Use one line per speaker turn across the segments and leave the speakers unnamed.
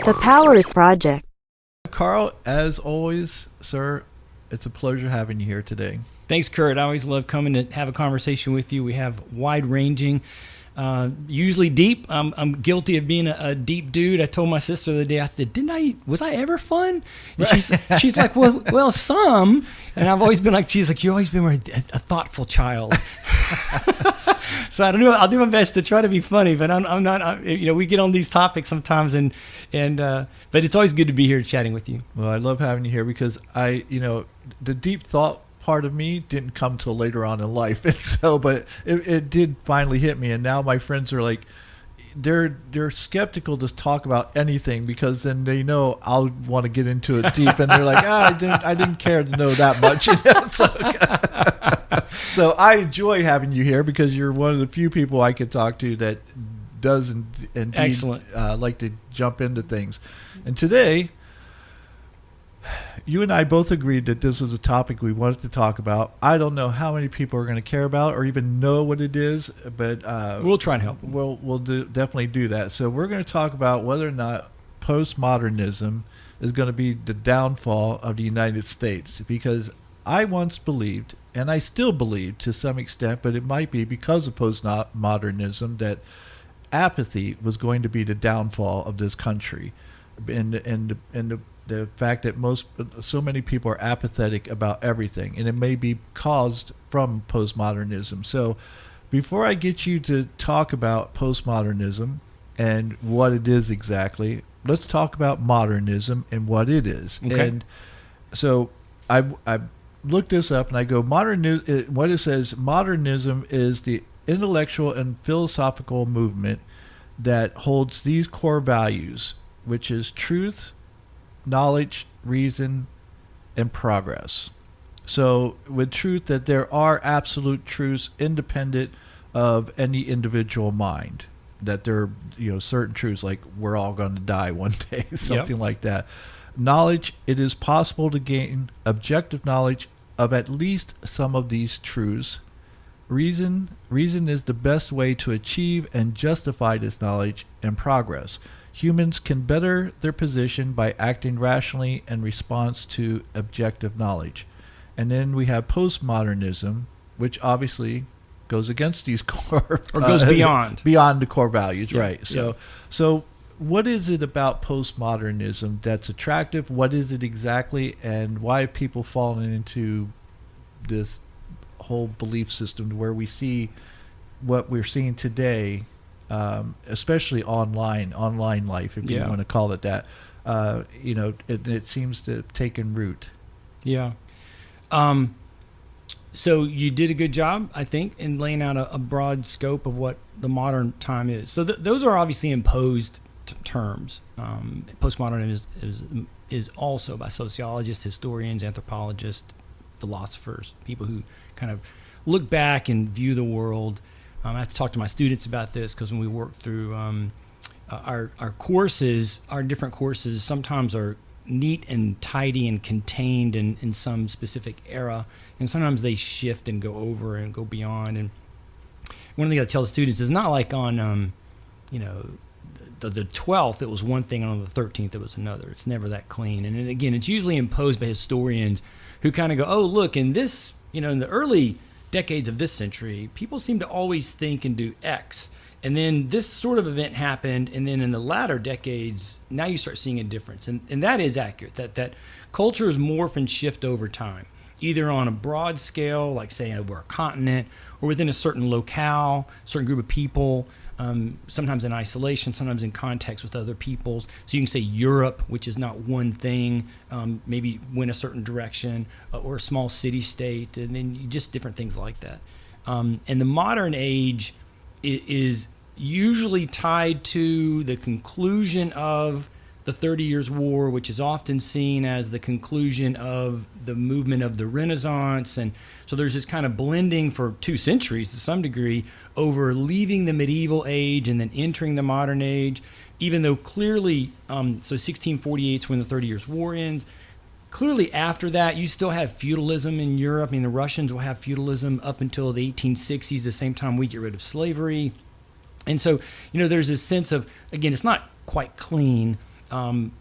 The Powers Project.
Carl, as always, sir, it's a pleasure having you here today.
Thanks, Kurt. I always love coming to have a conversation with you. We have wide-ranging, usually deep. I'm guilty of being a deep dude. I told my sister the other day, I said, was I ever fun? And she's like, well, some. And I've always been like, she's like, you've always been a thoughtful child. So I don't know. I'll do my best to try to be funny, but I'm not. We get on these topics sometimes, but it's always good to be here chatting with you.
Well, I love having you here because the deep thought part of me didn't come till later on in life, and so, but it did finally hit me, and now my friends are like, they're skeptical to talk about anything because then they know I'll want to get into it deep, and they're like, I didn't care to know that much. So I enjoy having you here because you're one of the few people I could talk to that does indeed
Excellent.
Like to jump into things. And today, you and I both agreed that this was a topic we wanted to talk about. I don't know how many people are going to care about or even know what it is, but
we'll try and help.
We'll definitely do that. So we're going to talk about whether or not postmodernism is going to be the downfall of the United States, because I once believed, and I still believe to some extent, but it might be because of postmodernism, that apathy was going to be the downfall of this country, and the fact that so many people are apathetic about everything, and it may be caused from postmodernism. So before I get you to talk about postmodernism and what it is exactly, let's talk about modernism and what it is.
Okay.
And so I looked this up, and I go, what it says, modernism is the intellectual and philosophical movement that holds these core values, which is truth, knowledge, reason, and progress. So with truth, that there are absolute truths independent of any individual mind, that there are certain truths like we're all going to die one day, something like that. Knowledge, it is possible to gain objective knowledge of at least some of these truths. Reason is the best way to achieve and justify this knowledge. And progress, humans can better their position by acting rationally in response to objective knowledge. And then we have postmodernism, which obviously goes against these core
Or goes beyond
the core values,
Yeah,
right? So what is it about postmodernism that's attractive? What is it exactly, and why have people fallen into this whole belief system where we see what we're seeing today, especially online life, if you want to call it that? It seems to have taken root.
Yeah. So you did a good job, I think, in laying out a broad scope of what the modern time is. So those are obviously imposed terms. Postmodernism is also by sociologists, historians, anthropologists, philosophers, people who kind of look back and view the world. I have to talk to my students about this because when we work through our courses, our different courses sometimes are neat and tidy and contained in some specific era, and sometimes they shift and go over and go beyond. And one thing I tell the students is not like on the 12th it was one thing, and on the 13th it was another. It's never that clean. And again, it's usually imposed by historians who kind of go, oh, look, in this, in the early decades of this century, people seem to always think and do X. And then this sort of event happened, and then in the latter decades, now you start seeing a difference. And that is accurate, that cultures morph and shift over time, either on a broad scale, like say over a continent, or within a certain locale, certain group of people, sometimes in isolation, sometimes in context with other peoples. So you can say Europe, which is not one thing, maybe went a certain direction, or a small city-state, and then just different things like that. And the modern age is usually tied to the conclusion of the 30 Years' War, which is often seen as the conclusion of the movement of the Renaissance. And so there's this kind of blending for 2 centuries to some degree over leaving the medieval age and then entering the modern age, even though clearly, so 1648 is when the 30 Years' War ends. Clearly after that, you still have feudalism in Europe. I mean, the Russians will have feudalism up until the 1860s, the same time we get rid of slavery. And so, there's this sense of, again, it's not quite clean,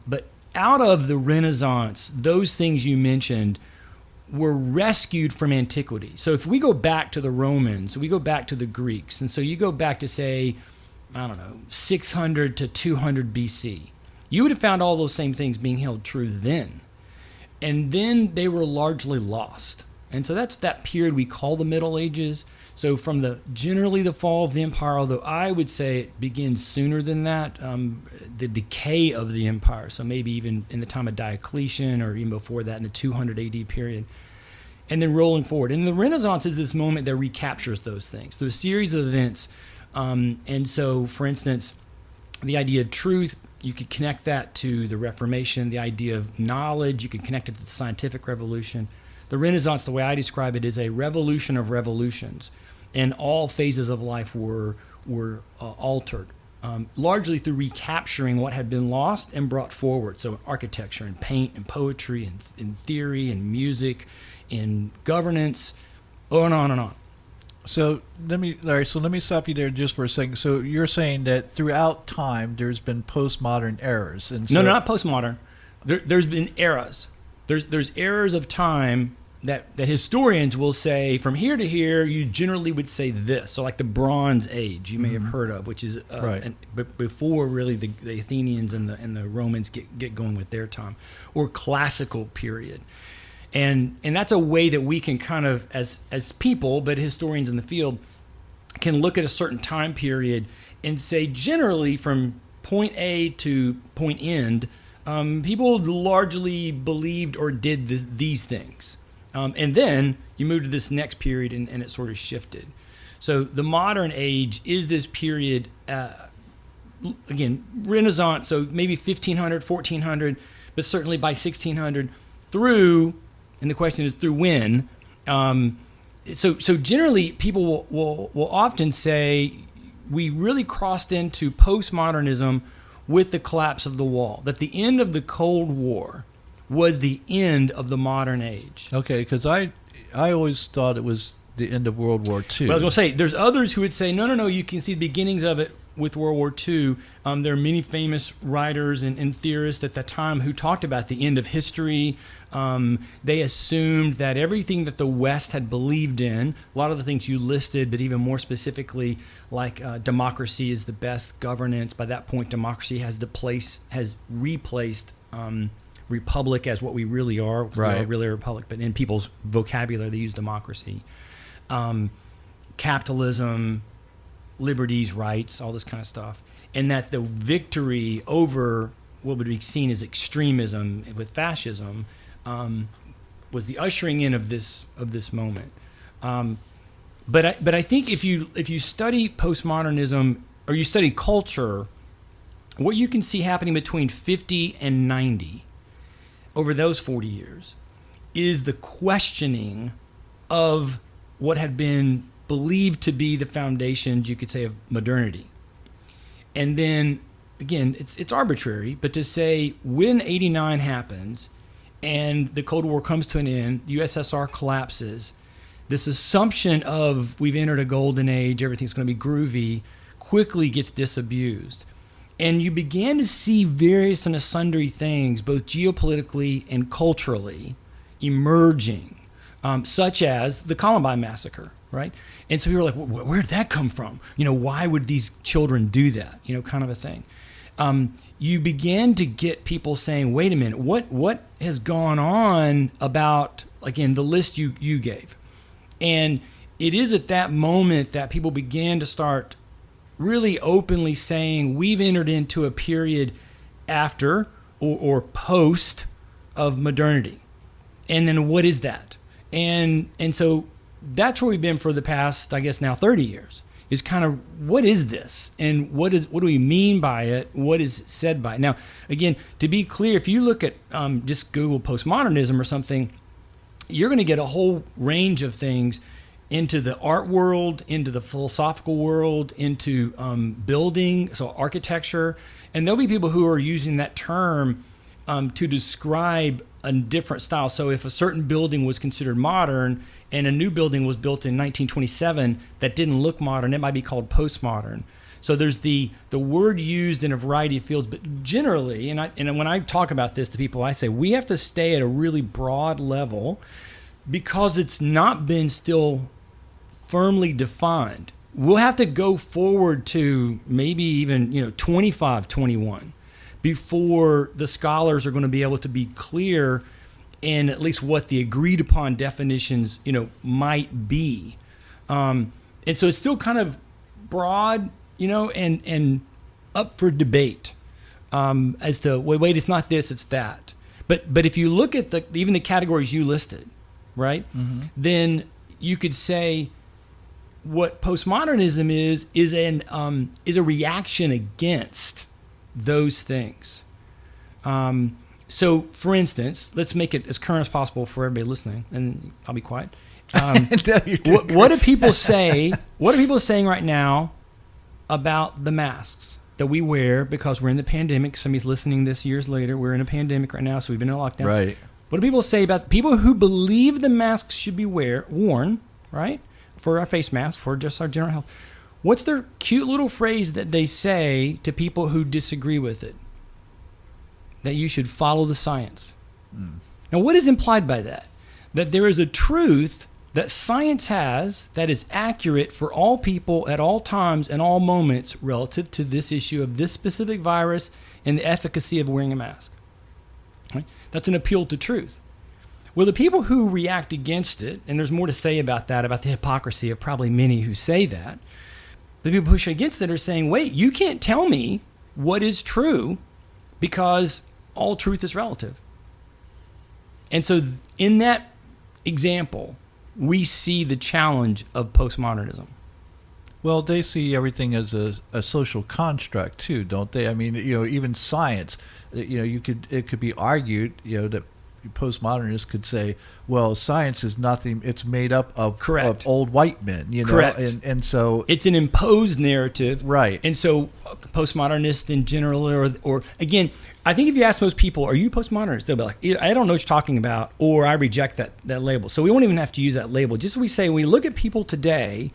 But out of the Renaissance, those things you mentioned were rescued from antiquity. So if we go back to the Romans, we go back to the Greeks, and so you go back to, say, I don't know, 600 to 200 BC, you would have found all those same things being held true then. And then they were largely lost. And so that's that period we call the Middle Ages. So from generally the fall of the empire, although I would say it begins sooner than that, the decay of the empire. So maybe even in the time of Diocletian or even before that in the 200 AD period. And then rolling forward. And the Renaissance is this moment that recaptures those things through a series of events. And so, for instance, the idea of truth, you could connect that to the Reformation. The idea of knowledge, you can connect it to the scientific revolution. The Renaissance, the way I describe it, is a revolution of revolutions. And all phases of life were altered, largely through recapturing what had been lost and brought forward. So architecture and paint and poetry and in theory and music, in governance, on and on and on.
So let me stop you there just for a second. So you're saying that throughout time there's been postmodern eras, and so,
no, not postmodern. There's been eras. There's eras of time that historians will say from here to here. You generally would say this. So like the Bronze Age, you may have heard of, which is
right.
Before really the Athenians and the Romans get going with their time, or classical period. And that's a way that we can kind of, as people, but historians in the field, can look at a certain time period and say generally from point A to point end, people largely believed or did these things. And then you move to this next period and it sort of shifted. So the modern age is this period, again, Renaissance, so maybe 1500, 1400, but certainly by 1600 through... And the question is through when. So generally, people will often say we really crossed into postmodernism with the collapse of the wall. That the end of the Cold War was the end of the modern age.
Okay, because I always thought it was the end of World War II.
Well, I was going to say, there's others who would say, no, you can see the beginnings of it with World War II. There are many famous writers and theorists at that time who talked about the end of history. They assumed that everything that the West had believed in, a lot of the things you listed, but even more specifically, like democracy is the best governance. By that point, democracy has replaced republic as what we really are.
Right.
We are really a republic, but in people's vocabulary, they use democracy. Capitalism, liberties, rights, all this kind of stuff. And that the victory over what would be seen as extremism with fascism was the ushering in of this moment. But I think if you study postmodernism or you study culture, what you can see happening between 50 and 90 over those 40 years is the questioning of what had been believed to be the foundations, you could say, of modernity. And then, again, it's arbitrary, but to say when 89 happens and the Cold War comes to an end, the USSR collapses, this assumption of we've entered a golden age, everything's going to be groovy, quickly gets disabused. And you began to see various and sundry things, both geopolitically and culturally, emerging, such as the Columbine massacre, right? And so we were like, where did that come from? Why would these children do that? Kind of a thing. You began to get people saying, wait a minute, what has gone on about, again, the list you gave? And it is at that moment that people began to start really openly saying, we've entered into a period after or post of modernity. And then what is that? And so that's where we've been for the past, I guess now 30 years, is kind of what is this? And what do we mean by it? What is said by it? Now, again, to be clear, if you look at just Google postmodernism or something, you're going to get a whole range of things into the art world, into the philosophical world, into building, so architecture. And there'll be people who are using that term to describe a different style. So if a certain building was considered modern and a new building was built in 1927 that didn't look modern, it might be called postmodern. So there's the word used in a variety of fields, but generally, and when I talk about this to people, I say we have to stay at a really broad level because it's not been still firmly defined. We'll have to go forward to maybe even 2521 before the scholars are going to be able to be clear in at least what the agreed upon definitions might be. And so it's still kind of broad, and up for debate as to wait, it's not this, it's that. But if you look at even the categories you listed, right, then you could say what postmodernism is a reaction against those things. So, for instance, let's make it as current as possible for everybody listening, and I'll be quiet. What do people say? What are people saying right now about the masks that we wear because we're in the pandemic? Somebody's listening this years later. We're in a pandemic right now, so we've been in a lockdown.
Right.
What do people say about people who believe the masks should be worn, right, for our face masks, for just our general health? What's their cute little phrase that they say to people who disagree with it? That you should follow the science. Now, what is implied by that? That there is a truth that science has that is accurate for all people at all times and all moments relative to this issue of this specific virus and the efficacy of wearing a mask. Right? That's an appeal to truth. Well, the people who react against it, and there's more to say about that, about the hypocrisy of probably many who say that, the people who push against it are saying, wait, you can't tell me what is true because all truth is relative. And so in that example, we see the challenge of postmodernism.
Well, they see everything as a social construct too, don't they? I mean, even science, it could be argued, that postmodernists could say, well, science is nothing, it's made up of old white men,
Correct.
And so
it's an imposed narrative.
Right.
And so postmodernists in general, or again, I think if you ask most people, are you postmodernist? They'll be like, I don't know what you're talking about, or I reject that label. So we won't even have to use that label. Just we say, when we look at people today,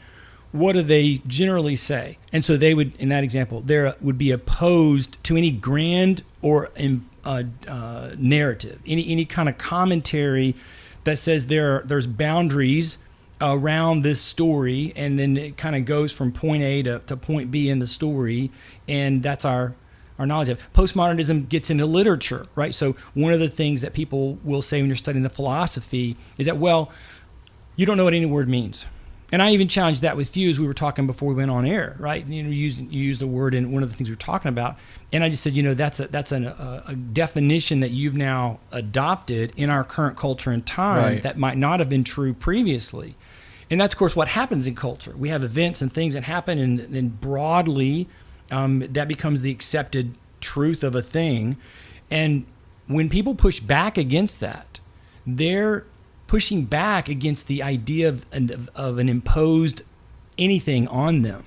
what do they generally say? And so they would, in that example, there would be opposed to any grand or narrative, any kind of commentary that says there's boundaries around this story, and then it kind of goes from point A to point B in the story, and that's our knowledge of. Postmodernism gets into literature, right? So one of the things that people will say when you're studying the philosophy is that, well, you don't know what any word means. And I even challenged that with you as we were talking before we went on air, right? You used a word in one of the things we were talking about, and I just said, that's a definition that you've now adopted in our current culture and time, right, that might not have been true previously. And that's, of course, what happens in culture. We have events and things that happen, and broadly, that becomes the accepted truth of a thing. And when people push back against that, they're pushing back against the idea of an imposed anything on them.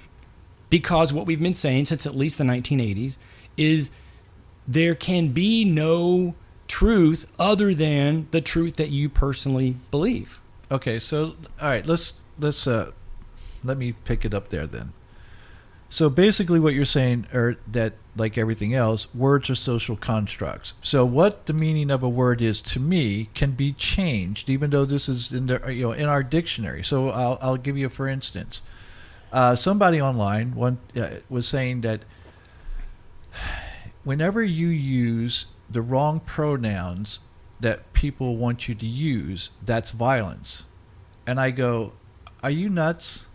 Because what we've been saying since at least the 1980s is there can be no truth other than the truth that you personally believe.
Okay, so all right, let's let me pick it up there then. So basically what you're saying are that, like everything else, words are social constructs. So what the meaning of a word is to me can be changed, even though this is in in our dictionary. So I'll give you for instance. Somebody online was saying that whenever you use the wrong pronouns that people want you to use, that's violence. And I go, are you nuts?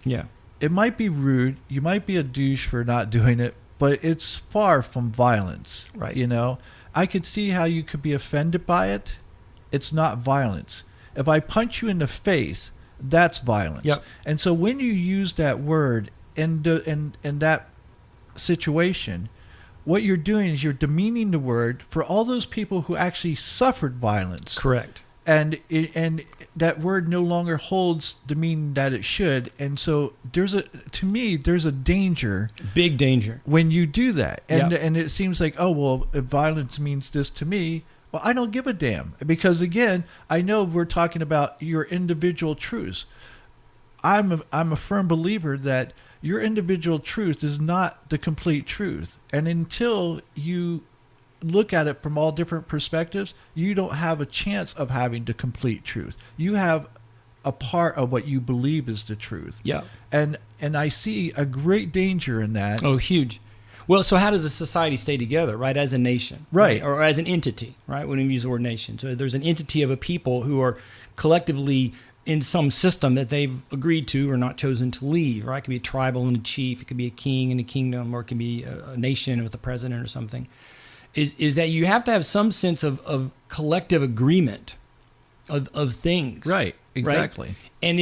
Yeah.
It might be rude. You might be a douche for not doing it, but it's far from violence.
Right.
I could see how you could be offended by it. It's not violence. If I punch you in the face, that's violence.
Yep.
And so when you use that word in that situation, what you're doing is you're demeaning the word for all those people who actually suffered violence.
Correct.
And that word no longer holds the meaning that it should. And so there's a danger.
Big danger.
When you do that. And
Yep.
and it seems like, oh, well, if violence means this to me, well, I don't give a damn. Because, again, I know we're talking about your individual truths. I'm a firm believer that your individual truth is not the complete truth. And until you look at it from all different perspectives, you don't have a chance of having the complete truth. You have a part of what you believe is the truth.
Yeah.
And I see a great danger in that.
Oh, huge. Well, so how does a society stay together, right, as a nation?
Right.
Or as an entity, right, when we use the word nation. So there's an entity of a people who are collectively in some system that they've agreed to or not chosen to leave, right? It could be a tribal and a chief. It could be a king and a kingdom, or it could be a nation with a president or something. Is that you have to have some sense of collective agreement of things.
Right, exactly.
Right? And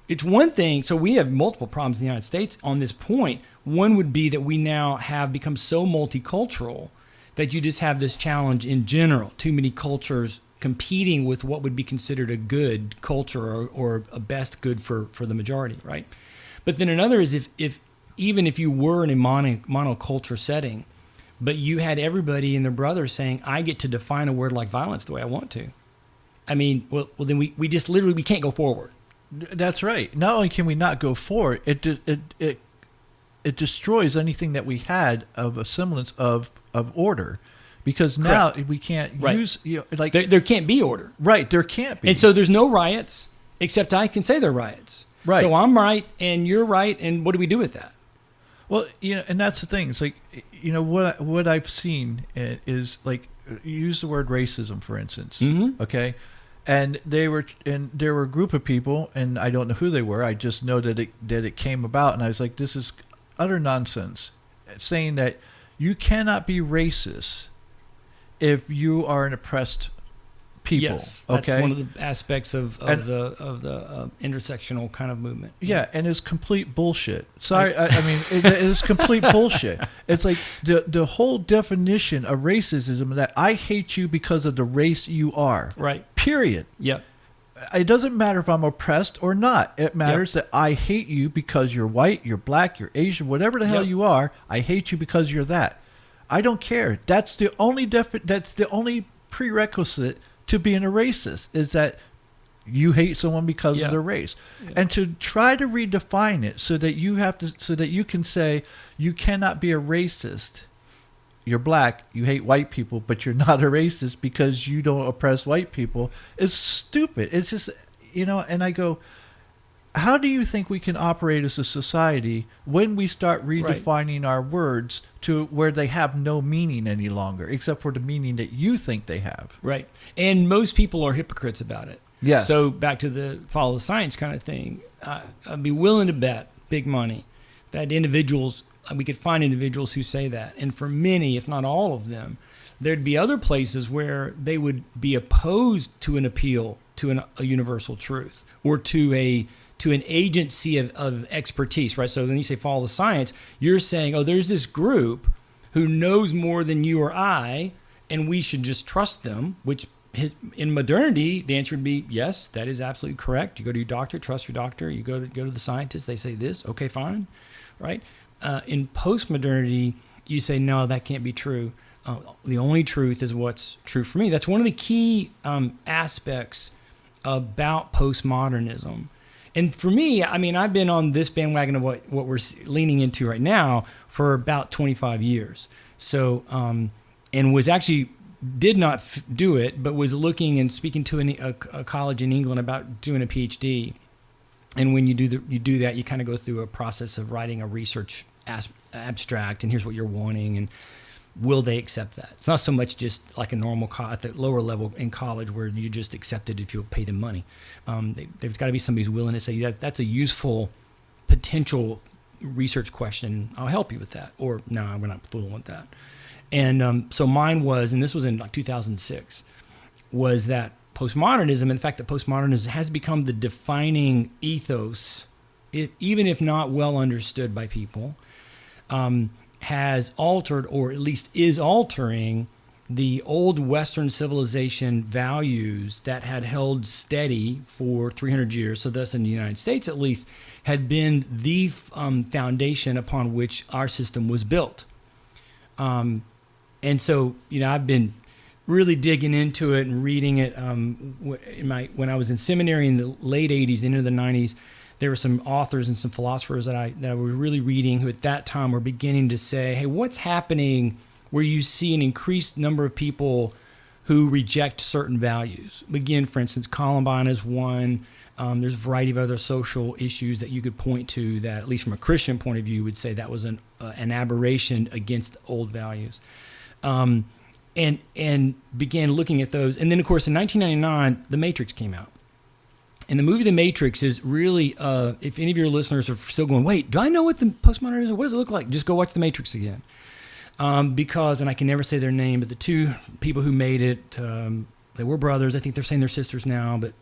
it's one thing, so we have multiple problems in the United States on this point. One would be that we now have become so multicultural that you just have this challenge in general, too many cultures competing with what would be considered a good culture or a best good for the majority, right? But then another is if even if you were in a monoculture setting, but you had everybody and their brothers saying, I get to define a word like violence the way I want to. I mean, well then we just literally, we can't go forward.
That's right. Not only can we not go forward, it destroys anything that we had of a semblance of order, because now
Correct.
we can't
Right.
use, like
There can't be order.
right, there can't be.
And so there's no riots, except I can say they're riots.
Right.
So I'm right and you're right, and what do we do with that?
Well, and that's the thing. It's like, what I've seen is, like, use the word racism, for instance.
Mm-hmm.
Okay. And there were a group of people, and I don't know who they were. I just know that it came about, and I was like, this is utter nonsense. Saying that you cannot be racist if you are an oppressed people.
Yes, that's
okay.
one of the aspects of the intersectional kind of movement.
Yeah, and it's complete bullshit. Sorry, I mean, it is complete bullshit. It's like the whole definition of racism, that I hate you because of the race you are.
Right.
Period.
Yep.
It doesn't matter if I'm oppressed or not. It matters that I hate you because you're white, you're black, you're Asian, whatever the hell
Yep.
you are. I hate you because you're that. I don't care. That's the only prerequisite to being a racist, is that you hate someone because of their race.
Yeah.
And to try to redefine it so that you can say you cannot be a racist. You're black, you hate white people, but you're not a racist because you don't oppress white people, is stupid. It's just, and I go, how do you think we can operate as a society when we start redefining our words to where they have no meaning any longer, except for the meaning that you think they have?
Right. And most people are hypocrites about it.
Yes.
So back to the follow the science kind of thing, I'd be willing to bet big money that we could find individuals who say that. And for many, if not all of them, there'd be other places where they would be opposed to an appeal to a universal truth, or to an agency of expertise, right? So when you say follow the science, you're saying, there's this group who knows more than you or I, and we should just trust them, which in modernity, the answer would be, yes, that is absolutely correct. You go to your doctor, trust your doctor. You go to the scientist, they say this, okay, fine, right? In postmodernity, you say, no, that can't be true. The only truth is what's true for me. That's one of the key aspects about postmodernism. And for me, I mean, I've been on this bandwagon of what we're leaning into right now for about 25 years. So, and was actually did not do it, but was looking and speaking to a college in England about doing a PhD. And when you do that, you kind of go through a process of writing a research abstract, and here's what you're wanting, and will they accept that? It's not so much just like a normal at the lower level in college where you just accept it if you'll pay them money. There's got to be somebody who's willing to say that's a useful potential research question. I'll help you with that. Or no, we're not fooling with that. And so mine was, and this was in like 2006, was that postmodernism, in fact, that postmodernism has become the defining ethos, even if not well understood by people, has altered, or at least is altering, the old Western civilization values that had held steady for 300 years, so thus in the United States at least, had been the foundation upon which our system was built. And so, I've been really digging into it and reading it when I was in seminary in the late 80s, into the 90s. there were some authors and some philosophers that I was really reading who at that time were beginning to say, hey, what's happening where you see an increased number of people who reject certain values? Again, for instance, Columbine is one. There's a variety of other social issues that you could point to that, at least from a Christian point of view, would say that was an aberration against old values. And began looking at those. And then, of course, in 1999, The Matrix came out. And the movie The Matrix is really, if any of your listeners are still going, wait, do I know what the postmodern is? What does it look like? Just go watch The Matrix again. Because, and I can never say their name, but the two people who made it, they were brothers. I think they're saying they're sisters now, but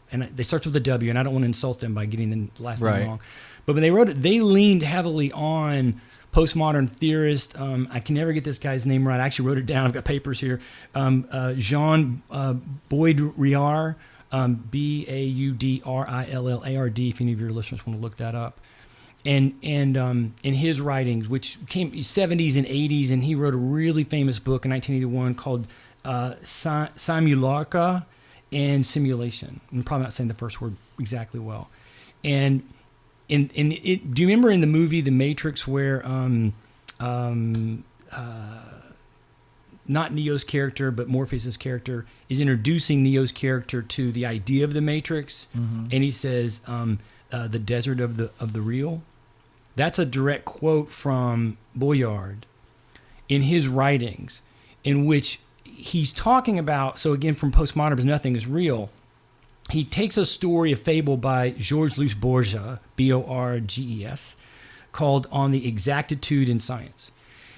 and they start with a W, and I don't want to insult them by getting the last name wrong. But when they wrote it, they leaned heavily on postmodern theorist. I can never get this guy's name right. I actually wrote it down. I've got papers here. Jean Baudrillard, Baudrillard, if any of your listeners want to look that up. And in his writings, which came 70s and 80s, and he wrote a really famous book in 1981 called Simulacra and Simulation. I'm probably not saying the first word exactly well. And it, do you remember in the movie The Matrix where not Neo's character, but Morpheus's character is introducing Neo's character to the idea of the Matrix, and he says, "The desert of the real." That's a direct quote from Baudrillard in his writings, in which he's talking about. So again, from postmodernism, nothing is real. He takes a story, a fable by Georges-Louis Borges, Borges, called "On the Exactitude in Science."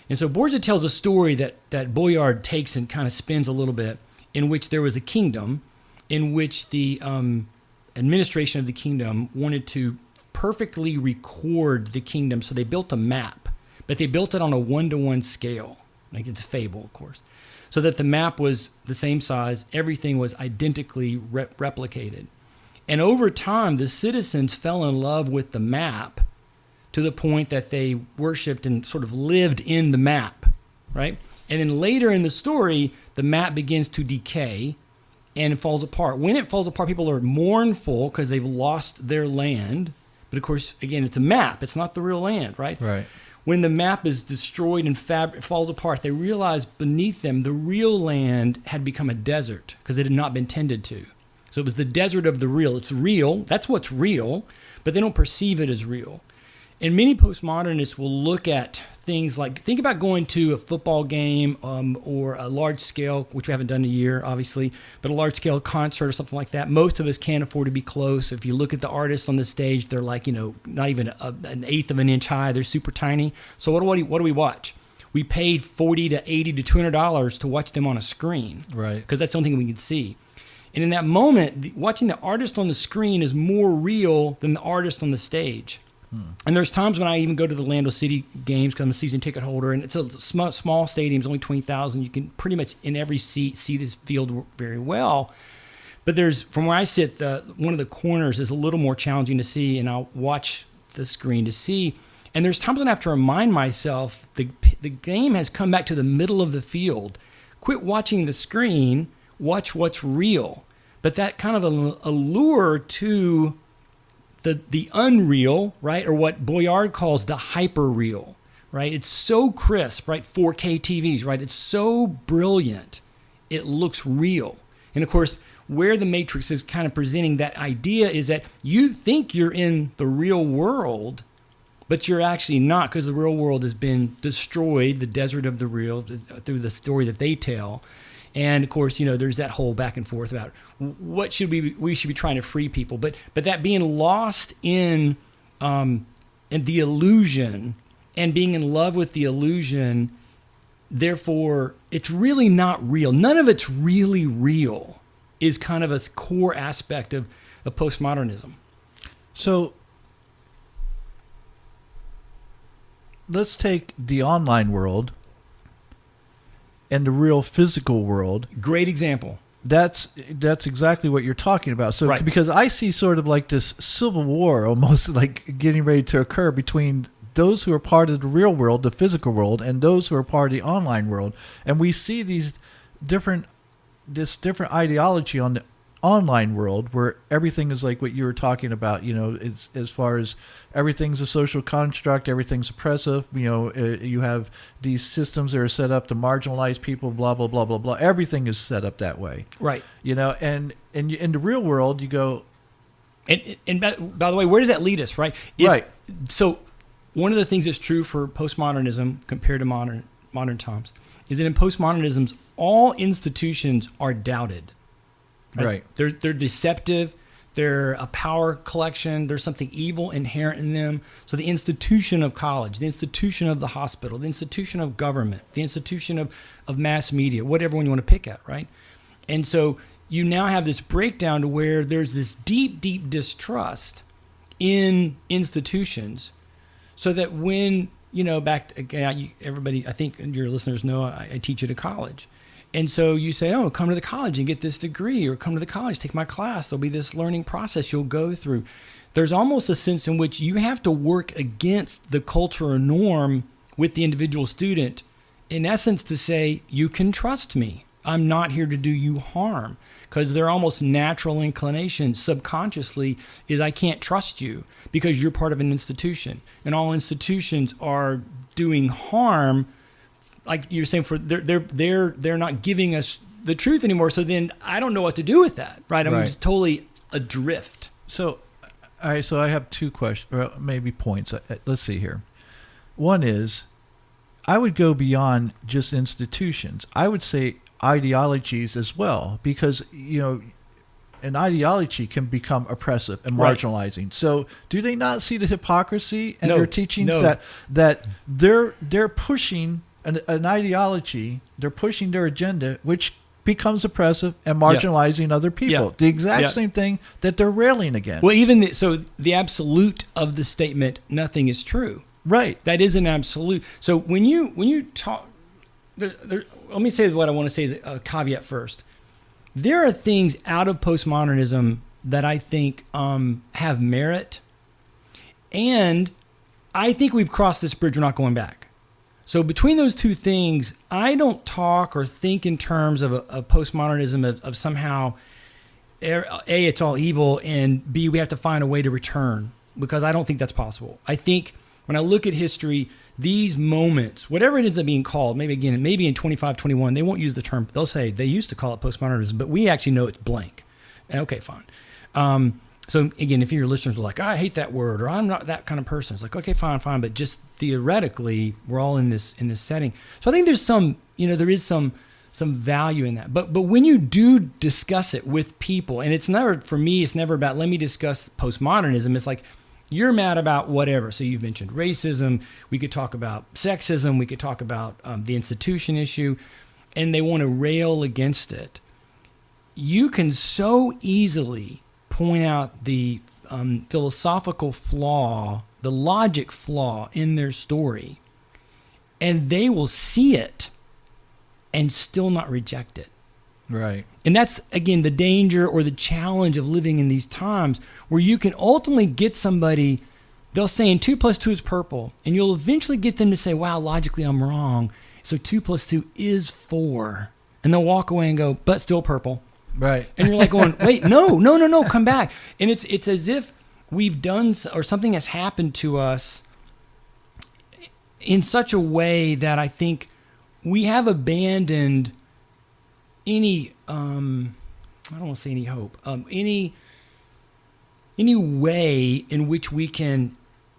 And so Borges tells a story that Baudrillard takes and kind of spins a little bit, in which there was a kingdom in which the administration of the kingdom wanted to perfectly record the kingdom. So they built a map, but they built it on a 1-to-1 scale. Like, it's a fable, of course. So that the map was the same size, everything was identically replicated. And over time, the citizens fell in love with the map to the point that they worshipped and sort of lived in the map, right? And then later in the story, the map begins to decay and it falls apart. When it falls apart, people are mournful because they've lost their land. But of course, again, it's a map. It's not the real land, right?
Right.
When the map is destroyed and falls apart, they realize beneath them the real land had become a desert because it had not been tended to. So it was the desert of the real. It's real. That's what's real, but they don't perceive it as real. And many postmodernists will look at things like, think about going to a football game or a large scale, which we haven't done in a year, obviously, but a large scale concert or something like that. Most of us can't afford to be close. If you look at the artists on the stage, they're like, not even an eighth of an inch high. They're super tiny. So what do we watch? We paid $40 to $80 to $200 to watch them on a screen.
Right.
Because that's the only thing we can see. And in that moment, watching the artist on the screen is more real than the artist on the stage. And there's times when I even go to the Orlando City games because I'm a season ticket holder, and it's a small stadium, it's only 20,000. You can pretty much in every seat see this field very well. But there's, from where I sit, one of the corners is a little more challenging to see, and I'll watch the screen to see. And there's times when I have to remind myself the game has come back to the middle of the field. Quit watching the screen, watch what's real. But that kind of allure to the unreal, right, or what Baudrillard calls the hyper-real, right? It's so crisp, right? 4K TVs, right? It's so brilliant, it looks real. And of course, where the Matrix is kind of presenting that idea is that you think you're in the real world, but you're actually not, because the real world has been destroyed, the desert of the real, through the story that they tell. And of course, there's that whole back and forth about what should we should be trying to free people, but that being lost in the illusion and being in love with the illusion, therefore it's really not real. None of it's really real is kind of a core aspect of postmodernism.
So let's take the online world and the real physical world.
Great example.
That's exactly what you're talking about. So,
right.
Because I see sort of like this civil war almost like getting ready to occur between those who are part of the real world, the physical world, and those who are part of the online world. And we see this different ideology on online world where everything is like what you were talking about. It's as far as everything's a social construct, everything's oppressive. You have these systems that are set up to marginalize people. Blah blah blah blah blah. Everything is set up that way.
Right.
And in the real world, you go.
And by the way, where does that lead us? Right.
Right.
So one of the things that's true for postmodernism compared to modern times is that in postmodernism, all institutions are doubted.
Right.
They're deceptive. They're a power collection. There's something evil inherent in them. So the institution of college, the institution of the hospital, the institution of government, the institution of mass media, whatever one you want to pick at, right? And so you now have this breakdown to where there's this deep, deep distrust in institutions, so that when, back again, everybody, I think your listeners know I teach at a college. And so you say, oh, come to the college and get this degree, or come to the college, take my class. There'll be this learning process you'll go through. There's almost a sense in which you have to work against the culture or norm with the individual student, in essence, to say, you can trust me. I'm not here to do you harm. Because their almost natural inclination subconsciously is, I can't trust you because you're part of an institution. And all institutions are doing harm, like you're saying, for they're not giving us the truth anymore. So then I don't know what to do with that, right? I'm just totally adrift.
So I have two questions, or maybe points. Let's see here. One is, I would go beyond just institutions. I would say ideologies as well, because an ideology can become oppressive and marginalizing. Right. So do they not see the hypocrisy in their teachings that they're pushing an ideology, they're pushing their agenda, which becomes oppressive and marginalizing other people. Yeah. The exact same thing that they're railing against.
Well, even the absolute of the statement, nothing is true.
Right.
That is an absolute. So when you talk, let me say what I want to say as a caveat first. There are things out of postmodernism that I think have merit, and I think we've crossed this bridge. We're not going back. So between those two things, I don't talk or think in terms of postmodernism of somehow, A, it's all evil, and B, we have to find a way to return, because I don't think that's possible. I think when I look at history, these moments, whatever it ends up being called, maybe in 25, 21, they won't use the term. They'll say they used to call it postmodernism, but we actually know it's blank. Okay, fine. So again, if your listeners are like, I hate that word, or I'm not that kind of person, it's like, okay, fine. But just theoretically, we're all in this setting. So I think there's there is some value in that. But when you do discuss it with people, and it's never about, let me discuss postmodernism. It's like, you're mad about whatever. So you've mentioned racism. We could talk about sexism. We could talk about the institution issue, and they want to rail against it. You can so easily point out the philosophical flaw, the logic flaw in their story, and they will see it and still not reject it.
Right.
And that's, again, the danger or the challenge of living in these times where you can ultimately get somebody, they'll say, and 2 + 2 is purple, and you'll eventually get them to say, wow, logically I'm wrong, so 2 + 2 is 4. And they'll walk away and go, but still purple.
Right.
And you're like going, wait, no, come back. And it's as if we've done, or something has happened to us in such a way that I think we have abandoned any, I don't want to say any hope, any way in which we can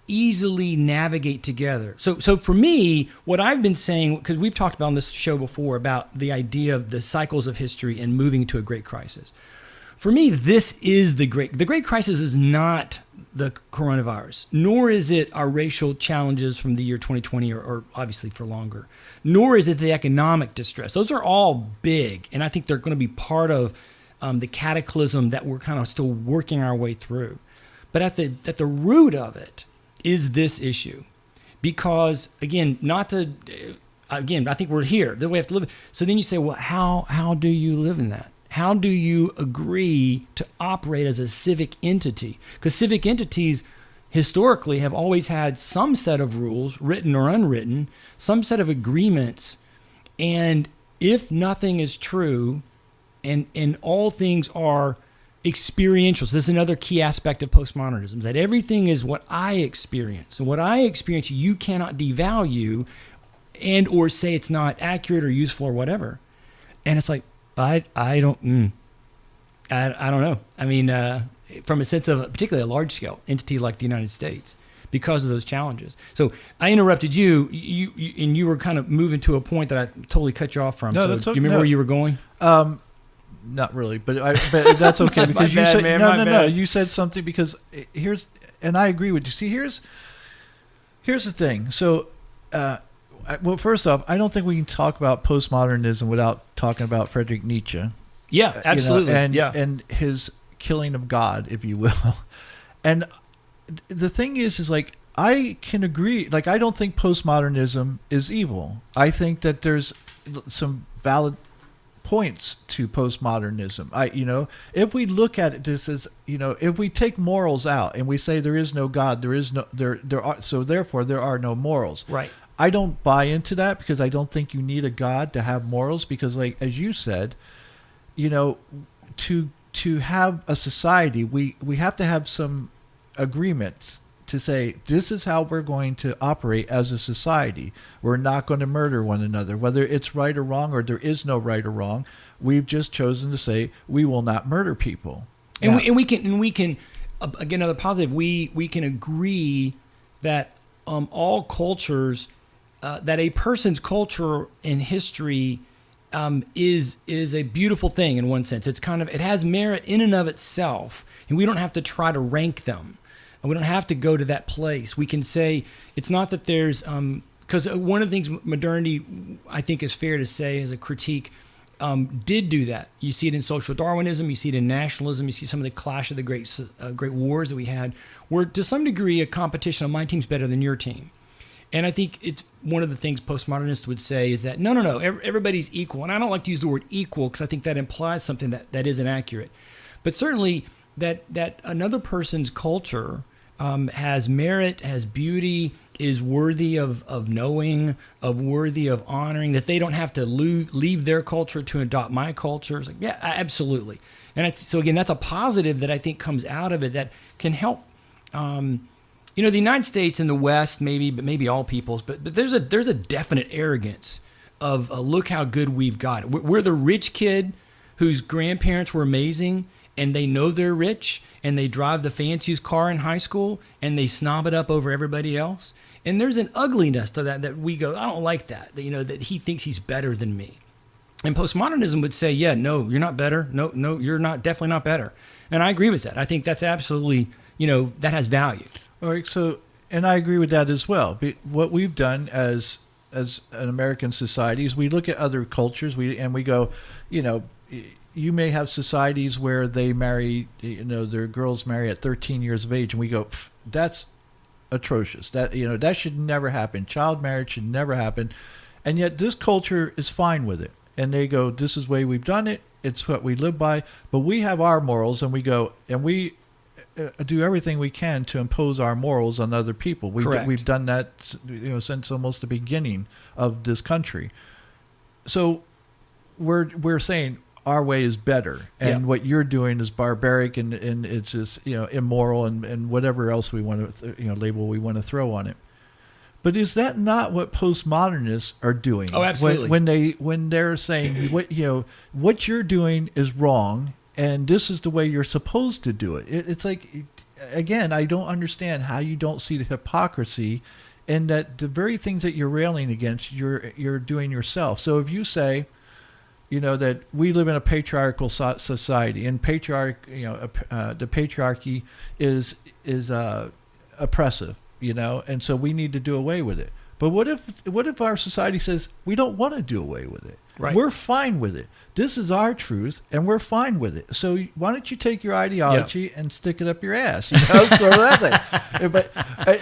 easily navigate together. So for me, what I've been saying, because we've talked about on this show before about the idea of the cycles of history and moving to a great crisis. For me, this is the great crisis is not the coronavirus, nor is it our racial challenges from the year 2020 or obviously for longer, nor is it the economic distress. Those are all big, and I think they're going to be part of the cataclysm that we're kind of still working our way through. But at the root of it is this issue, because again, I think we're here. Then we have to live. So then you say, well, how do you live in that? How do you agree to operate as a civic entity? Because civic entities historically have always had some set of rules, written or unwritten, some set of agreements. And if nothing is true, and all things are experiential. So this is another key aspect of postmodernism, that everything is what I experience. And what I experience, you cannot devalue and or say it's not accurate or useful or whatever. And it's like, I don't know. I mean, from a sense of particularly a large scale entity like the United States, because of those challenges. So I interrupted you, and you were kind of moving to a point that I totally cut you off from.
No,
so
that's
do
okay.
you remember where you were going?
Not really, but that's okay because you said no. You said something because here's, and I agree with you. See, here's the thing. So, well, first off, I don't think we can talk about postmodernism without talking about Friedrich Nietzsche.
Yeah, absolutely.
And his killing of God, if you will. And the thing is like, I can agree. Like, I don't think postmodernism is evil. I think that there's some valid points to postmodernism. If we look at it, this is, if we take morals out and we say there is no God, so therefore there are no morals.
Right.
I don't buy into that because I don't think you need a God to have morals because, like, as you said, to have a society, we have to have some agreements to say this is how we're going to operate as a society. We're not going to murder one another, whether it's right or wrong, or there is no right or wrong. We've just chosen to say we will not murder people.
And we can again, another positive. We can agree that all cultures, that a person's culture and history is a beautiful thing in one sense. It has merit in and of itself, and we don't have to try to rank them. And we don't have to go to that place. We can say it's not that there's because one of the things modernity, I think, is fair to say as a critique, did do that. You see it in social Darwinism. You see it in nationalism. You see some of the clash of the great wars that we had, where to some degree a competition of my team's better than your team. And I think it's one of the things postmodernists would say is that no, everybody's equal. And I don't like to use the word equal because I think that implies something that isn't accurate. But certainly that another person's culture has merit, has beauty, is worthy of knowing, worthy of honoring, that they don't have to leave their culture to adopt my culture. It's like, yeah, absolutely. And so again, that's a positive that I think comes out of it that can help. The United States and the West, maybe all peoples, but there's a definite arrogance of look how good we've got it. We're the rich kid whose grandparents were amazing, and they know they're rich, and they drive the fanciest car in high school, and they snob it up over everybody else. And there's an ugliness to that we go, I don't like that. That he thinks he's better than me. And postmodernism would say, yeah, no, you're not better. No, you're not, definitely not better. And I agree with that. I think that's absolutely, that has value.
All right. So, and I agree with that as well. What we've done as an American society is we look at other cultures, we go, you may have societies where they marry, their girls marry at 13 years of age, and we go, that's atrocious. That should never happen. Child marriage should never happen. And yet this culture is fine with it. And they go, this is the way we've done it. It's what we live by. But we have our morals, and we go, and we do everything we can to impose our morals on other people. We've done that, since almost the beginning of this country. So we're saying our way is better, and what you're doing is barbaric, and it's just immoral, and whatever else we want to label we want to throw on it. But is that not what postmodernists are doing?
Oh, absolutely.
When they're saying what you're doing is wrong, and this is the way you're supposed to do it. It's like, again, I don't understand how you don't see the hypocrisy, and that the very things that you're railing against, you're doing yourself. So if you say, that we live in a patriarchal society, and the patriarchy is oppressive, and so we need to do away with it. But what if our society says we don't want to do away with it?
Right.
We're fine with it. This is our truth, and we're fine with it. So why don't you take your ideology and stick it up your ass? So that thing. But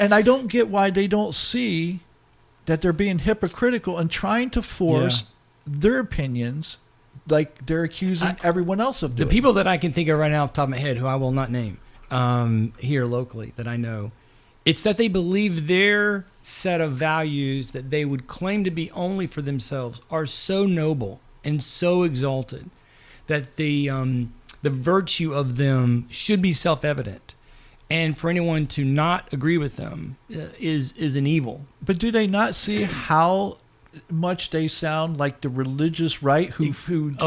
and I don't get why they don't see that they're being hypocritical and trying to force their opinions, like they're accusing everyone else of doing.
The people that I can think of right now off the top of my head, who I will not name here locally that I know, it's that they believe their set of values that they would claim to be only for themselves are so noble and so exalted that the virtue of them should be self-evident, and for anyone to not agree with them is an evil.
But do they not see how much they sound like the religious right who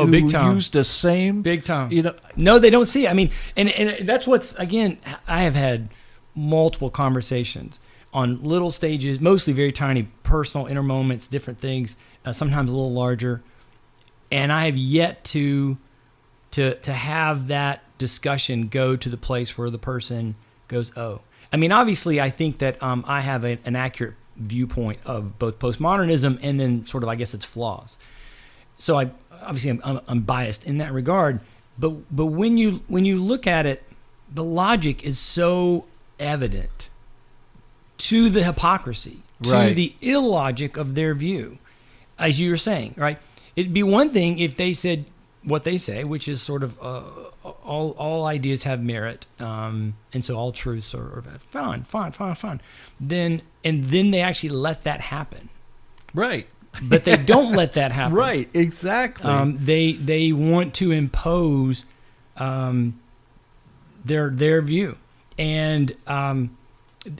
big time.
use the same
Big time.
You know,
No, they don't see it. I mean, and that's what's, again, I have had multiple conversations on little stages, mostly very tiny, personal, inner moments, different things, sometimes a little larger. And I have yet to have that discussion go to the place where the person goes, oh. I mean, obviously, I think that I have an accurate viewpoint of both postmodernism and then sort of, I guess, its flaws. So I'm biased in that regard. But when you look at it, the logic is so evident to the hypocrisy, to the illogic of their view, as you were saying, right? It'd be one thing if they said what they say, which is sort of all ideas have merit, and so all truths are fine. Then they actually let that happen,
right?
But they don't let that happen,
right? Exactly.
They want to impose their view, and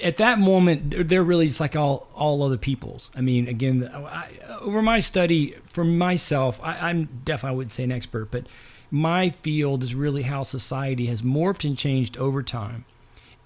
at that moment they're really just like all other peoples. I mean, again, over my study for myself, I'm definitely, I wouldn't say an expert, but my field is really how society has morphed and changed over time.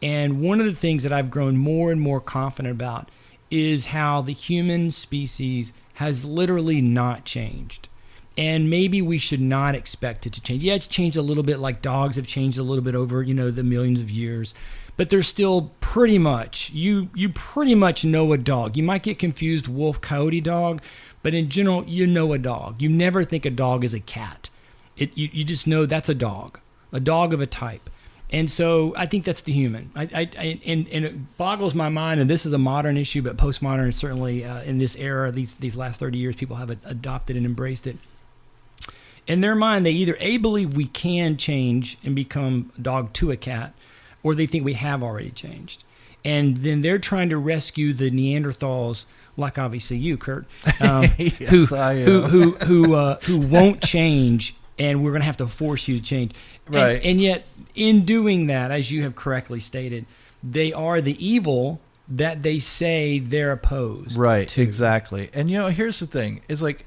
And one of the things that I've grown more and more confident about is how the human species has literally not changed. And maybe we should not expect it to change. Yeah, it's changed a little bit, like dogs have changed a little bit over, the millions of years. But they're still pretty much, you pretty much know a dog. You might get confused wolf, coyote, dog, but in general, you know a dog. You never think a dog is a cat. You just know that's a dog of a type. And so I think that's the human. And it boggles my mind, and this is a modern issue, but postmodern is certainly in this era, these last 30 years, people have adopted and embraced it. In their mind, they either believe we can change and become a dog to a cat, or they think we have already changed. And then they're trying to rescue the Neanderthals, like obviously you, Kurt,
yes,
who won't change, and we're going to have to force you to change.
Right.
And yet, in doing that, as you have correctly stated, they are the evil that they say they're opposed
right,
to.
Exactly. And, here's the thing. It's like,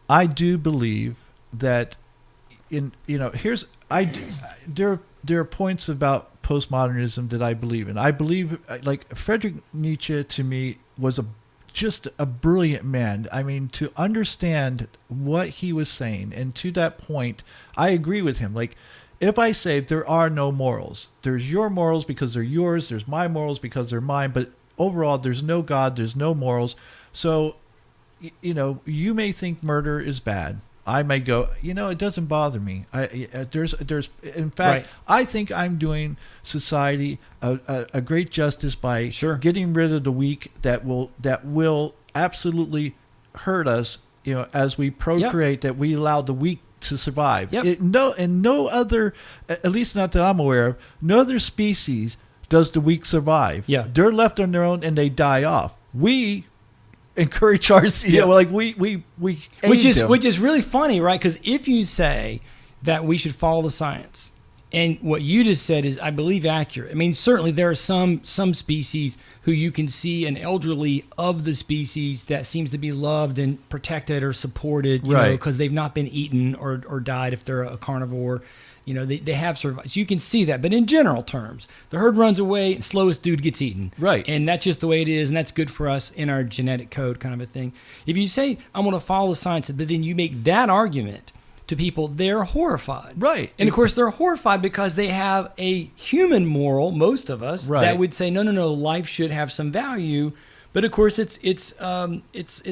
I do believe that there are points about postmodernism that I believe in. I believe, like, Friedrich Nietzsche to me was just a brilliant man. I mean, to understand what he was saying, and to that point, I agree with him. Like, if I say there are no morals, there's your morals because they're yours, there's my morals because they're mine, but overall, there's no God, there's no morals. So, you may think murder is bad. I may go, it doesn't bother me. There's, in fact,
right.
I think I'm doing society a great justice by getting rid of the weak that will absolutely hurt us. As we procreate, that we allow the weak to survive.
Yep.
No other, at least not that I'm aware of, no other species does the weak survive.
Yeah.
They're left on their own and they die off. We encourage our, we
which is really funny, right? Because if you say that we should follow the science, and what you just said is, I believe, accurate. I mean, certainly there are some species who you can see an elderly of the species that seems to be loved and protected or supported, because they've not been eaten or died if they're a carnivore. They have survived. So you can see that. But in general terms, the herd runs away and slowest dude gets eaten.
Right.
And that's just the way it is, and that's good for us in our genetic code kind of a thing. If you say, I'm going to follow the science, but then you make that argument to people, they're horrified.
Right.
And of course, they're horrified because they have a human moral, most of us, that would say, no, life should have some value. But of course, it's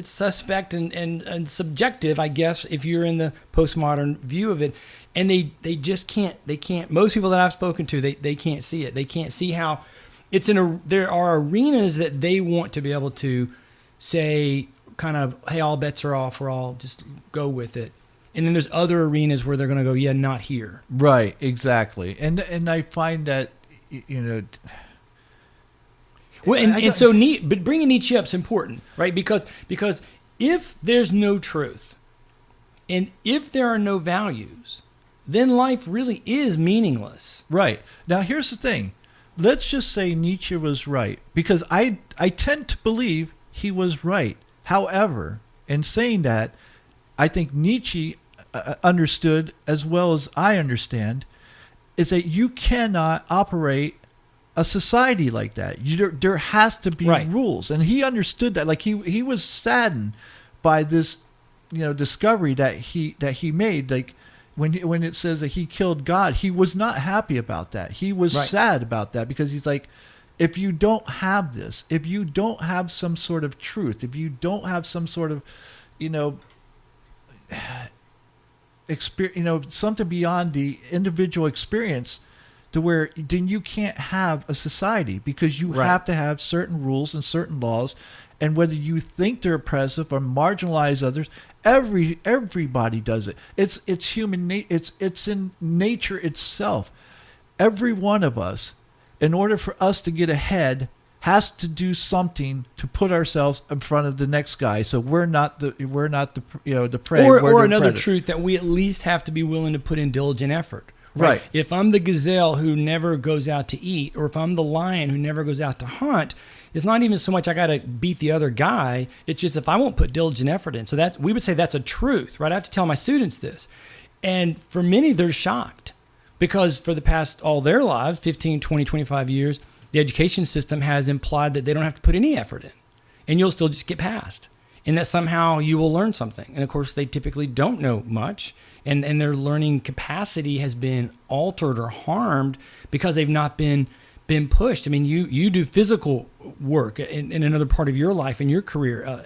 suspect and subjective, I guess, if you're in the postmodern view of it. And they just can't. They can't. Most people that I've spoken to, they can't see it. They can't see how there are arenas that they want to be able to say, kind of, hey, all bets are off. We're all just go with it. And then there's other arenas where they're going to go, yeah, not here.
Right. Exactly. And I find that
Well, and so but bringing Nietzsche up is important, right? Because if there's no truth And if there are no values, then life really is meaningless.
Right. Now, here's the thing. Let's just say Nietzsche was right, because I tend to believe he was right. However, in saying that, I think Nietzsche understood, as well as I understand, is that you cannot operate a society like that. There has to be rules, and he understood that. Like he was saddened by this, discovery that he made. Like when it says that he killed God, he was not happy about that. He was sad about that, because he's like, if you don't have this, if you don't have some sort of truth, if you don't have some sort of, experience, something beyond the individual experience, to where then you can't have a society, because you have to have certain rules and certain laws, and whether you think they're oppressive or marginalize others, everybody does it. It's human. It's in nature itself. Every one of us, in order for us to get ahead, has to do something to put ourselves in front of the next guy, so we're not the prey.
Or another predator. Truth that we at least have to be willing to put in diligent effort. Right. If I'm the gazelle who never goes out to eat, or if I'm the lion who never goes out to hunt, it's not even so much I got to beat the other guy. It's just if I won't put diligent effort in. So that we would say that's a truth, right? I have to tell my students this. And for many, they're shocked, because for the past all their lives, 15, 20, 25 years, the education system has implied that they don't have to put any effort in, and you'll still just get passed, and that somehow you will learn something. And of course, they typically don't know much, and their learning capacity has been altered or harmed because they've not been pushed. I mean, you do physical work in another part of your life, in your career,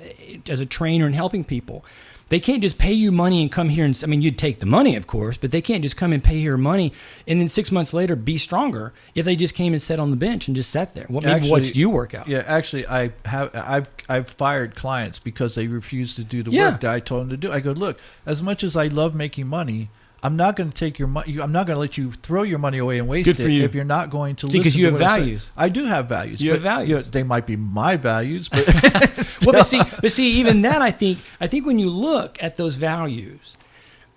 as a trainer and helping people. They can't just pay you money and come here and, you'd take the money, of course, but they can't just come and pay your money and then 6 months later be stronger if they just came and sat on the bench and just sat there. Maybe watched you work out.
Yeah, actually, I've fired clients because they refused to do the work that I told them to do. I go, look, as much as I love making money, I'm not going to take your money. I'm not going to let you throw your money away and waste it if you're not going to listen.
Because you have values.
I do have values.
You have values.
They might be my values, but
well, but see, even that, I think when you look at those values,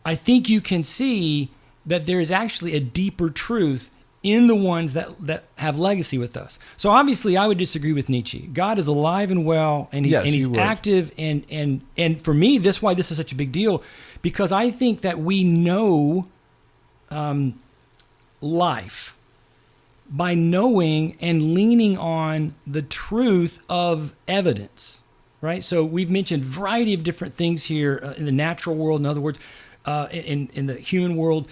I think you can see that there is actually a deeper truth in the ones that have legacy with us. So obviously, I would disagree with Nietzsche. God is alive and well, and he's active, and for me, this is why this is such a big deal, because I think that we know life by knowing and leaning on the truth of evidence, right? So we've mentioned a variety of different things here in the natural world, in other words, in the human world.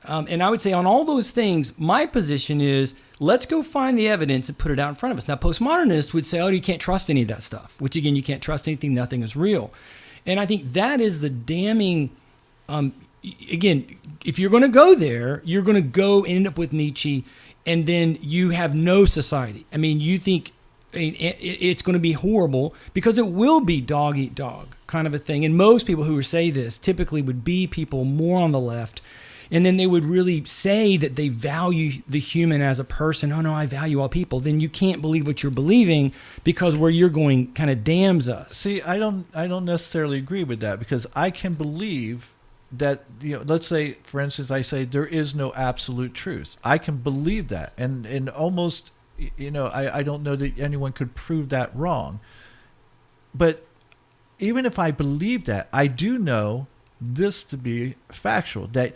And I would say on all those things, my position is, let's go find the evidence and put it out in front of us. Now, postmodernists would say, oh, you can't trust any of that stuff, which again, you can't trust anything, nothing is real. And I think that is the damning, again, if you're going to go there, you're going to go end up with Nietzsche, and then you have no society. I mean, you think it's going to be horrible, because it will be dog eat dog kind of a thing. And most people who say this typically would be people more on the left. And then they would really say that they value the human as a person. Oh, no, I value all people. Then you can't believe what you're believing, because where you're going kind of damns us.
See, I don't necessarily agree with that, because I can believe that, let's say, for instance, I say there is no absolute truth. I can believe that. And almost, I don't know that anyone could prove that wrong. But even if I believe that, I do know this to be factual, that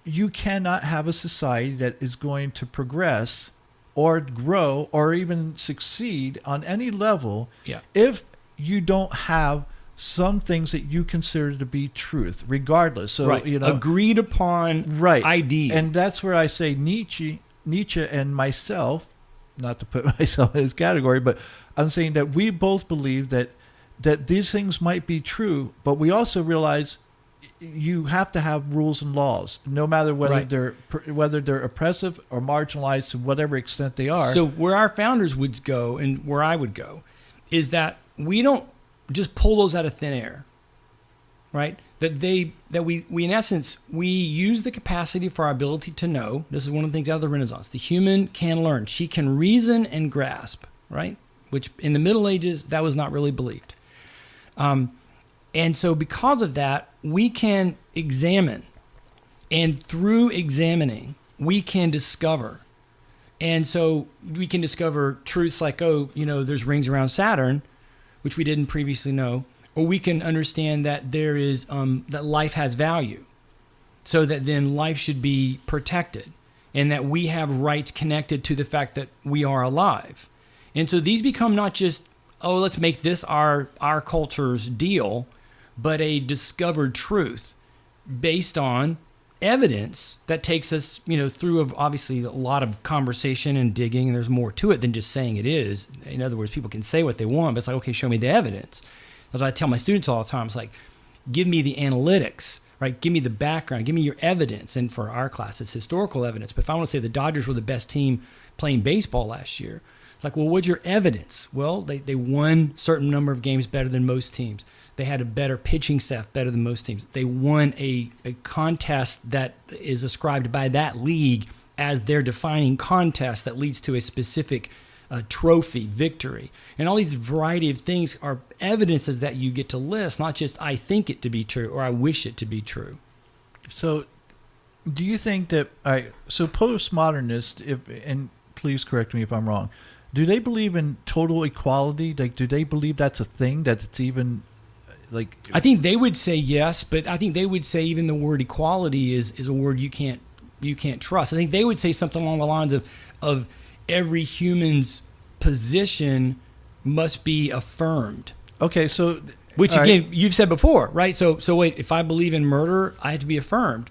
you cannot have a society that is going to progress or grow or even succeed on any level if you don't have some things that you consider to be truth, regardless. So,
agreed upon idea.
And that's where I say Nietzsche and myself, not to put myself in his category, but I'm saying that we both believe that these things might be true, but we also realize you have to have rules and laws, no matter whether they're oppressive or marginalized to whatever extent they are.
So where our founders would go, and where I would go, is that we don't just pull those out of thin air, right? That we in essence, we use the capacity for our ability to know. This is one of the things out of the Renaissance. The human can learn. She can reason and grasp, right? Which in the Middle Ages, that was not really believed. And so because of that, we can, examine, and through examining, we can discover. And so we can discover truths like, there's rings around Saturn, which we didn't previously know, or we can understand that there is that life has value, so that then life should be protected, and that we have rights connected to the fact that we are alive. And so these become not just, let's make this our culture's deal, but a discovered truth based on evidence that takes us, through obviously a lot of conversation and digging, and there's more to it than just saying it is. In other words, people can say what they want, but it's like, okay, show me the evidence. That's what I tell my students all the time. It's like, give me the analytics, right? Give me the background, give me your evidence. And for our class, it's historical evidence. But if I want to say the Dodgers were the best team playing baseball last year, it's like, well, what's your evidence? Well, they won a certain number of games better than most teams. They had a better pitching staff, better than most teams. They won a contest that is ascribed by that league as their defining contest that leads to a specific trophy, victory. And all these variety of things are evidences that you get to list, not just I think it to be true or I wish it to be true.
So do you think that, so postmodernist, and please correct me if I'm wrong, do they believe in total equality? Like, do they believe that's a thing, that it's even... Like,
I think they would say yes, but I think they would say even the word equality is a word you can't trust. I think they would say something along the lines of every human's position must be affirmed.
Okay, so
which again you've said before, right? So wait, if I believe in murder, I have to be affirmed.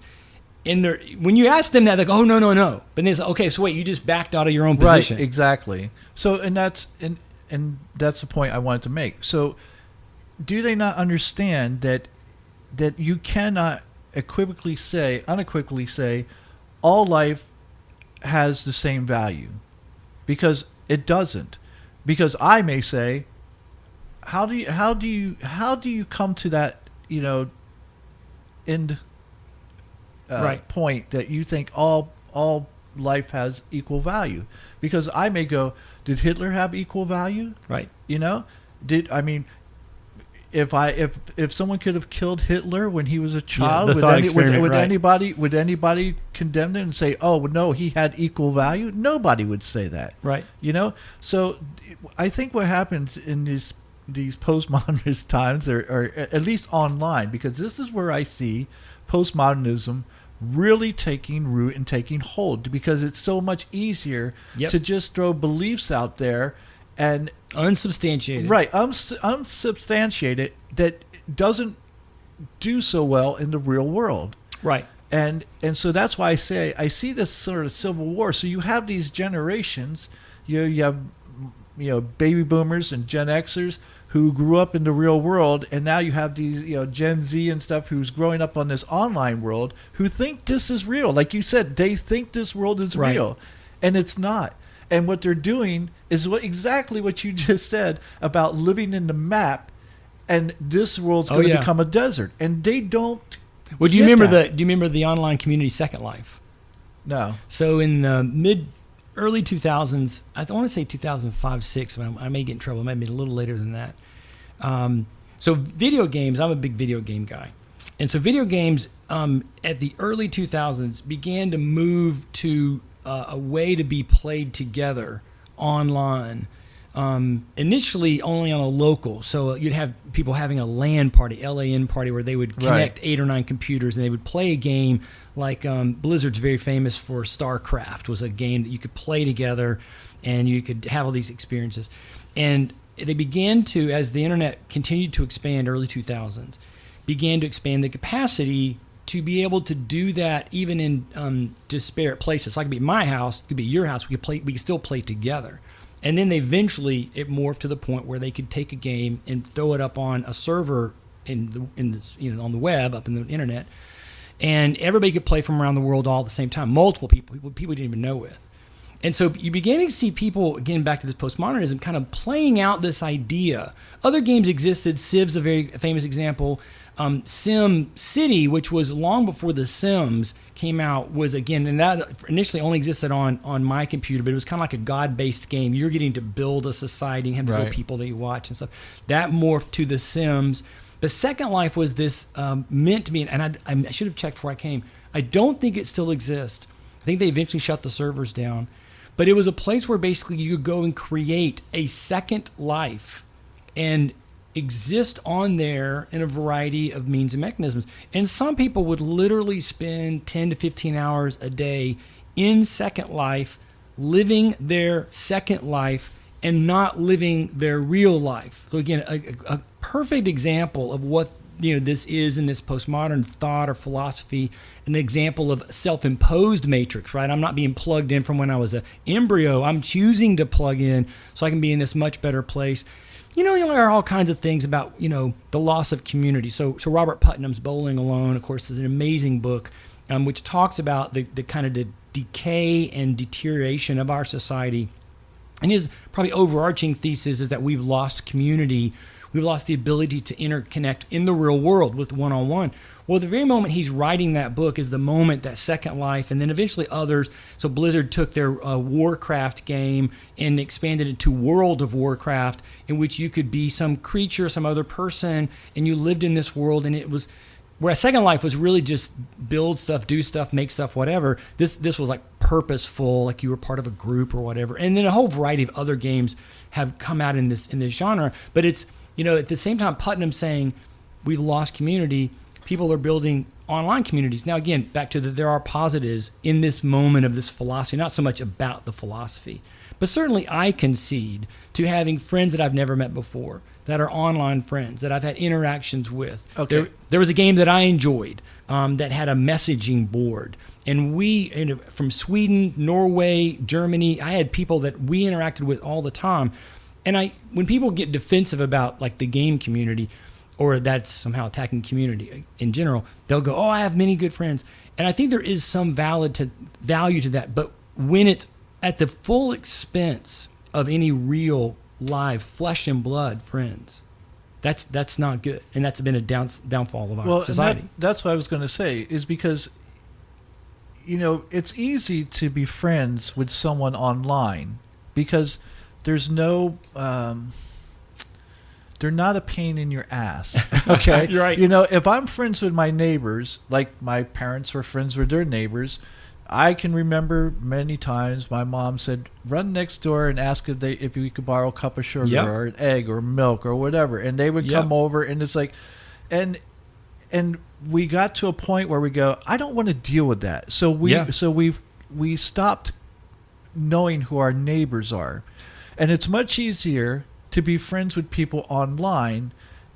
And when you ask them that, they go, "Oh no." But then they say, "Okay, so wait, you just backed out of your own position."
Right, exactly. So and that's the point I wanted to make. So, do they not understand that you cannot unequivocally say all life has the same value? Because it doesn't. Because I may say, how do you come to that, end point that you think all life has equal value? Because I may go, did Hitler have equal value?
Right.
If someone could have killed Hitler when he was a child,
would
anybody condemn him and say, "Oh no, he had equal value"? Nobody would say that,
right?
So I think what happens in these postmodernist times, or at least online, because this is where I see postmodernism really taking root and taking hold, because it's so much easier to just throw beliefs out there and
unsubstantiated,
right? Unsubstantiated, that doesn't do so well in the real world,
right?
And so that's why I say I see this sort of civil war. So you have these generations, you have baby boomers and Gen Xers who grew up in the real world, and now you have these Gen Z and stuff who's growing up on this online world, who think this is real. Like you said, they think this world is real, and it's not. And what they're doing is exactly what you just said about living in the map, and this world's going to become a desert. And they don't.
Well, do you remember the online community Second Life?
No.
So in the early 2000s, I want to say 2005, 6. I may get in trouble. It might be a little later than that. So video games. I'm a big video game guy, and so video games at the early 2000s began to move to a way to be played together online. Initially only on a local. So you'd have people having a LAN party, LAN party, where they would connect 8 or 9 computers and they would play a game like Blizzard's very famous for StarCraft, was a game that you could play together and you could have all these experiences. And they began to, as the internet continued to expand, early 2000s, began to expand the capacity to be able to do that even in disparate places. So it could be my house, it could be your house. We could still play together. And then it morphed to the point where they could take a game and throw it up on a server on the web, up in the internet, and everybody could play from around the world all at the same time. Multiple people you didn't even know with. And so you began to see people, again, back to this postmodernism, kind of playing out this idea. Other games existed. Civ's a very famous example. Sim City, which was long before The Sims came out, was, again, and that initially only existed on my computer, but it was kind of like a God-based game. You're getting to build a society and have these other people that you watch and stuff. That morphed to The Sims. The second life was this meant to be, and I should have checked before I came. I don't think it still exists. I think they eventually shut the servers down. But it was a place where basically you could go and create a second life and exist on there in a variety of means and mechanisms. And some people would literally spend 10 to 15 hours a day in Second Life, living their second life and not living their real life. So again, a perfect example of what this is in this postmodern thought or philosophy, an example of self-imposed matrix, right? I'm not being plugged in from when I was an embryo. I'm choosing to plug in so I can be in this much better place. There are all kinds of things about, the loss of community. So Robert Putnam's Bowling Alone, of course, is an amazing book, which talks about the kind of the decay and deterioration of our society. And his probably overarching thesis is that we've lost community. We've lost the ability to interconnect in the real world with one-on-one. Well, the very moment he's writing that book is the moment that Second Life, and then eventually others. So Blizzard took their Warcraft game and expanded it to World of Warcraft, in which you could be some creature, some other person, and you lived in this world. And it was, whereas Second Life was really just build stuff, do stuff, make stuff, whatever. This was like purposeful, like you were part of a group or whatever. And then a whole variety of other games have come out in this genre. But it's, at the same time, Putnam saying we've lost community. People are building online communities. Now, again, back to there are positives in this moment of this philosophy, not so much about the philosophy. But certainly I concede to having friends that I've never met before, that are online friends, that I've had interactions with.
Okay.
There was a game that I enjoyed that had a messaging board. And we, from Sweden, Norway, Germany, I had people that we interacted with all the time. And when people get defensive about like the game community, or that's somehow attacking community in general, they'll go, I have many good friends. And I think there is some value to that. But when it's at the full expense of any real, live, flesh and blood friends, that's not good. And that's been a downfall of our society.
That's what I was going to say, is because, it's easy to be friends with someone online because there's no... they're not a pain in your ass. Okay?
You're right.
If I'm friends with my neighbors, like my parents were friends with their neighbors, I can remember many times my mom said, run next door and ask if we could borrow a cup of sugar or an egg or milk or whatever. And they would come over, and it's like, and we got to a point where we go, I don't want to deal with that. So we stopped knowing who our neighbors are. And it's much easier to be friends with people online,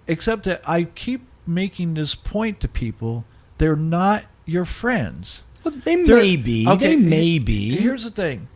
except that I keep making this point to people, they're not your friends.
Well, they may be.
Okay,
they may be.
Here's the thing.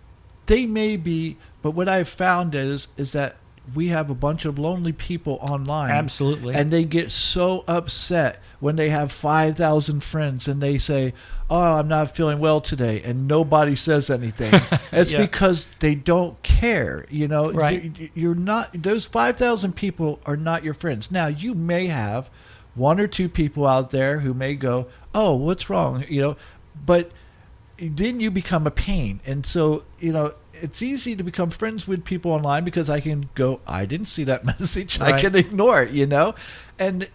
They may be, but what I've found is that we have a bunch of lonely people online.
Absolutely.
And they get so upset when they have 5,000 friends and they say, I'm not feeling well today, and nobody says anything. It's because they don't care.
Right.
You're not, those 5,000 people are not your friends. Now, you may have one or two people out there who may go, what's wrong? But then you become a pain. And so, it's easy to become friends with people online because I can go, I didn't see that message. Right. I can ignore it, And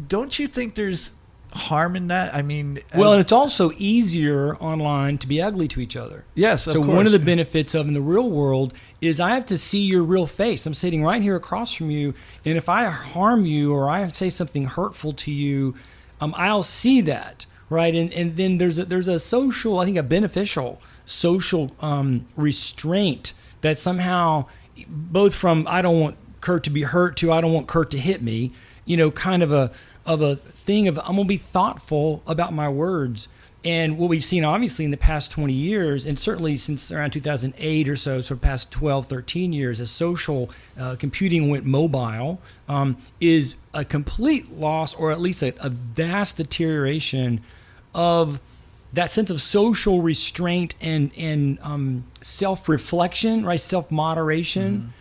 don't you think there's harm in that? I mean...
Well, and it's also easier online to be ugly to each other.
Yes, of course.
So one of the benefits of in the real world is I have to see your real face. I'm sitting right here across from you, and if I harm you or I say something hurtful to you, I'll see that. Right, and then there's a social, I think a beneficial social restraint that somehow, both from I don't want Kurt to be hurt to I don't want Kurt to hit me, kind of a thing of I'm gonna be thoughtful about my words. And what we've seen obviously in the past 20 years, and certainly since around 2008 or so past 12, 13 years, as social computing went mobile, is a complete loss, or at least a vast deterioration of that sense of social restraint and self-reflection, right? Self-moderation.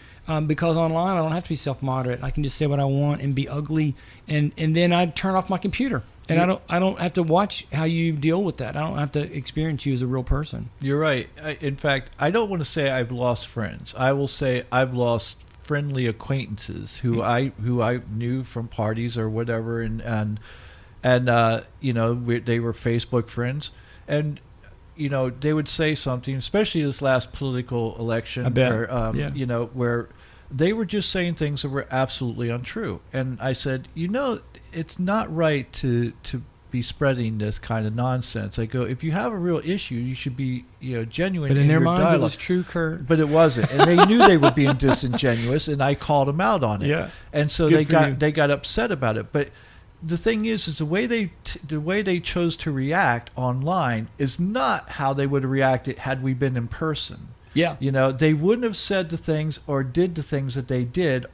Because online I don't have to be self-moderate. I can just say what I want and be ugly, and then I turn off my computer. And I don't have to watch how you deal with that. I don't have to experience you as a real person.
You're right. In fact, I don't want to say I've lost friends. I will say I've lost friendly acquaintances who I knew from parties or whatever, and they were Facebook friends, and they would say something, especially this last political election,
I bet.
where they were just saying things that were absolutely untrue. And I said, it's not right to be spreading this kind of nonsense. I go, if you have a real issue, you should be genuine.
But in their
your
minds,
dialogue.
it was true, Kurt.
But it wasn't, and they knew they were being disingenuous, and I called them out on it.
Yeah.
And so
Good
they got upset about it. But the thing is the way they chose to react online is not how they would have reacted had we been in person.
Yeah.
They wouldn't have said the things or did the things that they did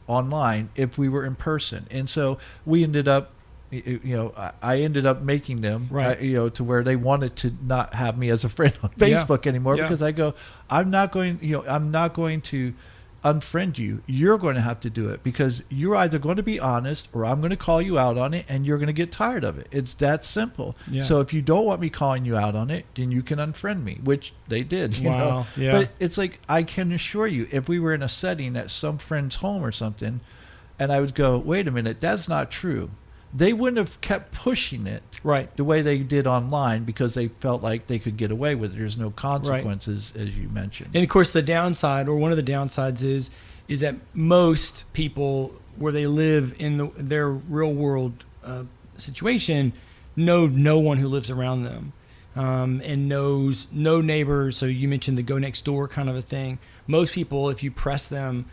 online if we were in person. And so we ended up, I ended up making them,
right.
To where they wanted to not have me as a friend on Facebook anymore, because I go, I'm not going to unfriend you. You're going to have to do it, because you're either going to be honest or I'm going to call you out on it, and you're going to get tired of it. It's that simple.
Yeah.
So if you don't want me calling you out on it, then you can unfriend me, which they did.
Wow. Yeah.
But it's like, I can assure you, if we were in a setting at some friend's home or something, and I would go, wait a minute, that's not true, they wouldn't have kept pushing it
right.
the way they did online, because they felt like they could get away with it. There's no consequences, right. As you mentioned.
And of course, the downside, or one of the downsides, is that most people, where they live in their real world situation, know no one who lives around them, and knows no neighbors. So you mentioned the go next door kind of a thing. Most people, if you press them,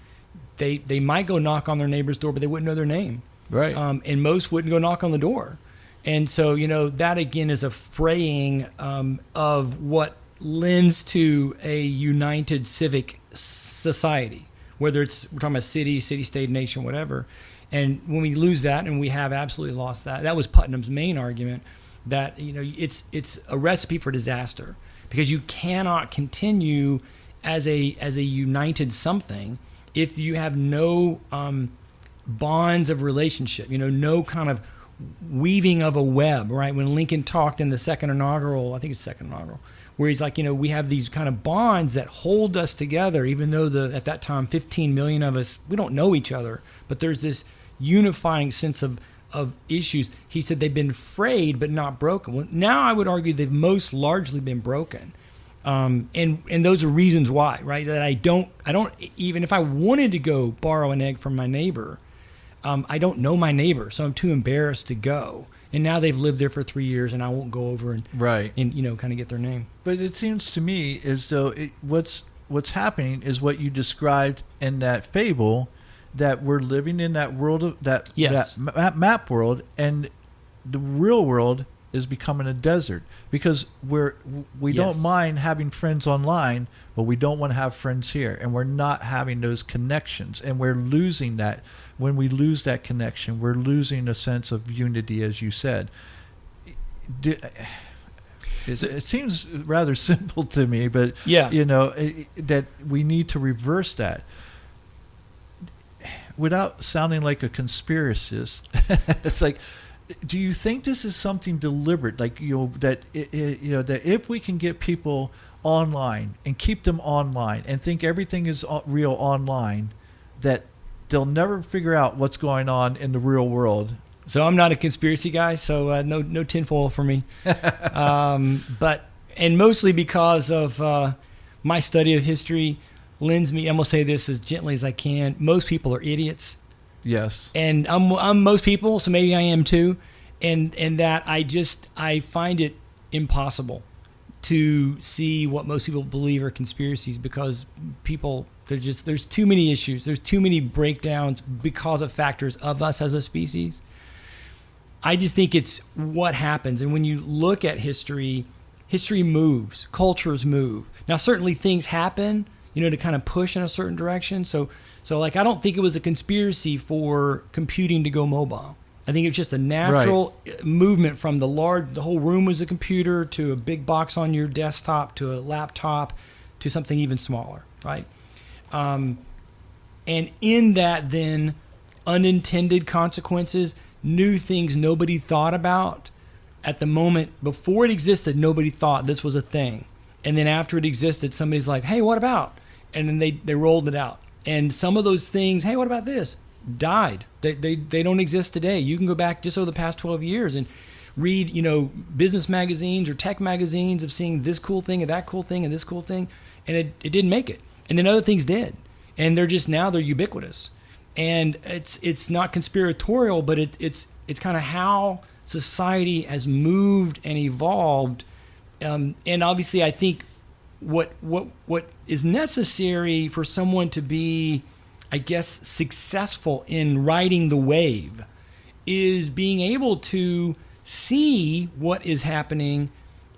they might go knock on their neighbor's door, but they wouldn't know their name.
Right.
And most wouldn't go knock on the door. And so, that again is a fraying of what lends to a united civic society, whether we're talking about city, state, nation, whatever. And when we lose that, and we have absolutely lost that, that was Putnam's main argument, that, it's a recipe for disaster, because you cannot continue as a united something if you have no bonds of relationship, no kind of weaving of a web, right? When Lincoln talked in the second inaugural, where he's like, we have these kind of bonds that hold us together, even though at that time, 15 million of us, we don't know each other, but there's this unifying sense of issues. He said they've been frayed, but not broken. Well, now I would argue they've most largely been broken. And those are reasons why, right? That I don't, even if I wanted to go borrow an egg from my neighbor, I don't know my neighbor, so I'm too embarrassed to go. And now they've lived there for 3 years, and I won't go over and kind of get their name.
But it seems to me as though what's happening is what you described in that fable, that we're living in that world of that map world, and the real world is becoming a desert, because we don't mind having friends online, but we don't want to have friends here, and we're not having those connections, and we're losing that. When we lose that connection, we're losing a sense of unity, as you said. It seems rather simple to me, but that we need to reverse that. Without sounding like a conspiracist, it's like, do you think this is something deliberate? Like, that if we can get people online and keep them online and think everything is real online, that they'll never figure out what's going on in the real world.
So I'm not a conspiracy guy, so no tinfoil for me. But mostly because of my study of history lends me, I'm going to say this as gently as I can, most people are idiots.
Yes.
And I'm most people, so maybe I am too. And that I find it impossible to see what most people believe are conspiracies, because people, there's too many issues. There's too many breakdowns because of factors of us as a species. I just think it's what happens. And when you look at history moves, cultures move. Now, certainly things happen, to kind of push in a certain direction. So like, I don't think it was a conspiracy for computing to go mobile. I think it was just a natural movement from the whole room was a computer, to a big box on your desktop, to a laptop, to something even smaller, right? And in that, then, unintended consequences, new things nobody thought about. At the moment, before it existed, nobody thought this was a thing. And then after it existed, somebody's like, hey, what about? And then they rolled it out. And some of those things, hey, what about this? Died. They don't exist today. You can go back just over the past 12 years and read, business magazines or tech magazines of seeing this cool thing and that cool thing and this cool thing, and it didn't make it. And then other things did. And they're ubiquitous. And it's not conspiratorial, but it's kind of how society has moved and evolved. And obviously, I think what is necessary for someone to be, I guess, successful in riding the wave is being able to see what is happening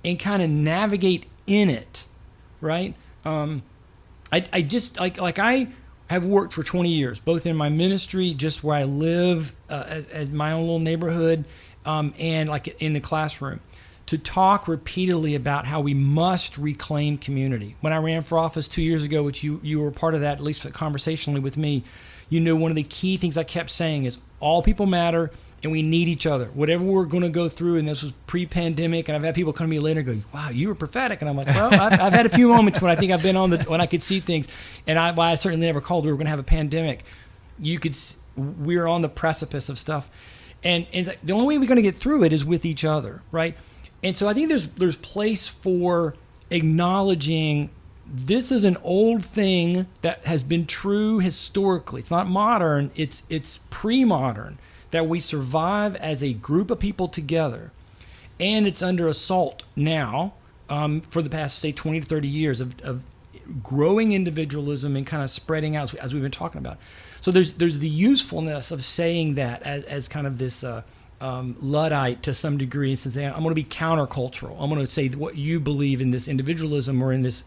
and kind of navigate in it, right? I just like I have worked for 20 years, both in my ministry, just where I live, as my own little neighborhood, and like in the classroom, to talk repeatedly about how we must reclaim community. When I ran for office 2 years ago, which you were part of that, at least conversationally with me, one of the key things I kept saying is all people matter and we need each other. Whatever we're going to go through, and this was pre-pandemic, and I've had people come to me later and go, wow, you were prophetic. And I'm like, well, I've had a few moments when I think I've been when I could see things. And I certainly never called we were going to have a pandemic. We were on the precipice of stuff. And the only way we're going to get through it is with each other, right? And so I think there's place for acknowledging this is an old thing that has been true historically. It's not modern, it's pre-modern, that we survive as a group of people together. And it's under assault now, for the past, say, 20 to 30 years of growing individualism and kind of spreading out, as we've been talking about. So there's the usefulness of saying that as kind of this Luddite to some degree, and saying, I'm going to be countercultural. I'm going to say what you believe in this individualism or in this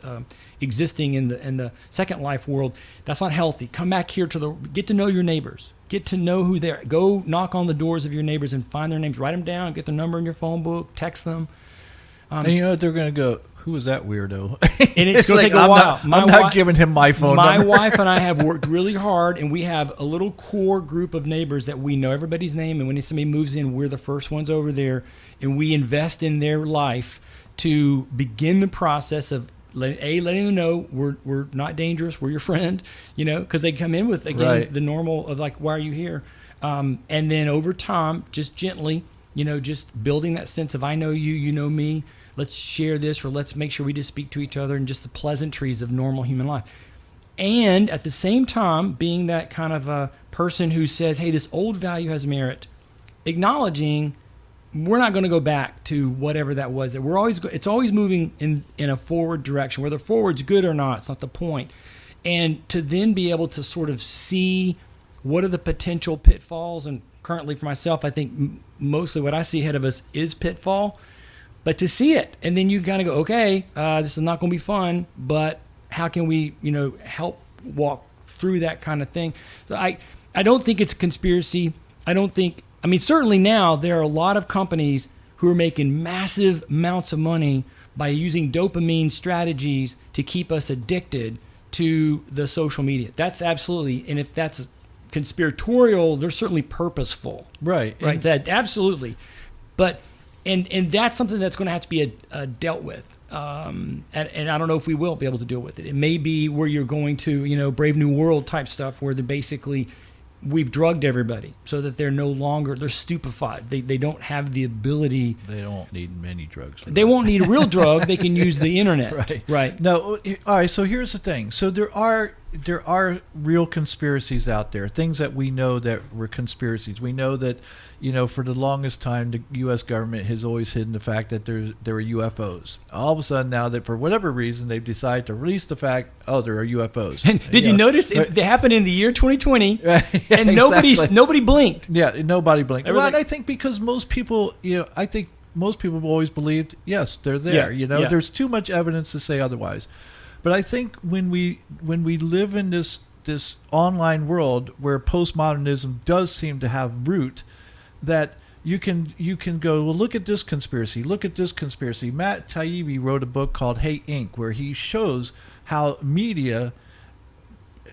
existing in the Second Life world. That's not healthy. Come back here get to know your neighbors. Get to know who they are. Go knock on the doors of your neighbors and find their names. Write them down. Get their number in your phone book. Text them.
And they're going to go, who is that weirdo?
And it's going to take a while.
I'm not giving him my phone number.
My wife and I have worked really hard, and we have a little core group of neighbors that we know everybody's name, and when somebody moves in, we're the first ones over there, and we invest in their life to begin the process of letting them know we're not dangerous, we're your friend, because they come in with, again, right, the normal of like, why are you here? And then over time, just gently, just building that sense of I know you, you know me. Let's share this, or let's make sure we just speak to each other, and just the pleasantries of normal human life. And at the same time, being that kind of a person who says, hey, this old value has merit, acknowledging we're not going to go back to whatever that was. That it's always moving in a forward direction. Whether forward's good or not, it's not the point. And to then be able to sort of see what are the potential pitfalls. And currently for myself, I think mostly what I see ahead of us is pitfall. But to see it, and then you kind of go, okay, this is not going to be fun, but how can we, help walk through that kind of thing? So I don't think it's a conspiracy. Certainly now there are a lot of companies who are making massive amounts of money by using dopamine strategies to keep us addicted to the social media. That's absolutely, and if that's conspiratorial, they're certainly purposeful.
Right.
Right. That absolutely. But and that's something that's going to have to be dealt with. And I don't know if we will be able to deal with it. It may be where you're going to, Brave New World type stuff, where we've drugged everybody so that they're stupefied. They don't have the ability.
They don't need many drugs.
They won't need a real drug. They can use the internet.
Right. No. All right. So here's the thing. So there are real conspiracies out there, things that we know that were conspiracies. We know that, for the longest time, the U.S. government has always hidden the fact that there are UFOs. All of a sudden, now that for whatever reason, they've decided to release the fact, there are UFOs.
And did you notice it happened in the year 2020, and nobody blinked?
Yeah, nobody blinked. Well, and I think because most people, most people have always believed, yes, they're there.
Yeah.
There's too much evidence to say otherwise. But I think when we live in this online world where postmodernism does seem to have root, that you can go, well, look at this conspiracy. Matt Taibbi wrote a book called Hate Inc., where he shows how media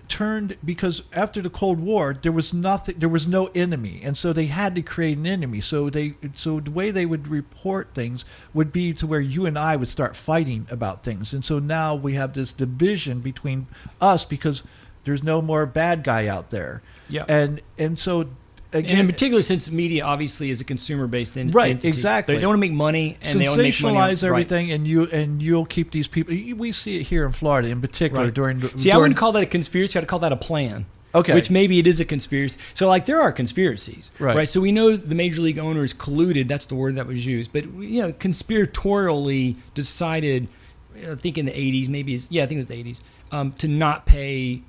turned, because after the Cold War there was no enemy, and so they had to create an enemy. So the way they would report things would be to where you and I would start fighting about things, and so now we have this division between us because There's no more bad guy out there.
Yeah.
And so again,
and in particular, since media obviously is a consumer-based
right,
entity,
exactly.
They want to make money, and they want to make money.
Sensationalize everything, right. and you'll keep these people. We see it here in Florida, in particular,
right.
during.
I wouldn't call that a conspiracy. I'd call that a plan.
Okay.
Which maybe it is a conspiracy. So, like, there are conspiracies, right? So we know the major league owners colluded. That's the word that was used. But, conspiratorially decided, I think in the 80s, I think it was the 80s, to not pay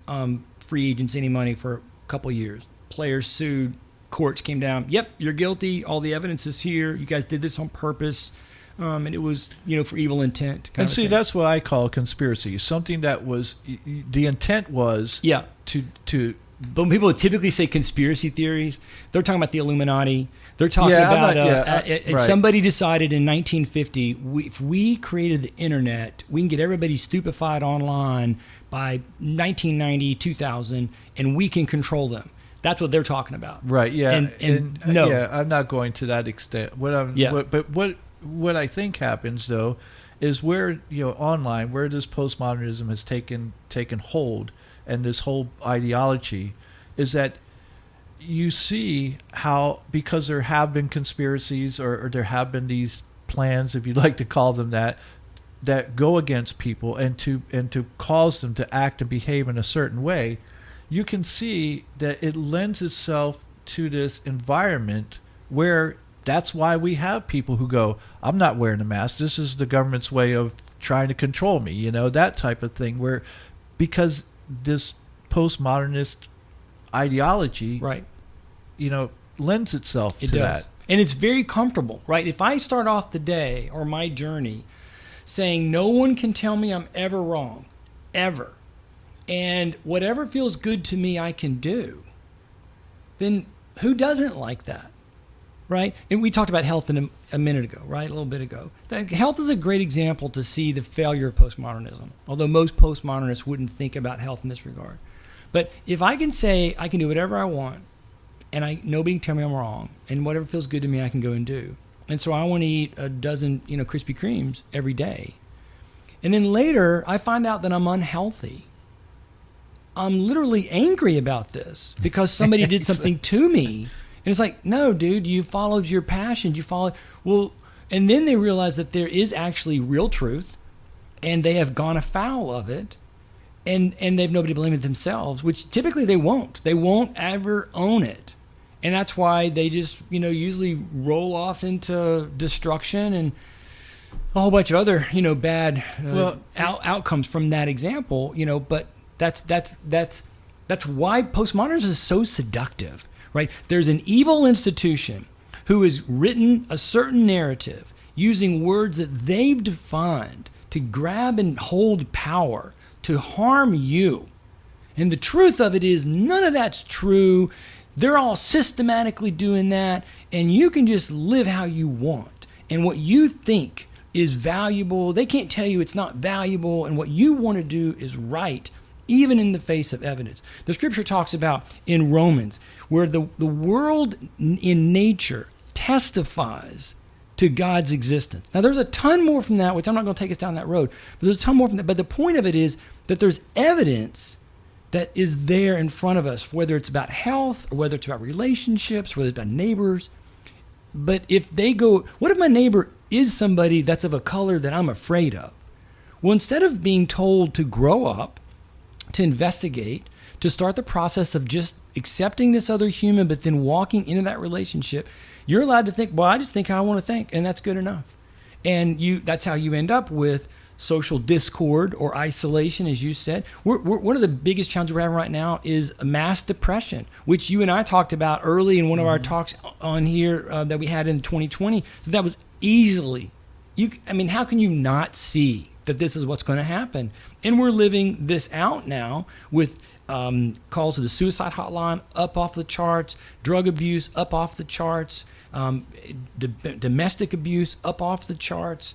free agents any money for a couple of years. Players sued. Courts came down. Yep, you're guilty. All the evidence is here. You guys did this on purpose. And it was, for evil intent.
And see, that's what I call a conspiracy. Something that was, the intent was to.
But when people typically say conspiracy theories, they're talking about the Illuminati. They're talking about
right.
Somebody decided in 1950, if we created the internet, we can get everybody stupefied online by 1990, 2000, and we can control them. That's what they're talking about.
Right, yeah.
And no.
Yeah, I'm not going to that extent. What I think happens, though, is where, online, where this postmodernism has taken hold, and this whole ideology, is that you see how, because there have been conspiracies or there have been these plans, if you'd like to call them that go against people and to cause them to act and behave in a certain way, you can see that it lends itself to this environment where that's why we have people who go, I'm not wearing a mask. This is the government's way of trying to control me, that type of thing, where because this postmodernist ideology,
right,
lends itself to that.
And it's very comfortable, right? If I start off the day or my journey saying no one can tell me I'm ever wrong, ever, and whatever feels good to me I can do, then who doesn't like that, right? And we talked about health in a minute ago, right? A little bit ago. Health is a great example to see the failure of postmodernism, although most postmodernists wouldn't think about health in this regard. But if I can say I can do whatever I want, and nobody can tell me I'm wrong, and whatever feels good to me I can go and do. And so I want to eat a dozen, Krispy Kremes every day. And then later I find out that I'm unhealthy. I'm literally angry about this because somebody did something to me. And it's like, no, dude, you followed your passion. And then they realize that there is actually real truth, and they have gone afoul of it, and they have nobody to blame it themselves, which typically they won't. They won't ever own it. And that's why they just, usually roll off into destruction and a whole bunch of other, bad outcomes from that example, but that's why postmodernism is so seductive, right? There's an evil institution who has written a certain narrative using words that they've defined to grab and hold power, to harm you. And the truth of it is none of that's true. They're all systematically doing that, and you can just live how you want. And what you think is valuable, they can't tell you it's not valuable, and what you want to do is right, even in the face of evidence. The scripture talks about in Romans, where the world in nature testifies to God's existence. Now, there's a ton more from that, which I'm not going to take us down that road, but there's a ton more from that. But the point of it is that there's evidence that is there in front of us, whether it's about health or whether it's about relationships, whether it's about neighbors. But if they go, what if my neighbor is somebody that's of a color that I'm afraid of? Well, instead of being told to grow up, to investigate, to start the process of just accepting this other human, but then walking into that relationship, you're allowed to think, well, I just think how I want to think, and that's good enough. And that's how you end up with social discord or isolation, as you said. We're one of the biggest challenges we're having right now is mass depression, which you and I talked about early in one of our talks on here that we had in 2020. That was easily, how can you not see that this is what's going to happen? And we're living this out now with calls to the suicide hotline up off the charts, drug abuse up off the charts, domestic abuse up off the charts,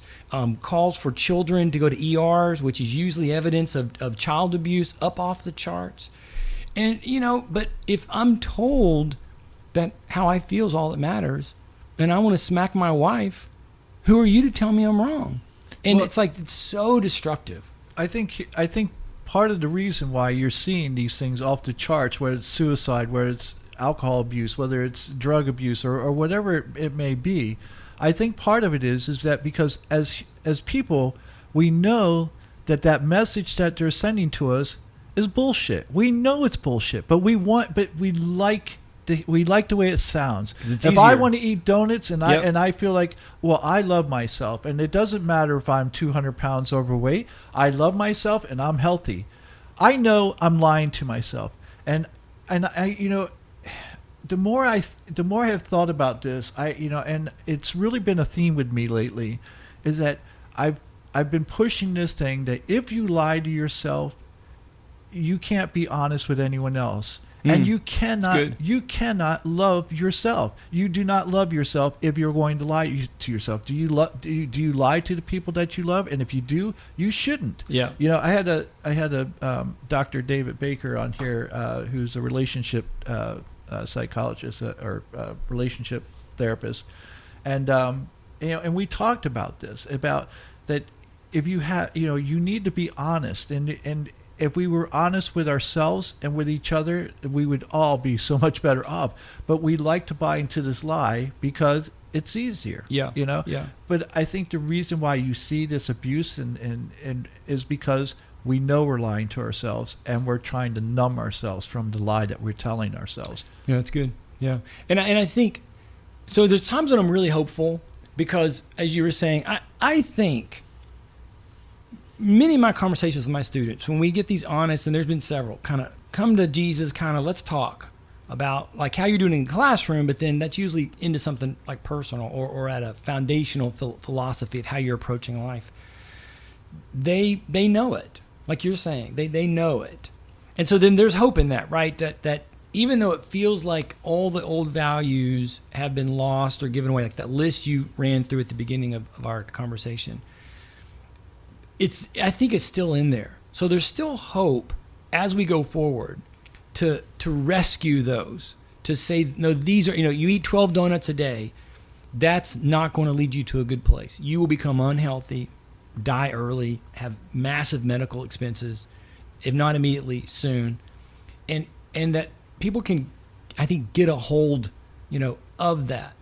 calls for children to go to ERs, which is usually evidence of child abuse, up off the charts. And, but if I'm told that how I feel is all that matters, and I want to smack my wife, who are you to tell me I'm wrong? And it's so destructive.
I think part of the reason why you're seeing these things off the charts, whether it's suicide, whether it's alcohol abuse, whether it's drug abuse, or whatever it may be, I think part of it is that because as people, we know that message that they're sending to us is bullshit. We know it's bullshit, but we like the way it sounds.
It's
if
easier.
I want to eat donuts and
Yep.
I feel like, well, I love myself, and it doesn't matter if I'm 200 pounds overweight. I love myself and I'm healthy. I know I'm lying to myself, and I the more I have thought about this, and it's really been a theme with me lately, is that I've been pushing this thing that if you lie to yourself, you can't be honest with anyone else. And you cannot love yourself. You do not love yourself if you're going to lie to yourself. Do you lie to the people that you love? And if you do, you shouldn't.
Yeah.
I had a Dr. David Baker on here, who's a relationship psychologist or relationship therapist, and and we talked about this, about that if you have you need to be honest, and if we were honest with ourselves and with each other, we would all be so much better off. But we like to buy into this lie because it's easier.
Yeah. Yeah.
But I think the reason why you see this abuse and is because we know we're lying to ourselves, and we're trying to numb ourselves from the lie that we're telling ourselves.
Yeah, that's good. Yeah. And I think, so there's times when I'm really hopeful because, as you were saying, I think many of my conversations with my students, when we get these honest, and there's been several, kind of come to Jesus, kind of let's talk about like how you're doing in the classroom, but then that's usually into something like personal or at a foundational philosophy of how you're approaching life. They know it. Like you're saying, they know it. And so then there's hope in that, right? That even though it feels like all the old values have been lost or given away, like that list you ran through at the beginning of our conversation, I think it's still in there. So there's still hope as we go forward to rescue those, to say, no, these are, you eat 12 donuts a day. That's not going to lead you to a good place. You will become unhealthy, die early, have massive medical expenses, if not immediately, soon. And that people can, I think, get a hold, of that.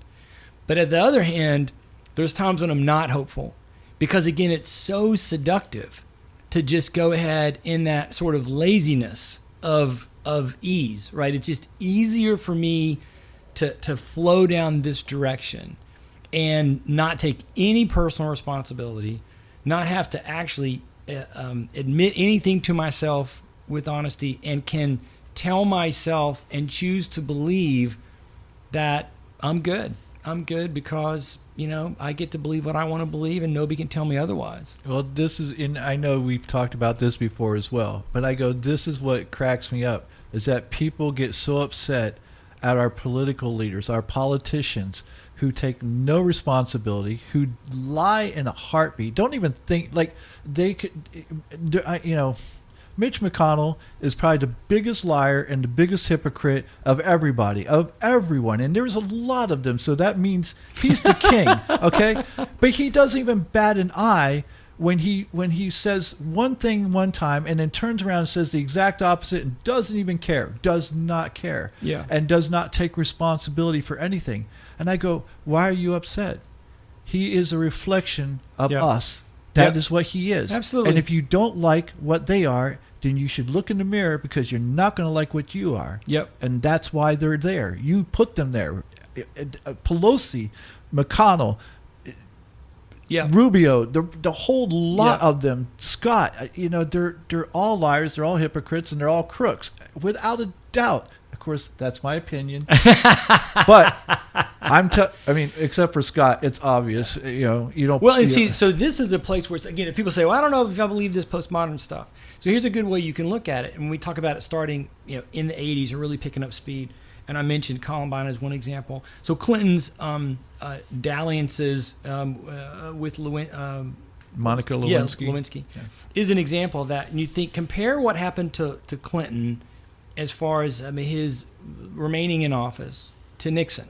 But at the other hand, there's times when I'm not hopeful because, again, it's so seductive to just go ahead in that sort of laziness of ease, right? It's just easier for me to flow down this direction and not take any personal responsibility, not have to actually admit anything to myself with honesty, and can tell myself and choose to believe that I'm good. I'm good because, I get to believe what I want to believe and nobody can tell me otherwise.
Well, I know we've talked about this before as well, but this is what cracks me up, is that people get so upset at our political leaders, our politicians, who take no responsibility, who lie in a heartbeat, don't even think, like they could, Mitch McConnell is probably the biggest liar and the biggest hypocrite of everybody, of everyone. And there's a lot of them. So that means he's the king. Okay. But he doesn't even bat an eye when he says one thing one time and then turns around and says the exact opposite and doesn't even care, does not care.
Yeah.
And does not take responsibility for anything. And I go, why are you upset? He is a reflection of us. That is what he is.
Absolutely.
And if you don't like what they are, then you should look in the mirror, because you're not going to like what you are.
Yep.
And that's why they're there. You put them there. Pelosi, McConnell, Rubio, the whole lot of them, Scott, they're all liars, they're all hypocrites, and they're all crooks, without a doubt. Of course, that's my opinion. But except for Scott, it's obvious. You don't.
Well, and see, so this is the place where, again, if people say, well, I don't know if I believe this postmodern stuff. So here's a good way you can look at it. And we talk about it starting, in the 80s and really picking up speed. And I mentioned Columbine as one example. So Clinton's dalliances with
Monica Lewinsky,
Lewinsky is an example of that. And you think, compare what happened to Clinton as far as his remaining in office to Nixon,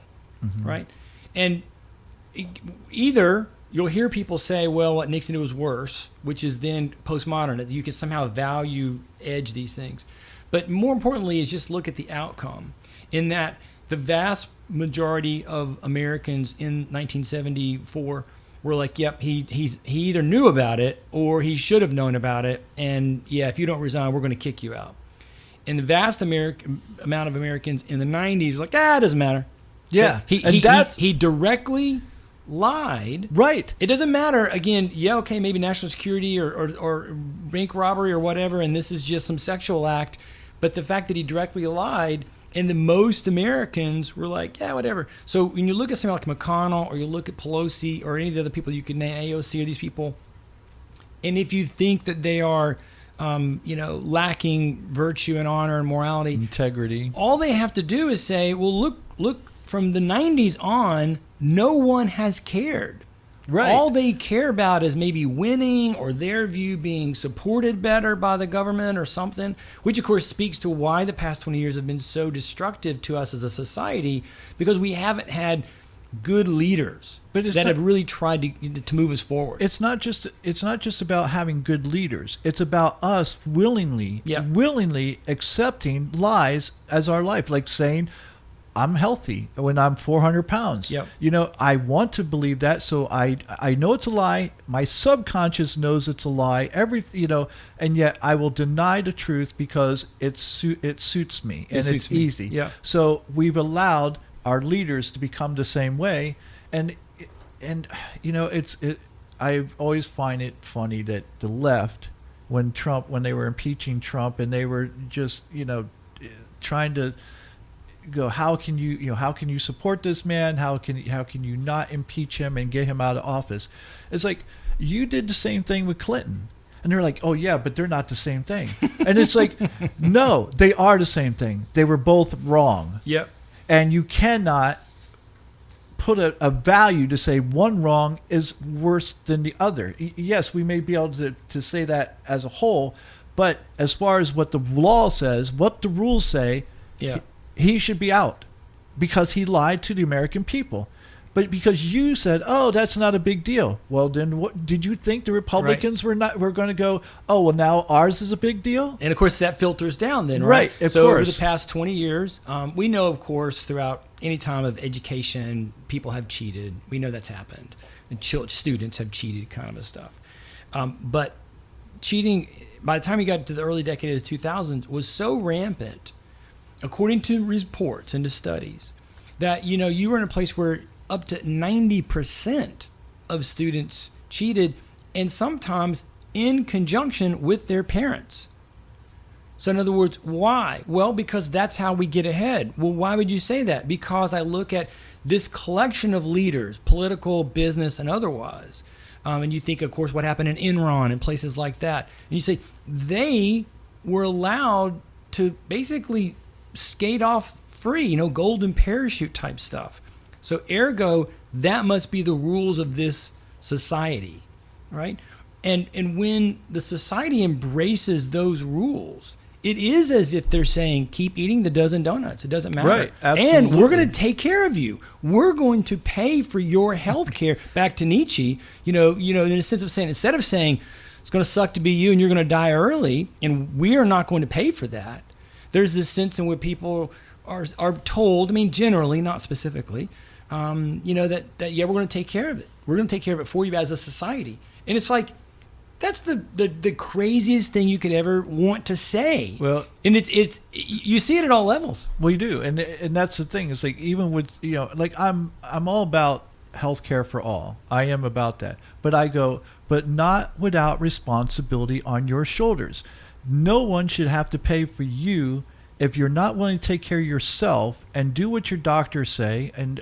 right? And either you'll hear people say, well, what Nixon did was worse, which is then postmodern, that you can somehow value edge these things. But more importantly is just look at the outcome, in that the vast majority of Americans in 1974 were like, yep, he either knew about it or he should have known about it. And yeah, if you don't resign, we're going to kick you out. And the vast amount of Americans in the 90s were like, it doesn't matter.
Yeah.
So he directly lied.
Right.
It doesn't matter. Again, yeah, okay, maybe national security or bank robbery or whatever, and this is just some sexual act. But the fact that he directly lied, and the most Americans were like, yeah, whatever. So when you look at something like McConnell, or you look at Pelosi, or any of the other people you could name, AOC, or these people, and if you think that they are, lacking virtue and honor and morality,
integrity,
all they have to do is say, well, look, from the 90s on, no one has cared.
Right.
All they care about is maybe winning, or their view being supported better by the government or something, which of course speaks to why the past 20 years have been so destructive to us as a society, because we haven't had good leaders that have really tried to move us forward.
It's not just about having good leaders. It's about us willingly accepting lies as our life, like saying, I'm healthy when I'm 400 pounds.
Yep.
I want to believe that, so I know it's a lie. My subconscious knows it's a lie. And yet I will deny the truth because it suits me and it's easy.
Yeah.
So we've allowed our leaders to become the same way, and I've always find it funny that the left, when they were impeaching Trump, and they were just trying to go, how can you support this man? How can you not impeach him and get him out of office? It's like, you did the same thing with Clinton. And they're like, oh yeah, but they're not the same thing. And it's like, no, they are the same thing. They were both wrong.
Yep.
And you cannot put a value to say one wrong is worse than the other. Yes, we may be able to say that as a whole, but as far as what the law says, what the rules say,
yeah,
he should be out because he lied to the American people. But because you said, oh, that's not a big deal. Well, then what did you think the Republicans were going to go, oh, well, now ours is a big deal?
And of course that filters down then, right?
Of
so
course.
Over the past 20 years, we know, of course, throughout any time of education, people have cheated. We know that's happened. And students have cheated, kind of a stuff. But cheating, by the time you got to the early decade of the 2000s, was so rampant, according to reports and to studies, that you were in a place where up to 90% of students cheated, and sometimes in conjunction with their parents. So in other words, why? Well, because that's how we get ahead. Well, why would you say that? Because I look at this collection of leaders, political, business, and otherwise, and you think, of course, what happened in Enron and places like that, and you say they were allowed to basically skate off free, golden parachute type stuff. So ergo, that must be the rules of this society, right? And when the society embraces those rules, it is as if they're saying, keep eating the dozen donuts. It doesn't matter.
Right, absolutely.
And we're going to take care of you. We're going to pay for your health care. Back to Nietzsche, in a sense of saying, instead of saying, it's going to suck to be you and you're going to die early, and we are not going to pay for that, there's this sense in which people are told, generally, not specifically, that we're going to take care of it. We're going to take care of it for you as a society. And it's like, that's the craziest thing you could ever want to say.
Well,
and it's you see it at all levels.
Well, you do, and that's the thing. It's like, even with I'm all about healthcare for all. I am about that, but not without responsibility on your shoulders. No one should have to pay for you if you're not willing to take care of yourself and do what your doctors say, and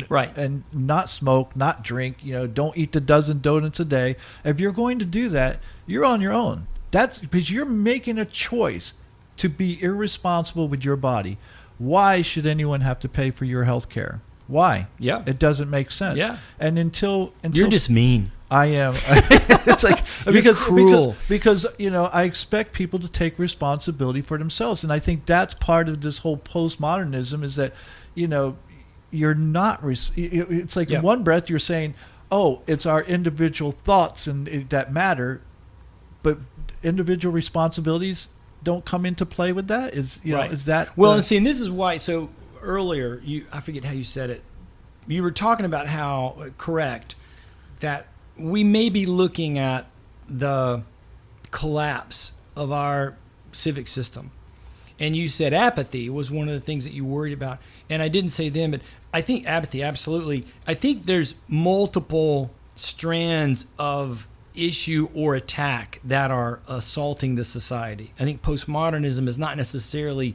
right,
and not smoke, not drink, don't eat the dozen donuts a day. If you're going to do that, you're on your own. That's because you're making a choice to be irresponsible with your body. Why should anyone have to pay for your health care? Why?
Yeah.
It doesn't make sense.
Yeah.
And until
you're just mean.
I am. It's like, because
cruel.
Because I expect people to take responsibility for themselves, and I think that's part of this whole postmodernism, is that you're not. It's like, in one breath you're saying, oh, it's our individual thoughts that matter, but individual responsibilities don't come into play with that. Is
Right.
is that
Well, and see, and this is why. So earlier, I forget how you said it. You were talking about how correct that we may be looking at the collapse of our civic system. And you said apathy was one of the things that you worried about. And I didn't say them, but I think apathy, absolutely. I think there's multiple strands of issue or attack that are assaulting the society. I think postmodernism is not necessarily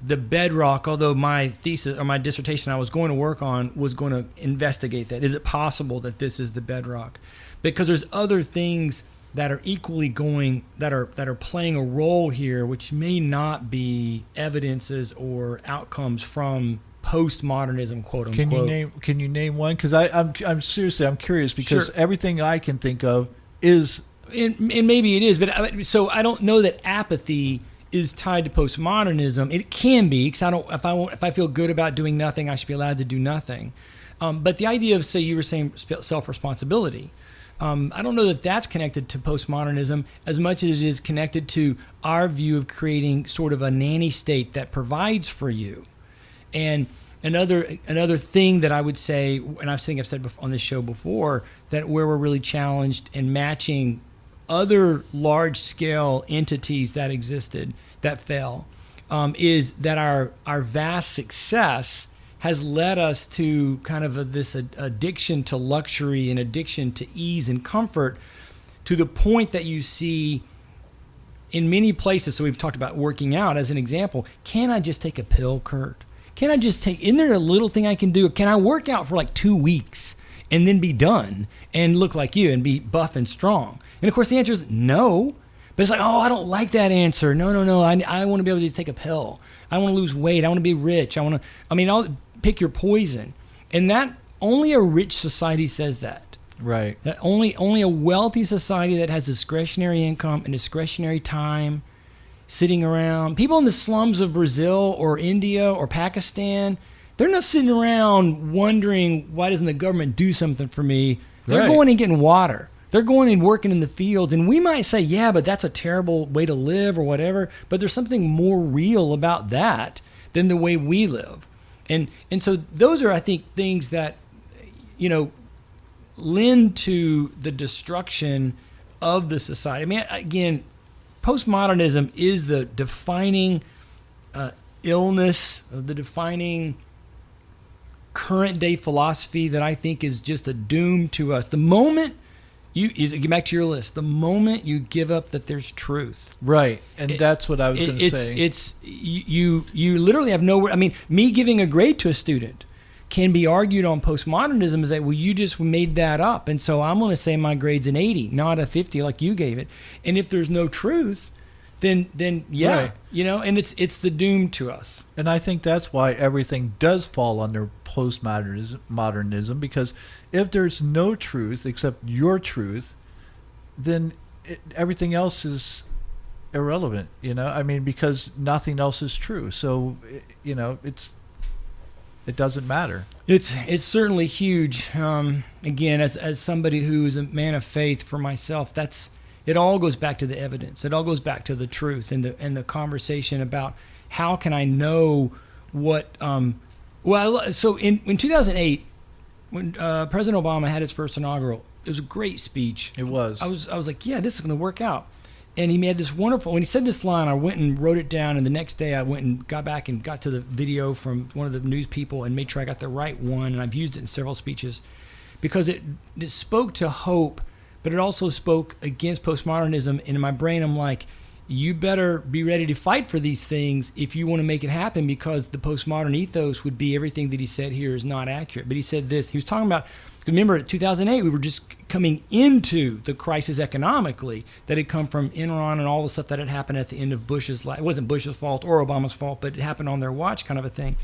the bedrock, although my thesis or my dissertation I was going to work on was going to investigate that. Is it possible that this is the bedrock? Because there's other things that are equally that are playing a role here, which may not be evidences or outcomes from postmodernism, quote unquote.
Can you name one? Because I'm seriously, I'm curious, because
Sure.
everything I can think of is
And maybe it is, but so I don't know that apathy is tied to postmodernism. It can be, because if I feel good about doing nothing, I should be allowed to do nothing. But the idea of, say, you were saying self-responsibility, I don't know that that's connected to postmodernism as much as it is connected to our view of creating sort of a nanny state that provides for you. And another thing that I would say, and I think I've said on this show before, that where we're really challenged in matching other large-scale entities that existed that fell, is that our vast success has led us to kind of this addiction to luxury and addiction to ease and comfort, to the point that you see in many places. So we've talked about working out as an example. Can I just take a pill, Kurt? Can I just isn't there a little thing I can do? Can I work out for like 2 weeks and then be done and look like you and be buff and strong? And of course the answer is no. But it's like, oh, I don't like that answer. No. I want to be able to take a pill. I want to lose weight. I want to be rich. I'll pick your poison. And that only a rich society says that.
right.
That only a wealthy society that has discretionary income and discretionary time sitting around. People in the slums of Brazil or India or Pakistan, they're not sitting around wondering, why doesn't the government do something for me? They're
Right.
going and getting water. They're going and working in the fields. And we might say, yeah, but that's a terrible way to live or whatever. But there's something more real about that than the way we live. And so those are, I think, things that, lend to the destruction of the society. I mean, again, postmodernism is the defining illness, the defining current day philosophy that I think is just a doom to us. The moment get back to your list, the moment you give up that there's truth.
Right. And that's what I was going to say.
It's you literally have nowhere. I mean, me giving a grade to a student can be argued on postmodernism as that, well, you just made that up. And so I'm going to say my grade's an 80, not a 50 like you gave it. And if there's no truth, then yeah,
Right.
And it's the doom to us.
And I think that's why everything does fall under postmodernism, because if there's no truth except your truth, then everything else is irrelevant, because nothing else is true. So, it doesn't matter.
It's certainly huge. Again, as somebody who is a man of faith for myself, it all goes back to the evidence. It all goes back to the truth and the conversation about how can I know what. So in 2008, when President Obama had his first inaugural, it was a great speech.
It was.
I was like, yeah, this is going to work out. And he made this wonderful, when he said this line, I went and wrote it down, and the next day I went and got back and got to the video from one of the news people and made sure I got the right one, and I've used it in several speeches, because it spoke to hope, but it also spoke against postmodernism. And in my brain, I'm like, you better be ready to fight for these things if you want to make it happen, because the postmodern ethos would be everything that he said here is not accurate. But he said this, he was talking about, remember, in 2008, we were just coming into the crisis economically that had come from Enron and all the stuff that had happened at the end of Bush's life. It wasn't Bush's fault or Obama's fault, but it happened on their watch, kind of a thing.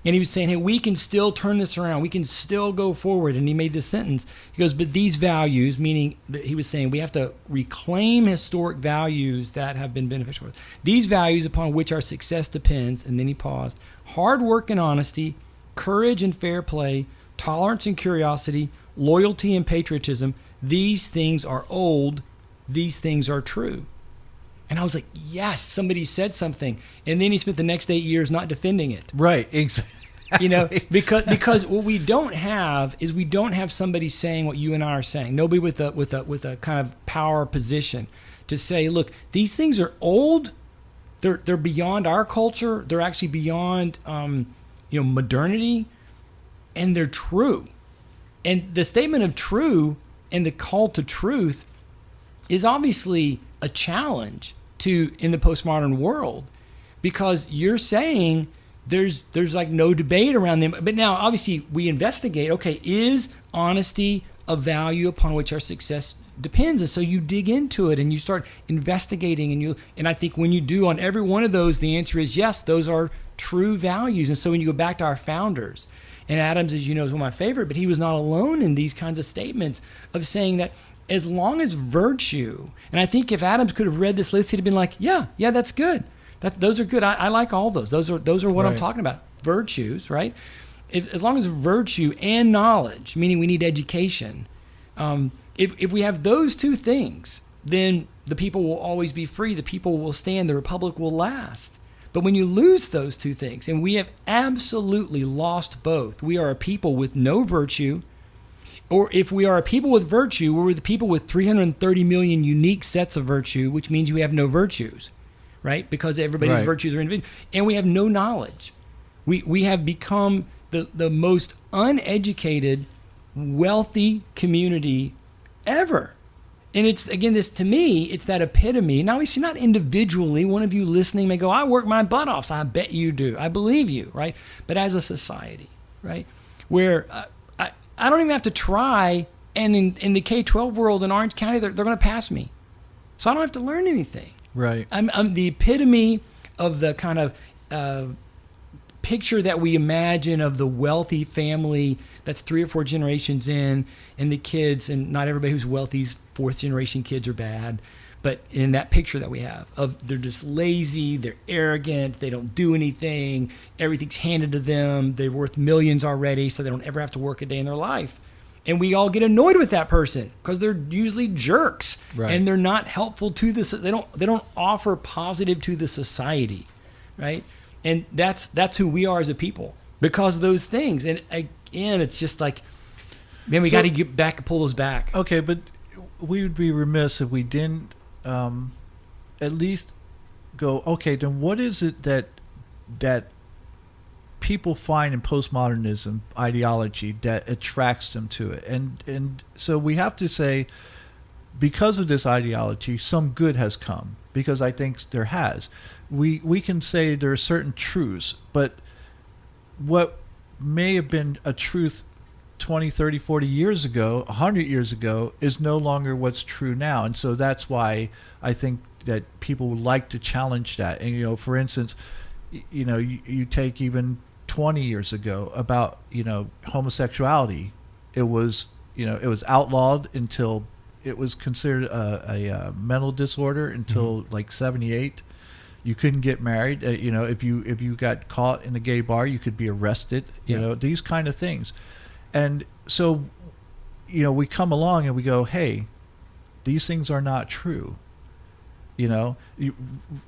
And he was saying, hey, we can still turn this around. We can still go forward. And he made this sentence. He goes, but these values, meaning that he was saying we have to reclaim historic values that have been beneficial. These values upon which our success depends, and then he paused, hard work and honesty, courage and fair play, tolerance and curiosity, loyalty and patriotism, these things are old, these things are true. And I was like, yes, somebody said something. And then he spent the next 8 years not defending it.
Right, exactly.
You know, because what we don't have is we don't have somebody saying what you and I are saying. Nobody with a kind of power position to say, look, these things are old. They're beyond our culture. They're actually beyond modernity, and they're true. And the statement of true and the call to truth is obviously a challenge in the postmodern world, because you're saying there's like no debate around them. But now obviously we investigate, okay, is honesty a value upon which our success depends? And so you dig into it and you start investigating, and I think when you do on every one of those, the answer is yes, those are true values. And so when you go back to our founders, and Adams, as you know, is one of my favorite, but he was not alone in these kinds of statements of saying that as long as virtue, and I think if Adams could have read this list, he'd have been like, yeah, that's good. Those are good. I like all those. Those are what I'm talking about. Virtues, right? As long as virtue and knowledge, meaning we need education, if we have those two things, then the people will always be free. The people will stand. The republic will last. But when you lose those two things, and we have absolutely lost both, we are a people with no virtue, or if we are a people with virtue, we're the people with 330 million unique sets of virtue, which means we have no virtues, right? Because everybody's virtues are individual. And we have no knowledge. We have become the most uneducated, wealthy community ever. And it's, again, this, to me, it's that epitome. Now, obviously not individually. One of you listening may go, I work my butt off. So I bet you do. I believe you, right? But as a society, right, where I don't even have to try, and in the K-12 world in Orange County, they're going to pass me. So I don't have to learn anything.
Right.
I'm the epitome of the kind of picture that we imagine of the wealthy family that's 3 or 4 generations in, and the kids, and not everybody who's wealthy's 4th generation kids are bad, but in that picture that we have of they're just lazy, they're arrogant, they don't do anything, everything's handed to them, they're worth millions already, so they don't ever have to work a day in their life. And we all get annoyed with that person because they're usually jerks, and they're not helpful to this. They don't offer positive to the society, right? And that's who we are as a people because of those things. And again, it's just like, man, we got to get back and pull those back.
Okay, but we would be remiss if we didn't at least go, okay, then what is it that people find in postmodernism ideology that attracts them to it? And so we have to say, because of this ideology, some good has come, because I think there has. We can say there are certain truths, but what may have been a truth 20, 30, 40 years ago, 100 years ago, is no longer what's true now. And so that's why I think that people would like to challenge that. And, for instance, you take even 20 years ago about, homosexuality. It was outlawed until it was considered a mental disorder until like 78. You couldn't get married. If you got caught in a gay bar, you could be arrested. These kind of things. And so, we come along and we go, hey, these things are not true.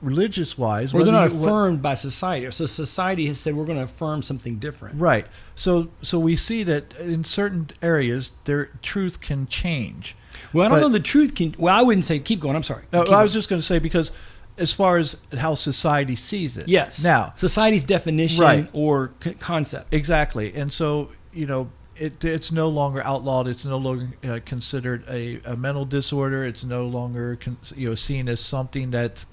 Religious wise,
or they're not affirmed by society. So society has said we're going to affirm something different.
Right. So we see that in certain areas, their truth can change.
Well, I don't know the truth can. Well, I wouldn't say keep going. I'm sorry.
No, I was just going to say, because as far as how society sees it.
Yes.
Now,
society's definition or concept.
Exactly. And so, it's no longer outlawed. It's no longer considered a mental disorder. It's no longer seen as something that's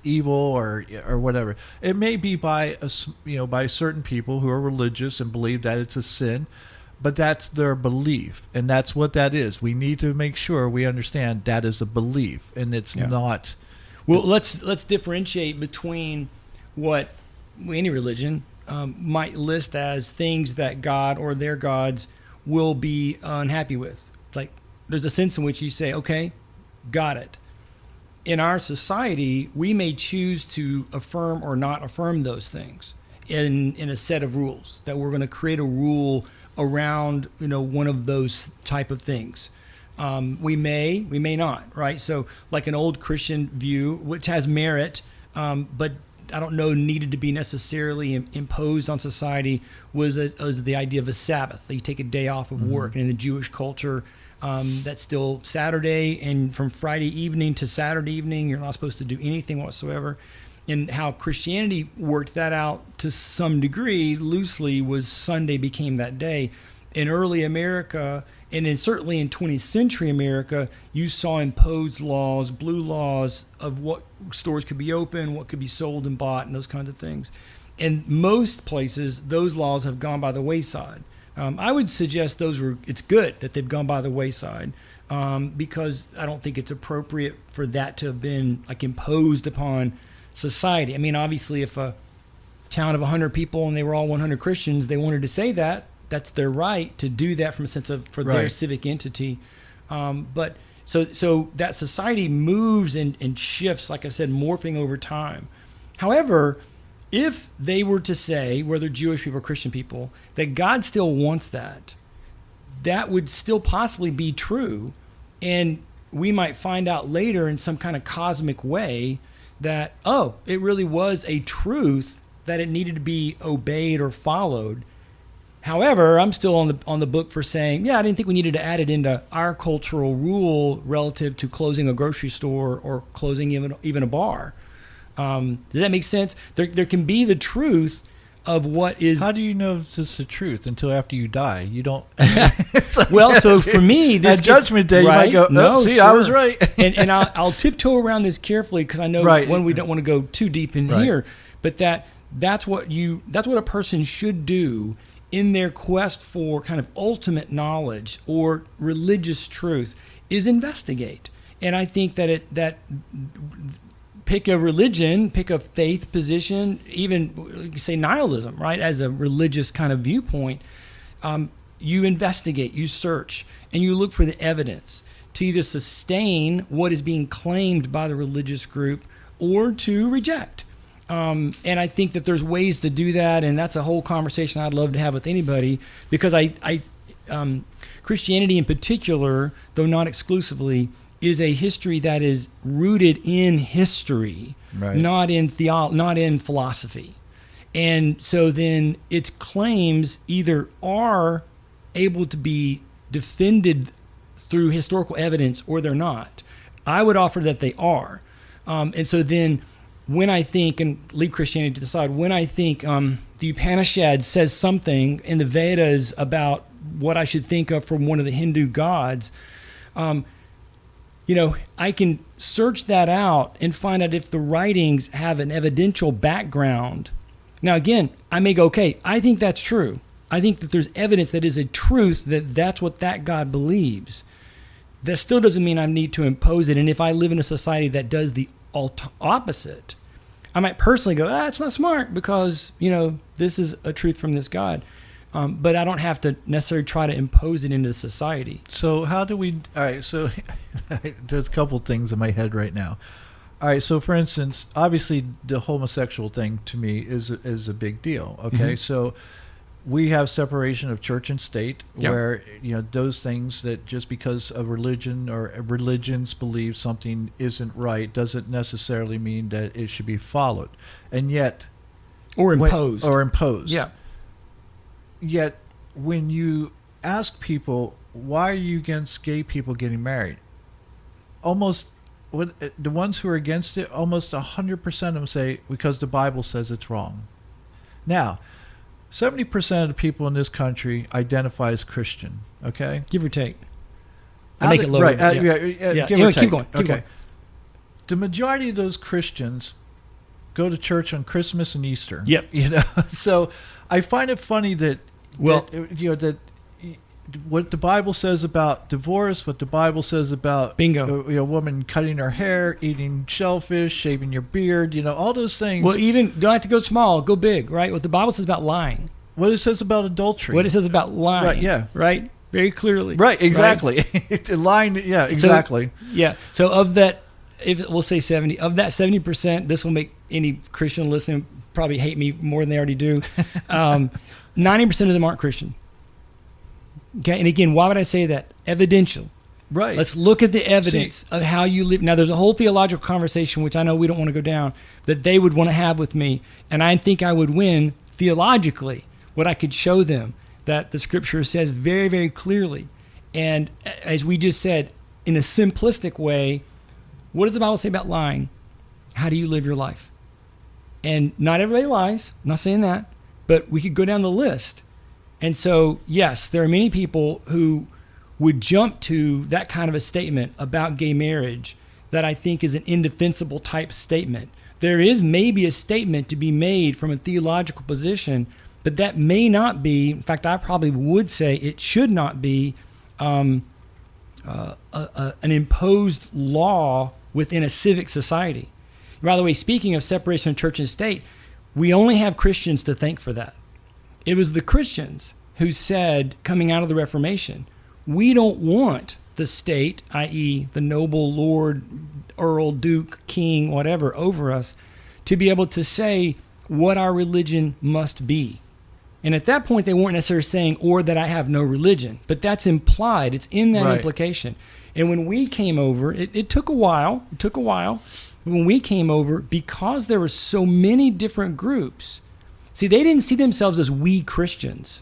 evil or whatever. It may be by by certain people who are religious and believe that it's a sin, but that's their belief, and that's what that is. We need to make sure we understand that is a belief, and it's not.
Well, let's differentiate between what any religion might list as things that God or their gods will be unhappy with. Like, there's a sense in which you say, okay, got it. In our society, we may choose to affirm or not affirm those things in a set of rules, that we're going to create a rule around, one of those type of things. We may not, right? So like an old Christian view, which has merit, but I don't know needed to be necessarily imposed on society, was the idea of a Sabbath. You take a day off of work. And in the Jewish culture, that's still Saturday, and from Friday evening to Saturday evening, you're not supposed to do anything whatsoever. And how Christianity worked that out to some degree, loosely, was Sunday became that day. In early America, and certainly in 20th century America, you saw imposed laws, blue laws of what stores could be open, what could be sold and bought, and those kinds of things. In most places, those laws have gone by the wayside. I would suggest it's good that they've gone by the wayside, because I don't think it's appropriate for that to have been imposed upon society. I mean, obviously, if a town of 100 people and they were all 100 Christians, they wanted to say that. That's their right to do that from a sense of their civic entity. But so that society moves and shifts, like I said, morphing over time. However, if they were to say, whether Jewish people or Christian people, that God still wants that would still possibly be true. And we might find out later in some kind of cosmic way that, it really was a truth that it needed to be obeyed or followed. However, I'm still on the book for saying, I didn't think we needed to add it into our cultural rule relative to closing a grocery store or closing even a bar. Does that make sense? There can be the truth of what is.
How do you know if it's the truth until after you die? You don't.
Well, so for me, this
Judgment Day,
right?
you might go,
no,
see,
sure.
I was right.
and I'll tiptoe around this carefully because I know when we don't want to go too deep in here, but that's what a person should do in their quest for kind of ultimate knowledge or religious truth is investigate. And I think that pick a religion, pick a faith position, even say nihilism, right, as a religious kind of viewpoint. You investigate, you search, and you look for the evidence to either sustain what is being claimed by the religious group or to reject. And I think that there's ways to do that, and that's a whole conversation I'd love to have with anybody, because Christianity in particular, though not exclusively, is a history that is rooted in history, not in philosophy. And so then its claims either are able to be defended through historical evidence or they're not. I would offer that they are. And so then when I think, and leave Christianity to the side, when I think the Upanishad says something in the Vedas about what I should think of from one of the Hindu gods, I can search that out and find out if the writings have an evidential background. Now, again, I may go, okay, I think that's true. I think that there's evidence that is a truth that that's what that God believes. That still doesn't mean I need to impose it. And if I live in a society that does the opposite, I might personally go, it's not smart because, this is a truth from this God. But I don't have to necessarily try to impose it into society.
So how do we, all right, so there's a couple things in my head right now. All right, so for instance, obviously the homosexual thing to me is a big deal, okay? Mm-hmm. So we have separation of church and state, where those things that just because a religion or religions believe something isn't right doesn't necessarily mean that it should be followed, and yet
or imposed.
Yeah. Yet when you ask people why are you against gay people getting married, the ones who are against it, almost 100% of them say because the Bible says it's wrong. Now, 70% of the people in this country identify as Christian, okay?
Give or take. I make it lower.
Right, give or take.
Keep going.
The majority of those Christians go to church on Christmas and Easter.
Yep.
So I find it funny that what the Bible says about divorce, what the Bible says about
bingo,
a woman cutting her hair, eating shellfish, shaving your beard, all those things.
Well, even don't have to go small, go big, right? What the Bible says about lying,
what it says about adultery,
what it says about lying,
right? Yeah,
right, very clearly,
right, exactly. Right? Lying, yeah, exactly.
So of that, if we'll say 70, of that 70%, this will make any Christian listening probably hate me more than they already do. 90% of them aren't Christian. Okay, and again, why would I say that? Evidential.
Right.
Let's look at the evidence of how you live. Now, there's a whole theological conversation, which I know we don't want to go down, that they would want to have with me, and I think I would win theologically what I could show them that the Scripture says very, very clearly. And as we just said, in a simplistic way, what does the Bible say about lying? How do you live your life? And not everybody lies. I'm not saying that. But we could go down the list. And so, yes, there are many people who would jump to that kind of a statement about gay marriage that I think is an indefensible type statement. There is maybe a statement to be made from a theological position, but that may not be, in fact, I probably would say it should not be an imposed law within a civic society. By the way, speaking of separation of church and state, we only have Christians to thank for that. It was the Christians who said, coming out of the Reformation, we don't want the state, i.e. the noble lord, earl, duke, king, whatever, over us, to be able to say what our religion must be. And at that point, they weren't necessarily saying, or that I have no religion. But that's implied. It's in that implication. And when we came over, it took a while. It took a while. When we came over, because there were so many different groups, see, they didn't see themselves as we Christians.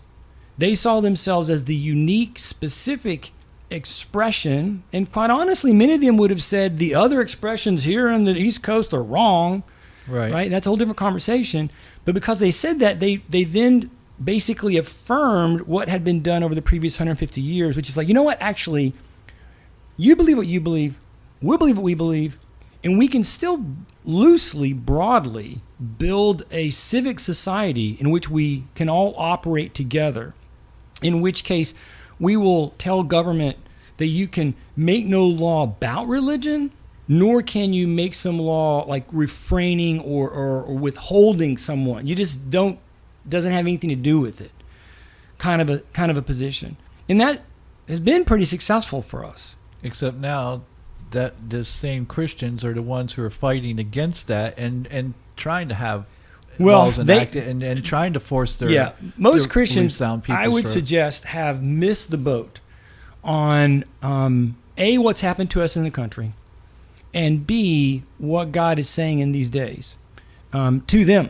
They saw themselves as the unique, specific expression. And quite honestly, many of them would have said the other expressions here on the East Coast are wrong. Right? That's a whole different conversation. But because they said that, they then basically affirmed what had been done over the previous 150 years, which is like, you know what, actually, you believe what you believe, we believe what we believe, and we can still loosely, broadly build a civic society in which we can all operate together, in which case we will tell government that you can make no law about religion, nor can you make some law like refraining or withholding someone. You just doesn't have anything to do with it. Kind of a position. And that has been pretty successful for us.
Except now that the same Christians are the ones who are fighting against that and trying to have laws enacted and trying to force their
most
their
Christians,
people
I would suggest, have missed the boat on what's happened to us in the country, and B, what God is saying in these days to them,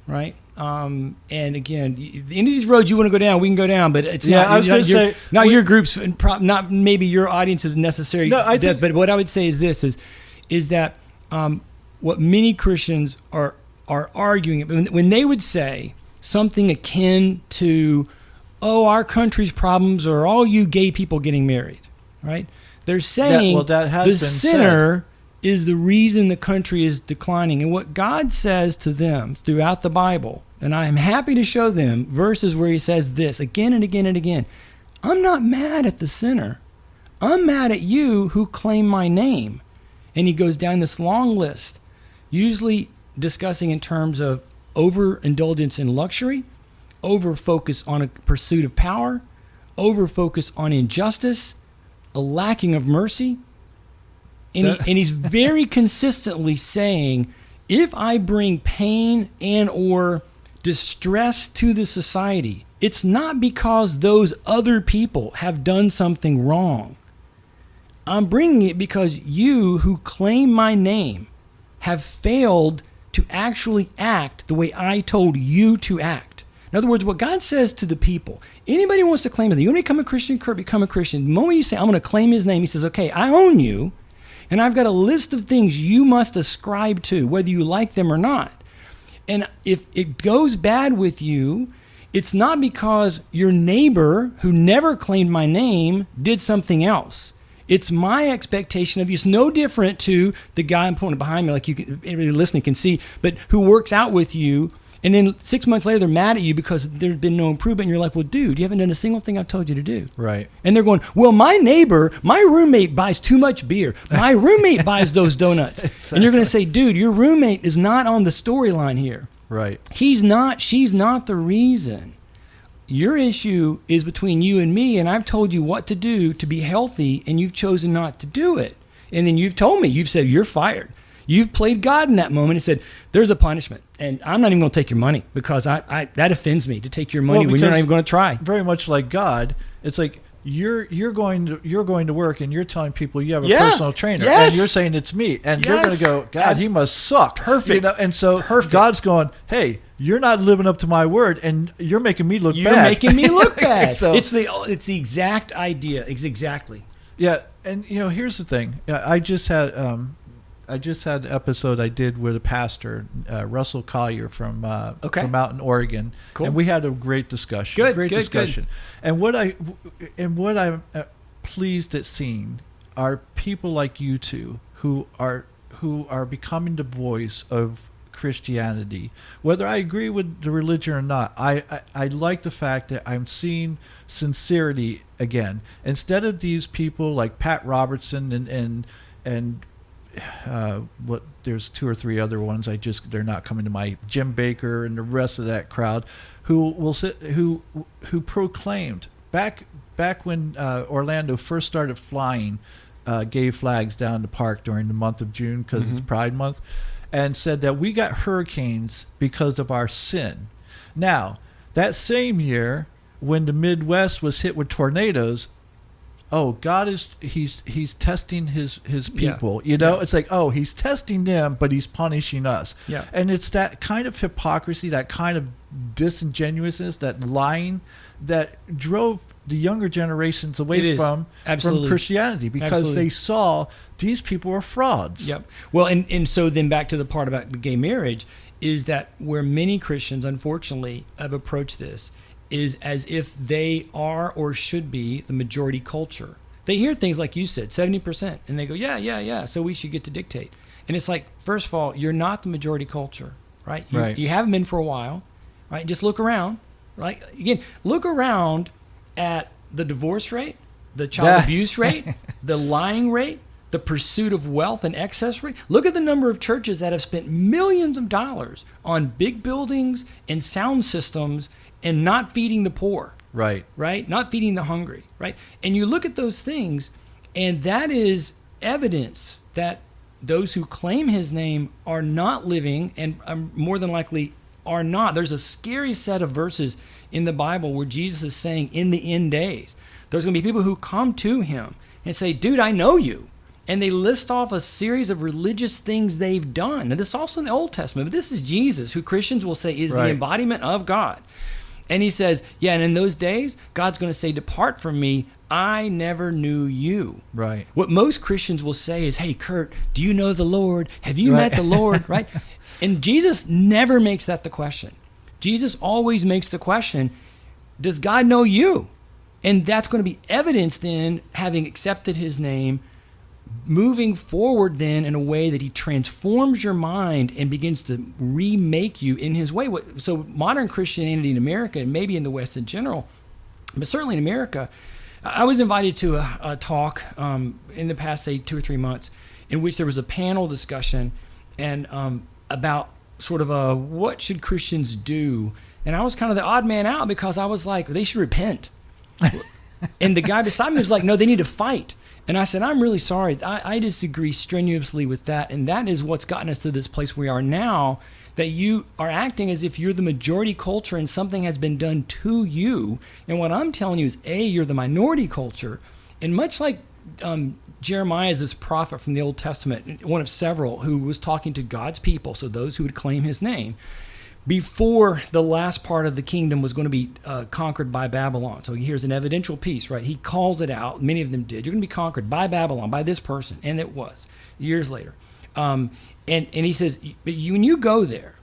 right? And again, the end of these roads you want to go down, we can go down, but it's not.
I was going to say
not your groups, and not maybe your audience is necessary.
No,
but what I would say is this: is that what many Christians are arguing when they would say something akin to, "Oh, our country's problems are all you gay people getting married," right? They're saying
that has
the
been
sinner is the reason the country is declining. And what God says to them throughout the Bible, and I am happy to show them verses where he says this again and again and again, I'm not mad at the sinner. I'm mad at you who claim my name. And he goes down this long list, usually discussing in terms of overindulgence in luxury, over-focus on a pursuit of power, over-focus on injustice, a lacking of mercy. And he's very consistently saying, if I bring pain and or distress to the society, it's not because those other people have done something wrong. I'm bringing it because you who claim my name have failed to actually act the way I told you to act. In other words, what God says to the people, anybody who wants to claim that you want to become a Christian, Kurt, become a Christian. The moment you say, I'm going to claim his name, he says, okay, I own you. And I've got a list of things you must ascribe to, whether you like them or not. And if it goes bad with you, it's not because your neighbor who never claimed my name did something else. It's my expectation of you. It's no different to the guy I'm pointing behind me, like everybody listening can see, but who works out with you. And then 6 months later, they're mad at you because there's been no improvement. And you're like, well, dude, you haven't done a single thing I've told you to do.
Right.
And they're going, well, my neighbor, my roommate buys too much beer. My roommate buys those donuts. Exactly. And you're going to say, dude, your roommate is not on the storyline here.
Right.
He's not, she's not the reason. Your issue is between you and me, and I've told you what to do to be healthy, and you've chosen not to do it. And then you've told me, you've said, you're fired. You've played God in that moment and said, there's a punishment, and I'm not even going to take your money because that offends me to take your money when you're not even going to try.
Very much like God, It's like you're going to work and you're telling people you have a
Yeah.
personal trainer,
Yes.
and you're saying it's me, and you're going
Yes.
to go, God, he must suck.
Perfect.
You know? And so
Perfect.
God's going, hey, you're not living up to my word, and you're making me look
You're
bad.
making me look bad.
So-
it's the exact idea. Exactly.
Yeah, and here's the thing. I just had an episode I did with a pastor, Russell Collier from from out in Oregon,
Cool.
and we had a great discussion.
Good.
And what I'm pleased at seeing are people like you two who are becoming the voice of Christianity. Whether I agree with the religion or not, I like the fact that I'm seeing sincerity again, instead of these people like Pat Robertson and what there's 2 or 3 other ones they're not coming to my Jim Baker and the rest of that crowd who proclaimed back when Orlando first started flying gay flags down the park during the month of June because it's Pride Month, and said that we got hurricanes because of our sin. Now, that same year, when the Midwest was hit with tornadoes, God he's testing his people.
Yeah.
You know,
Yeah.
it's like, he's testing them, but he's punishing us.
Yeah.
And it's that kind of hypocrisy, that kind of disingenuousness, that lying that drove the younger generations away from Christianity, because they saw these people were frauds.
Yep. Well, and so then back to the part about gay marriage is that where many Christians, unfortunately, have approached this is as if they are or should be the majority culture. They hear things like you said, 70%, and they go, yeah, so we should get to dictate. And it's like, first of all, you're not the majority culture, right? You haven't been for a while, right? Just look around, right? Again, look around at the divorce rate, the child abuse rate, the lying rate, the pursuit of wealth and excess rate. Look at the number of churches that have spent millions of dollars on big buildings and sound systems and not feeding the poor.
Right.
Not feeding the hungry, right? And you look at those things, and that is evidence that those who claim his name are not living, and more than likely are not. There's a scary set of verses in the Bible where Jesus is saying in the end days, there's going to be people who come to him and say, dude, I know you. And they list off a series of religious things they've done. And this is also in the Old Testament, but this is Jesus, who Christians will say is the embodiment of God. And he says, and in those days, God's going to say, depart from me, I never knew you.
Right.
What most Christians will say is, hey, Kurt, do you know the Lord? Have you met the Lord? Right? And Jesus never makes that the question. Jesus always makes the question, does God know you? And that's going to be evidenced in having accepted his name, moving forward then in a way that he transforms your mind and begins to remake you in his way. So modern Christianity in America, and maybe in the West in general, but certainly in America, I was invited to a talk in the past, say, 2 or 3 months, in which there was a panel discussion and about sort of what should Christians do. And I was kind of the odd man out because I was like, they should repent. And the guy beside me was like, no, they need to fight. And I said, I'm really sorry. I disagree strenuously with that. And that is what's gotten us to this place we are now, that you are acting as if you're the majority culture and something has been done to you. And what I'm telling you is, A, you're the minority culture. And much like Jeremiah is this prophet from the Old Testament, one of several, who was talking to God's people, so those who would claim his name, before the last part of the kingdom was going to be conquered by Babylon. So here's an evidential piece, right? He calls it out. Many of them did. You're going to be conquered by Babylon, by this person. And it was, years later. And he says, but when you go there,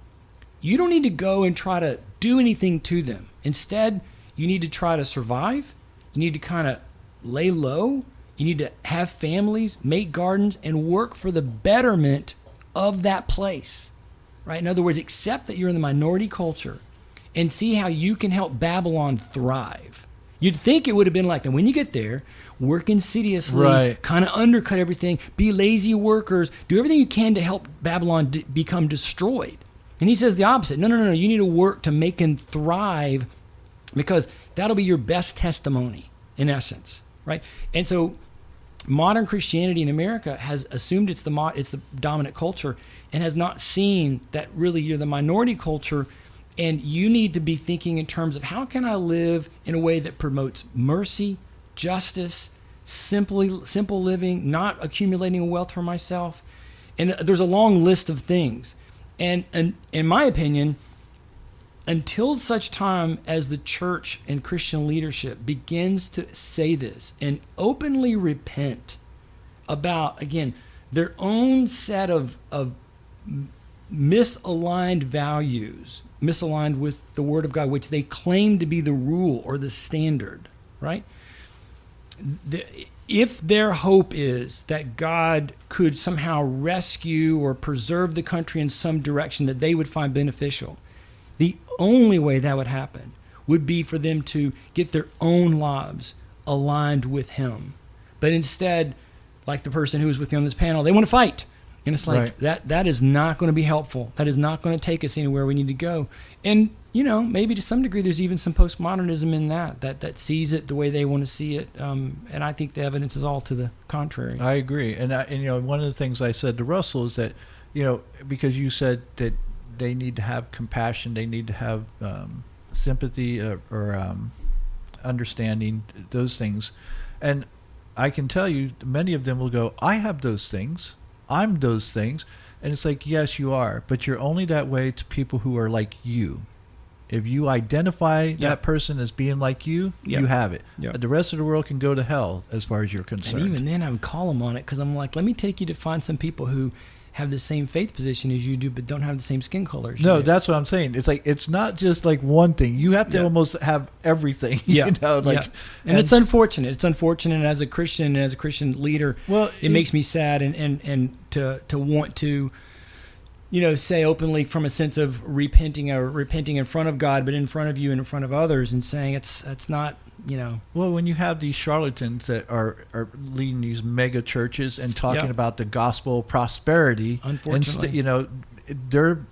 you don't need to go and try to do anything to them. Instead, you need to try to survive. You need to kind of lay low. You need to have families, make gardens, and work for the betterment of that place. Right? In other words, accept that you're in the minority culture and see how you can help Babylon thrive. You'd think it would have been like, now when you get there, work insidiously, kind of undercut everything, be lazy workers, do everything you can to help Babylon become destroyed. And he says the opposite. No, you need to work to make him thrive, because that'll be your best testimony, in essence. Right? And so modern Christianity in America has assumed it's the dominant culture and has not seen that really you're the minority culture And you need to be thinking in terms of how can I live in a way that promotes mercy, justice, simple living, not accumulating wealth for myself. And there's a long list of things. And in my opinion, until such time as the church and Christian leadership begins to say this and openly repent about, again, their own set of misaligned values, misaligned with the Word of God, which they claim to be the rule or the standard, right? If their hope is that God could somehow rescue or preserve the country in some direction that they would find beneficial, the only way that would happen would be for them to get their own lives aligned with Him. But instead, like the person who was with me on this panel, they want to fight. And it's like, that is not going to be helpful. That is not going to take us anywhere we need to go. And, maybe to some degree there's even some postmodernism in that sees it the way they want to see it. And I think the evidence is all to the contrary.
I agree. And one of the things I said to Russell is that, because you said that they need to have compassion, they need to have sympathy or understanding, those things. And I can tell you, many of them will go, I have those things. I'm those things. And it's like, yes, you are, but you're only that way to people who are like you. If you identify that person as being like you, you have it. The rest of the world can go to hell as far as you're concerned.
And even then I would call them on it, because I'm like, let me take you to find some people who have the same faith position as you do, but don't have the same skin color.
No, that's what I'm saying. It's like, it's not just like one thing. You have to almost have everything. And
it's unfortunate. It's unfortunate as a Christian and as a Christian leader. Well, it makes me sad and to want to, say openly from a sense of repenting in front of God, but in front of you and in front of others, and saying it's not.
Well, when you have these charlatans that are leading these mega churches and talking about the gospel of prosperity,
unfortunately,
they're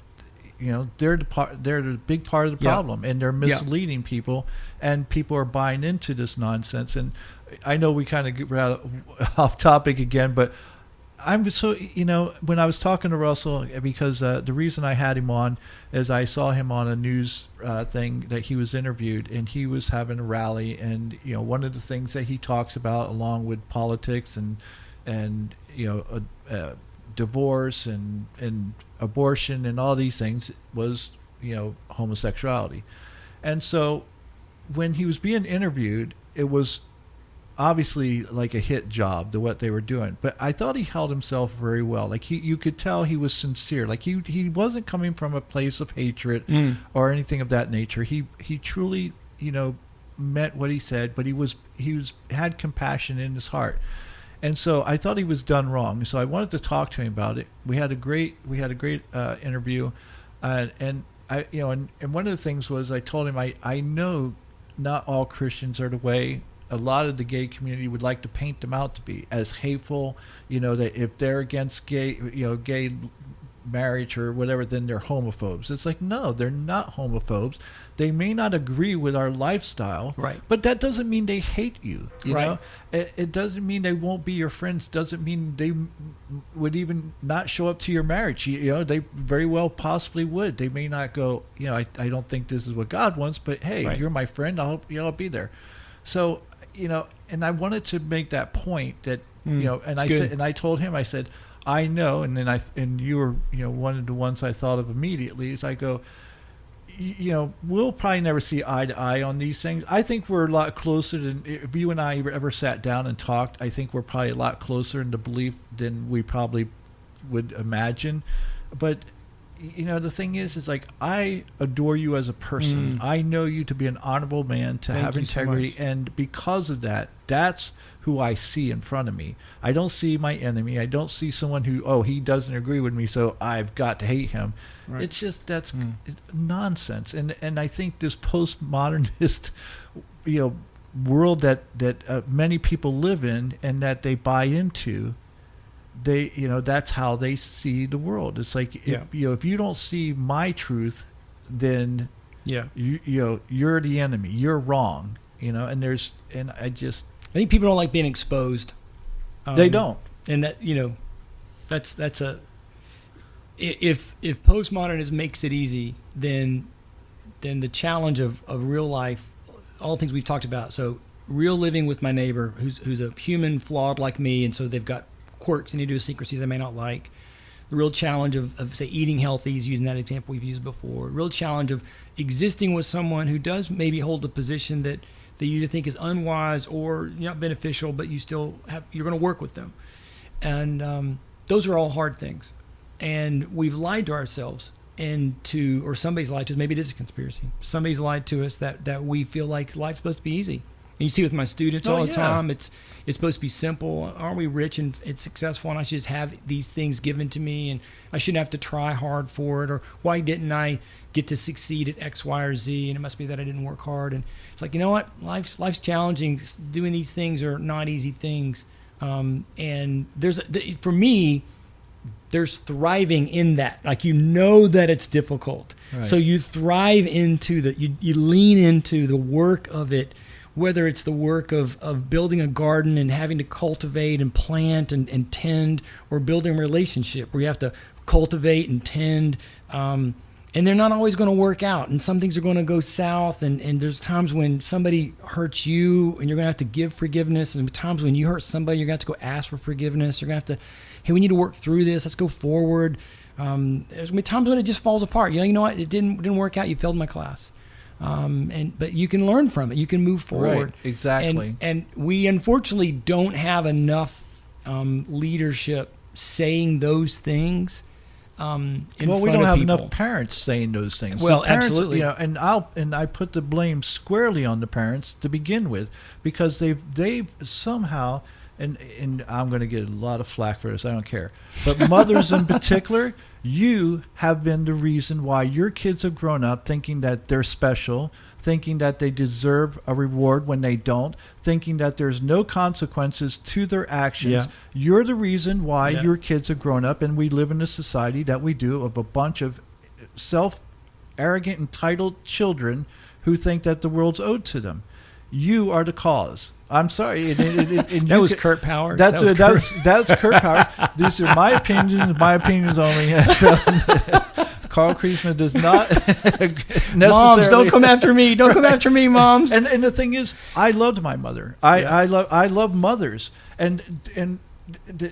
the big part of the problem, and they're misleading people, and people are buying into this nonsense. And I know we kind of get off topic again, but I'm so, when I was talking to Russell, because the reason I had him on is I saw him on a news thing that he was interviewed, and he was having a rally, and one of the things that he talks about, along with politics and divorce and abortion and all these things, was homosexuality. And so when he was being interviewed, it was obviously like a hit job to what they were doing, but I thought he held himself very well. Like you could tell he was sincere. Like he wasn't coming from a place of hatred or anything of that nature. He truly meant what he said, but he had compassion in his heart. And so I thought he was done wrong. So I wanted to talk to him about it. We had a great interview, and I and one of the things was, I told him I know not all Christians are the way a lot of the gay community would like to paint them out to be, as hateful, that if they're against gay marriage or whatever, then they're homophobes. It's like, no, they're not homophobes. They may not agree with our lifestyle,
right? But
that doesn't mean they hate you. You know, it doesn't mean they won't be your friends. Doesn't mean they would even not show up to your marriage. They very well possibly would. They may not go, I don't think this is what God wants, but hey, you're my friend. I hope I'll be there. So, and I wanted to make that point that, and I said, and I told him, I said, I know, and then you were, one of the ones I thought of immediately is I go, we'll probably never see eye to eye on these things. I think we're a lot closer than, if you and I ever sat down and talked, I think we're probably a lot closer in the belief than we probably would imagine. But the thing is like, I adore you as a person. I know you to be an honorable man, to have integrity, and because of that, that's who I see in front of me. I don't see my enemy. I don't see someone who, he doesn't agree with me, so I've got to hate him. Right. It's just, that's nonsense. And I think this postmodernist, world that many people live in and that they buy into, that's how they see the world. It's like, if you don't see my truth, then you're the enemy. You're wrong. And I
think people don't like being exposed.
They don't.
And that, that's if postmodernism makes it easy, then then the challenge of real life, all the things we've talked about. So real living with my neighbor who's a human flawed like me, and so they've got quirks and idiosyncrasies I may not like. The real challenge of say eating healthy is using that example we've used before. Real challenge of existing with someone who does maybe hold a position that you either think is unwise or not beneficial, but you're going to work with them. And those are all hard things. And we've lied to ourselves or somebody's lied to us. Maybe it is a conspiracy. Somebody's lied to us that we feel like life's supposed to be easy. And you see with my students all the time, it's supposed to be simple. Aren't we rich and it's successful, and I should just have these things given to me, and I shouldn't have to try hard for it, or why didn't I get to succeed at X, Y, or Z, and it must be that I didn't work hard. And it's like, you know what? Life's challenging. Doing these things are not easy things. And for me, there's thriving in that. Like, you know that it's difficult. Right. So you thrive into you lean into the work of it, whether it's the work of building a garden and having to cultivate and plant and tend, or building a relationship where you have to cultivate and tend. And they're not always going to work out, and some things are going to go south, and there's times when somebody hurts you and you're going to have to give forgiveness, and times when you hurt somebody, you're going to have to go ask for forgiveness. You're going to have to, hey, we need to work through this. Let's go forward. There's going to be times when it just falls apart. You know what? It didn't work out. You failed my class. But you can learn from it. You can move forward.
Right, exactly.
And we unfortunately don't have enough leadership saying those things. We
don't have enough parents saying those things.
Well,
so parents,
absolutely.
And I put the blame squarely on the parents to begin with, because they've somehow, and I'm going to get a lot of flack for this. I don't care. But mothers in particular, you have been the reason why your kids have grown up thinking that they're special, thinking that they deserve a reward when they don't, thinking that there's no consequences to their actions.
Yeah.
You're the reason why your kids have grown up, and we live in a society that we do of a bunch of self-arrogant, entitled children who think that the world's owed to them. You are the cause. I'm sorry.
That was Kurt Powers. Moms, don't come after me. Don't come after me, moms.
And the thing is, I loved my mother. I love mothers, and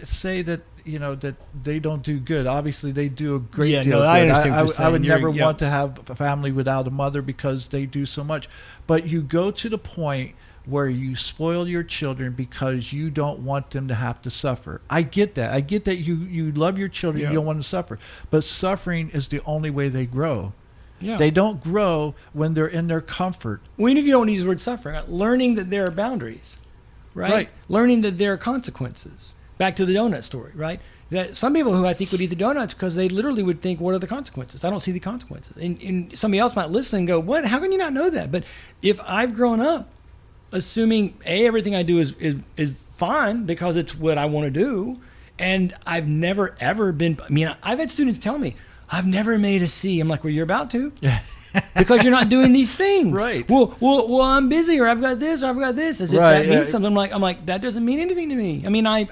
say that that they don't do good. Obviously, they do a great deal.
No,
of good.
I understand what you're saying.
I would never want to have a family without a mother, because they do so much. But you go to the point where you spoil your children because you don't want them to have to suffer. I get that. I get that you love your children. You don't want to suffer. But suffering is the only way they grow. Yeah. They don't grow when they're in their comfort.
Well, even if you don't use the word suffering, learning that there are boundaries, right? Learning that there are consequences. Back to the donut story, right? That some people who I think would eat the donuts because they literally would think, what are the consequences? I don't see the consequences. And somebody else might listen and go, what? How can you not know that? But if I've grown up assuming everything I do is fine because it's what I want to do, and I've never ever been. I mean, I've had students tell me, I've never made a C. I'm like, well, you're about to. Because you're not doing these things.
Right.
Well, I'm busy, or I've got this, or I've got this. As if that means something. I'm like, that doesn't mean anything to me. I mean, I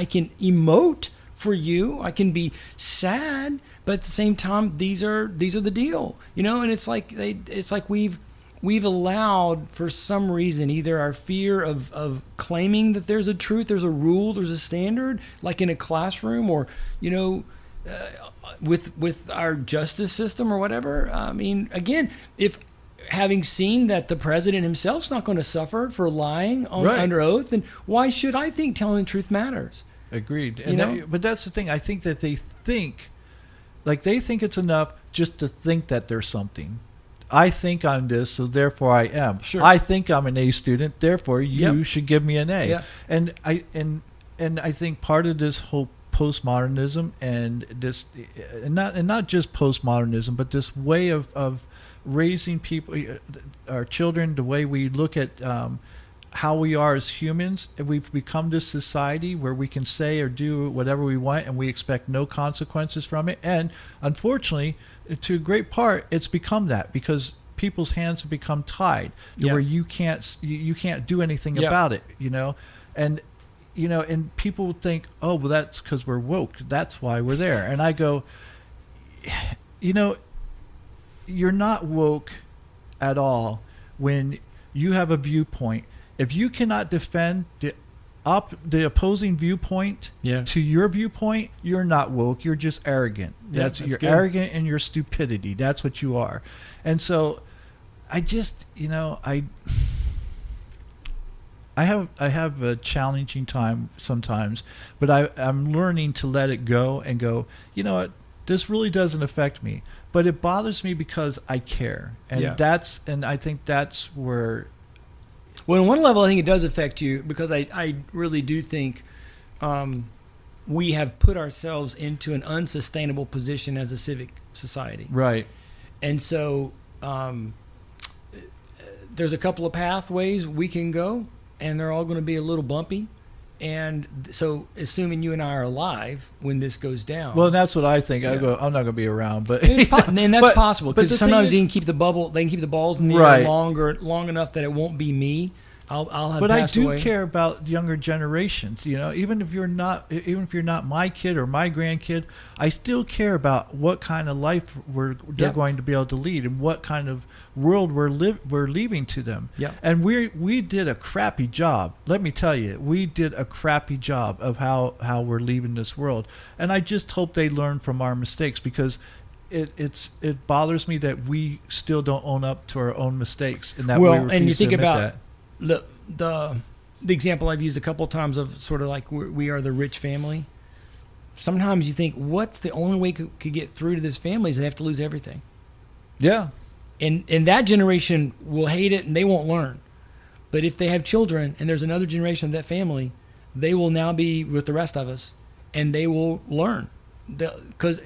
can emote for you. I can be sad, but at the same time, these are the deal. And it's like we've allowed, for some reason, either our fear of claiming that there's a truth, there's a rule, there's a standard, like in a classroom, or with our justice system or whatever. I mean, again, if having seen that the president himself's not going to suffer for lying under oath, then why should I think telling the truth matters?
Agreed. But that's the thing. I think that they think it's enough just to think that there's something. I think I'm this, so therefore I am.
Sure.
I think I'm an A student, therefore you should give me an A.
Yeah.
And I think part of this whole postmodernism and this, and not just postmodernism, but this way of raising people, our children, the way we look at how we are as humans. We've become this society where we can say or do whatever we want, and we expect no consequences from it. And unfortunately, to a great part, it's become that because people's hands have become tied where you can't do anything about it. And people think, oh, well, that's because we're woke. That's why we're there. And I go, you're not woke at all when you have a viewpoint. If you cannot defend the opposing viewpoint
Yeah.
to your viewpoint, you're not woke. You're just arrogant.
That's
You're
good.
arrogant in your stupidity. That's what you are. And so, I just, I have a challenging time sometimes, but I'm learning to let it go and go, you know what, this really doesn't affect me, but it bothers me because I care. And I think that's where.
Well, on one level, I think it does affect you because I really do think we have put ourselves into an unsustainable position as a civic society.
Right.
And so there's a couple of pathways we can go, and they're all going to be a little bumpy. And so assuming you and I are alive when this goes down.
Well, that's what I think.
Yeah.
I'm not going to be around, but
and that's possible
but
because
the
sometimes
thing
they
is-
can keep the bubble, they can keep the balls in the
Right.
air long enough that it won't be me. I'll have
But I
passed
do
away.
care about younger generations. Even if you're not my kid or my grandkid, I still care about what kind of life they're
Yep.
going to be able to lead and what kind of world we're leaving to them.
Yeah.
And we did a crappy job. Let me tell you, we did a crappy job of how we're leaving this world. And I just hope they learn from our mistakes because it bothers me that we still don't own up to our own mistakes and that we refuse
and you think
to admit
about
that.
the example I've used a couple of times of sort of like we are the rich family. Sometimes you think, what's the only way could get through to this family is they have to lose everything.
Yeah.
And that generation will hate it and they won't learn. But if they have children and there's another generation of that family, they will now be with the rest of us and they will learn. Because,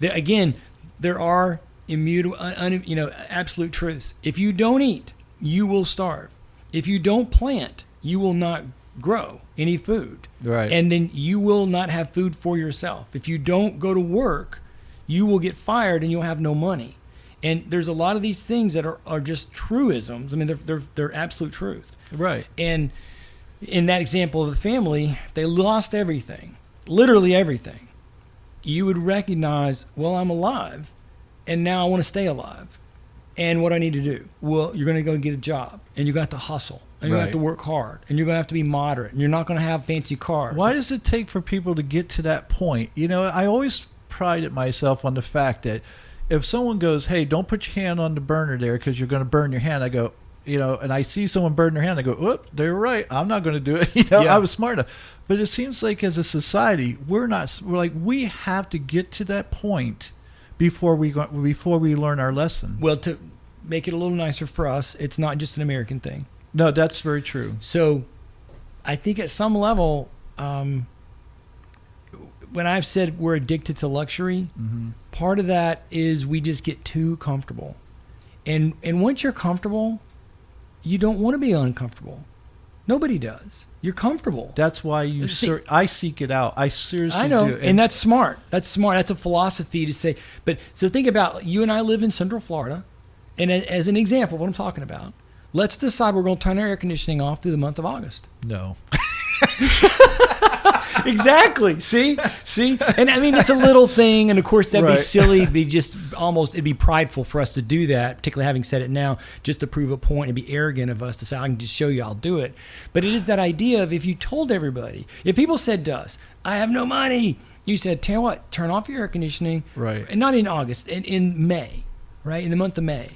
again, there are immutable, absolute truths. If you don't eat, you will starve. If you don't plant, you will not grow any food.
Right.
And then you will not have food for yourself. If you don't go to work, you will get fired and you'll have no money. And there's a lot of these things that are just truisms. I mean, they're absolute truth.
Right.
And in that example of a family, they lost everything, literally everything. You would recognize, well, I'm alive, and now I want to stay alive. And what I need to do? Well, you're going to go get a job, and you're going to have to hustle, and you're going to have to work hard, and you're going to have to be moderate, and you're not going to have fancy cars.
Why does it take for people to get to that point? I always prided myself on the fact that if someone goes, hey, don't put your hand on the burner there because you're going to burn your hand, I go, and I see someone burn their hand, I go, whoop, they're right. I'm not going to do it. I was smart enough. But it seems like as a society, we're like, we have to get to that point before we learn our lesson.
Well, to make it a little nicer for us, it's not just an American thing.
No, that's very true.
So I think at some level, when I've said we're addicted to luxury,
Mm-hmm.
part of that is we just get too comfortable. And once you're comfortable, you don't want to be uncomfortable. Nobody does. You're comfortable.
That's why I seek it out. I seriously
I know,
do.
and that's smart. That's smart. That's a philosophy to say. But so think about, you and I live in Central Florida, and as an example of what I'm talking about, let's decide we're going to turn our air conditioning off through the month of August.
No.
Exactly. See? And I mean, it's a little thing, and of course that'd be
Right.
silly. It'd be prideful for us to do that, particularly having said it now, just to prove a point. It'd be arrogant of us to say, I can just show you I'll do it. But it is that idea of, if you told everybody, if people said to us, I have no money, you said, tell you what, turn off your air conditioning.
Right.
And not in August, in May, right? In the month of May.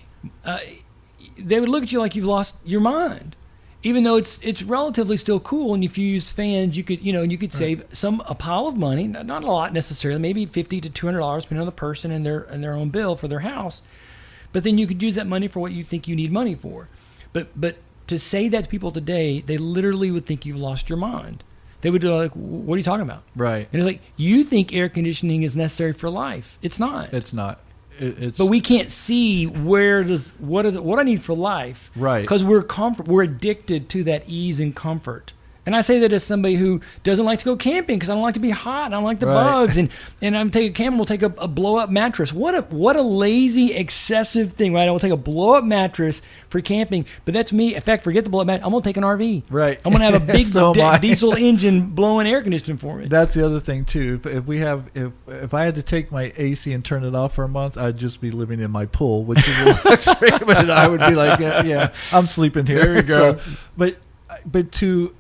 They would look at you like you've lost your mind. Even though it's relatively still cool, and if you use fans, you could save a pile of money, not a lot necessarily, maybe $50 to $200 depending on the person and their own bill for their house. But then you could use that money for what you think you need money for. But to say that to people today, they literally would think you've lost your mind. They would be like, "What are you talking about?"
Right.
And it's like, you think air conditioning is necessary for life? It's not.
It's not.
But we can't see what I need for life,
Right.
Because we're addicted to that ease and comfort, And I say that as somebody who doesn't like to go camping because I don't like to be hot and I don't like the bugs. And I'm taking a camper, we'll take a blow up mattress. What a lazy, excessive thing, right? I will take a blow up mattress for camping, but that's me. In fact, forget the blow up mattress. I'm gonna take an RV.
Right.
I'm gonna have a big diesel engine blowing air conditioning for me.
That's the other thing too. If I had to take my AC and turn it off for a month, I'd just be living in my pool, which is a little extreme. But I would be like, yeah, I'm sleeping here.
There we go.
So, but to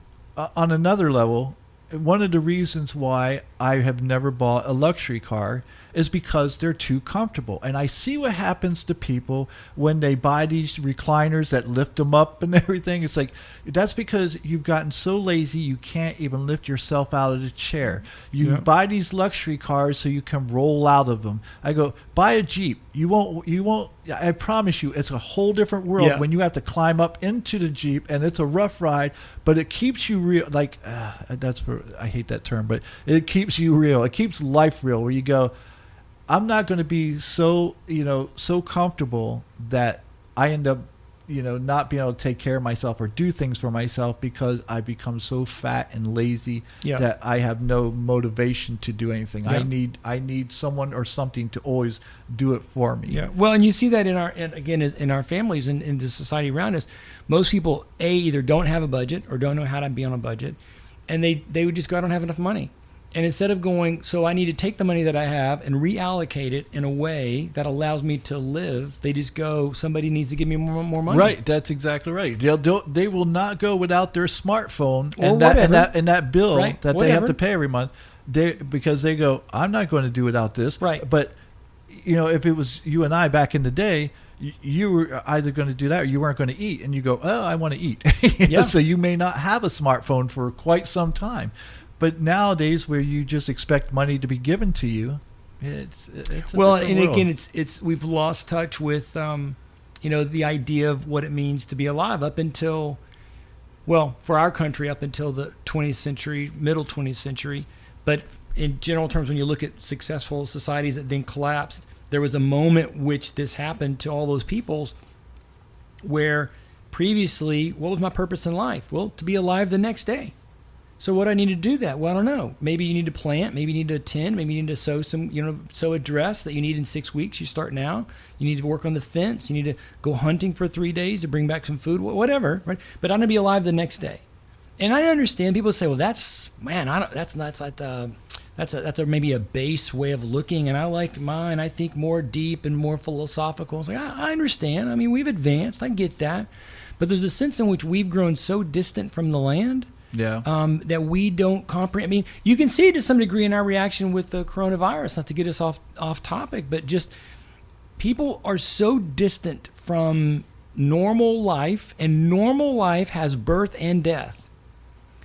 on another level, one of the reasons why I have never bought a luxury car is because they're too comfortable. And I see what happens to people when they buy these recliners that lift them up and everything. It's like, that's because you've gotten so lazy you can't even lift yourself out of the chair. You buy these luxury cars so you can roll out of them. I go, buy a Jeep. You won't, I promise you, it's a whole different world when you have to climb up into the Jeep, and it's a rough ride, but it keeps you real. Like, I hate that term, but it keeps you real. It keeps life real, where you go, I'm not going to be so comfortable that I end up, not being able to take care of myself or do things for myself because I become so fat and lazy that I have no motivation to do anything. I need someone or something to always do it for me.
Yeah. Well, and you see that in our families and in the society around us. Most people either don't have a budget or don't know how to be on a budget, and they would just go, I don't have enough money. And instead of going, so I need to take the money that I have and reallocate it in a way that allows me to live, they just go, somebody needs to give me more money.
Right, that's exactly right. They will not go without their smartphone
or
that bill that they have to pay every month. Because they go, I'm not going to do without this.
Right.
But if it was you and I back in the day, you were either going to do that or you weren't going to eat, and you go, oh, I want to eat. So you may not have a smartphone for quite some time. But nowadays, where you just expect money to be given to you, it's a different world.
Again, it's we've lost touch with the idea of what it means to be alive up until, for our country, up until the 20th century, middle 20th century. But in general terms, when you look at successful societies that then collapsed, there was a moment which this happened to all those peoples, where previously, what was my purpose in life? Well, to be alive the next day. So what do I need to do that? Well, I don't know. Maybe you need to plant. Maybe you need to attend. Maybe you need to sew a dress that you need in 6 weeks. You start now. You need to work on the fence. You need to go hunting for 3 days to bring back some food, whatever. Right? But I'm going to be alive the next day. And I understand people say, well, that's maybe a base way of looking. And I like mine. I think more deep and more philosophical. It's like, I understand. I mean, we've advanced. I get that. But there's a sense in which we've grown so distant from the land that we don't comprehend. I mean, you can see it to some degree in our reaction with the coronavirus, not to get us off topic, but just people are so distant from normal life, and normal life has birth and death,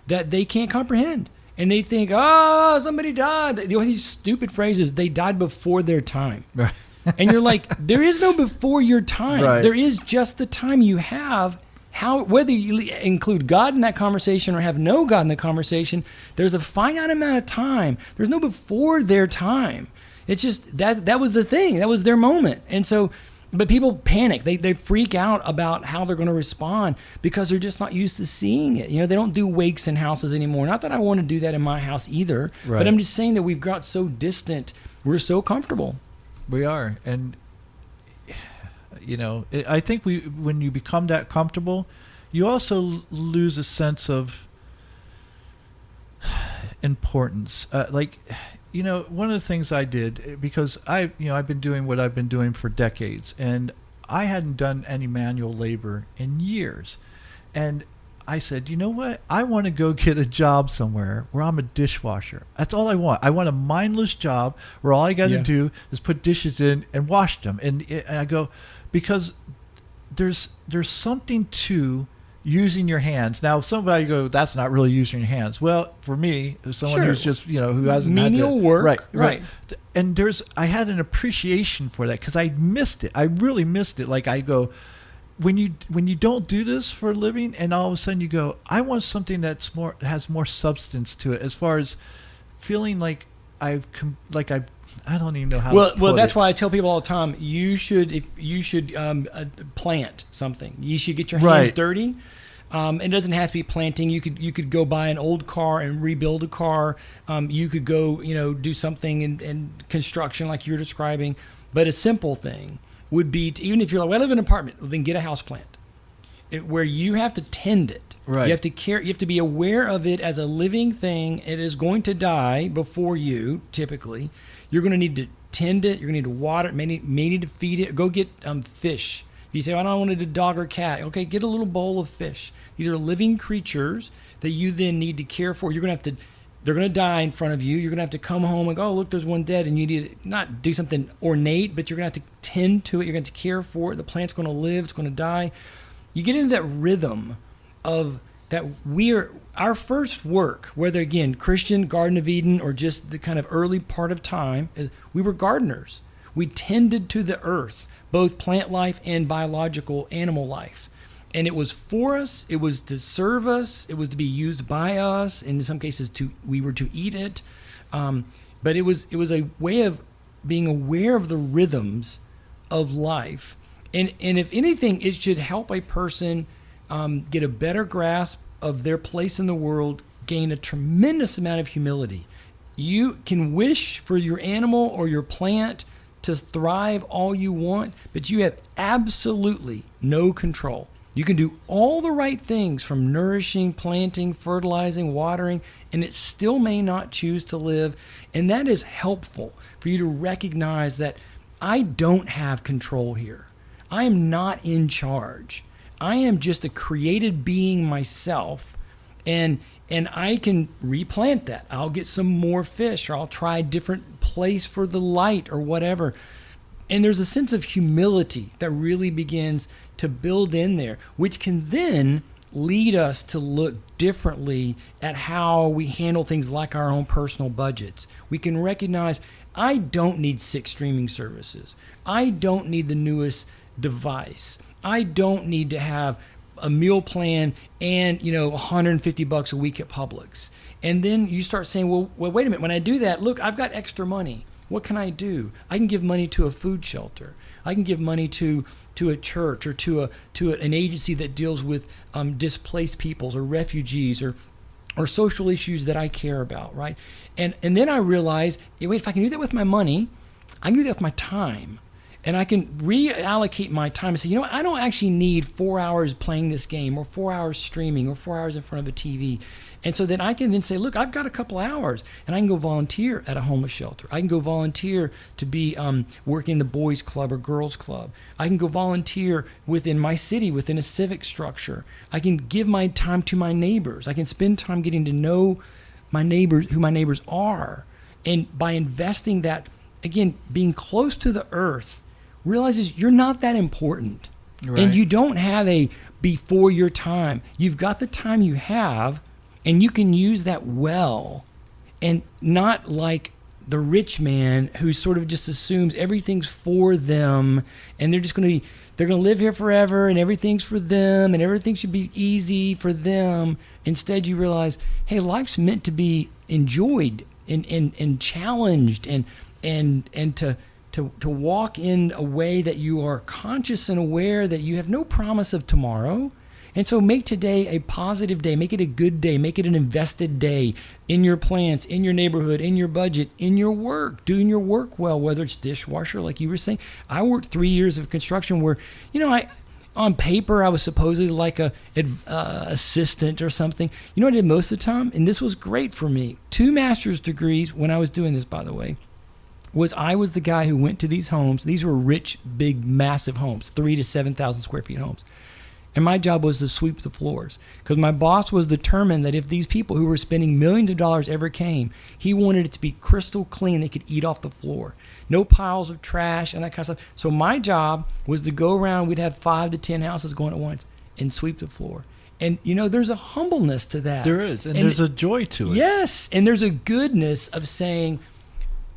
that they can't comprehend. And they think, somebody died. These stupid phrases, they died before their time.
Right.
And you're like, there is no before your time.
Right.
There is just the time you have. Whether you include God in that conversation or have no God in the conversation, there's a finite amount of time. There's no before their time. It's just that was the thing. That was their moment. And so, but people panic. They freak out about how they're going to respond because they're just not used to seeing it. They don't do wakes in houses anymore. Not that I want to do that in my house either. Right. But I'm just saying that we've got so distant. We're so comfortable.
We are. And I think when you become that comfortable, you also lose a sense of importance. One of the things I did, because I've been doing what I've been doing for decades, and I hadn't done any manual labor in years. And I said, you know what? I want to go get a job somewhere where I'm a dishwasher. That's all I want. I want a mindless job where all I got to do is put dishes in and wash them. And I go, because there's something to using your hands. Now, somebody go, that's not really using your hands. Well, for me, as someone who's just, who hasn't
menial work. Right.
And I had an appreciation for that because I missed it. I really missed it. Like I go, when you don't do this for a living, and all of a sudden you go, I want something has more substance to it, as far as feeling like I don't even know how.
Well, that's why I tell people all the time, you should plant something. You should get your hands dirty. It doesn't have to be planting. You could go buy an old car and rebuild a car. You could go, do something in construction like you're describing. But a simple thing would be to, even if you're like, well, I live in an apartment, well, then get a house plant where you have to tend it.
Right.
You have to care. You have to be aware of it as a living thing. It is going to die before you. Typically, you're going to need to tend it. You're going to need to water it. May need to feed it. Go get fish. You say, I don't want a dog or cat. Okay, get a little bowl of fish. These are living creatures that you then need to care for. You're going to have to. They're going to die in front of you. You're going to have to come home and go, oh, look, there's one dead. And you need to not do something ornate, but you're going to have to tend to it. You're going to have to care for it. The plant's going to live. It's going to die. You get into that rhythm of that our first work, whether, again, Christian, Garden of Eden, or just the kind of early part of time, is we were gardeners. We tended to the earth, both plant life and biological animal life. And it was for us, it was to serve us, it was to be used by us, and in some cases we were to eat it. But it was a way of being aware of the rhythms of life. And if anything, it should help a person get a better grasp of their place in the world, gain a tremendous amount of humility. You can wish for your animal or your plant to thrive all you want, but you have absolutely no control. You can do all the right things, from nourishing, planting, fertilizing, watering, and it still may not choose to live. And that is helpful for you to recognize that I don't have control here. I am not in charge. I am just a created being myself, and I can replant that. I'll get some more fish, or I'll try a different place for the light or whatever. And there's a sense of humility that really begins to build in there, which can then lead us to look differently at how we handle things like our own personal budgets. We can recognize, I don't need 6 streaming services. I don't need the newest device. I don't need to have a meal plan and, $150 a week at Publix. And then you start saying, well, wait a minute. When I do that, look, I've got extra money. What can I do? I can give money to a food shelter. I can give money to a church, or to an agency that deals with displaced peoples or refugees or social issues that I care about, right? And then I realize, wait, if I can do that with my money, I can do that with my time. And I can reallocate my time and say, I don't actually need 4 hours playing this game, or 4 hours streaming, or 4 hours in front of a TV. And so then I can then say, look, I've got a couple hours, and I can go volunteer at a homeless shelter. I can go volunteer to be working in the boys club or girls club. I can go volunteer within my city, within a civic structure. I can give my time to my neighbors. I can spend time getting to know my neighbors, who my neighbors are. And by investing that, again, being close to the earth, realizes you're not that important. Right. And you don't have a before your time. You've got the time you have, and you can use that well, and not like the rich man who sort of just assumes everything's for them, and they're going to live here forever, and everything's for them, and everything should be easy for them. Instead, you realize, hey, life's meant to be enjoyed and challenged, and to walk in a way that you are conscious and aware that you have no promise of tomorrow. And so make today a positive day. Make it a good day. Make it an invested day in your plants, in your neighborhood, in your budget, in your work, doing your work well, whether it's dishwasher, like you were saying. I worked 3 years of construction where, on paper, I was supposedly like a assistant or something. You know what I did most of the time? And this was great for me. 2 master's degrees when I was doing this, by the way. I was the guy who went to these homes. These were rich, big, massive homes, 3,000 to 7,000 square feet homes. And my job was to sweep the floors, because my boss was determined that if these people who were spending millions of dollars ever came, he wanted it to be crystal clean. They could eat off the floor. No piles of trash and that kind of stuff. So my job was to go around. We'd have 5 to 10 houses going at once and sweep the floor. And, there's a humbleness to that.
There is. And there's a joy to it.
Yes. And there's a goodness of saying,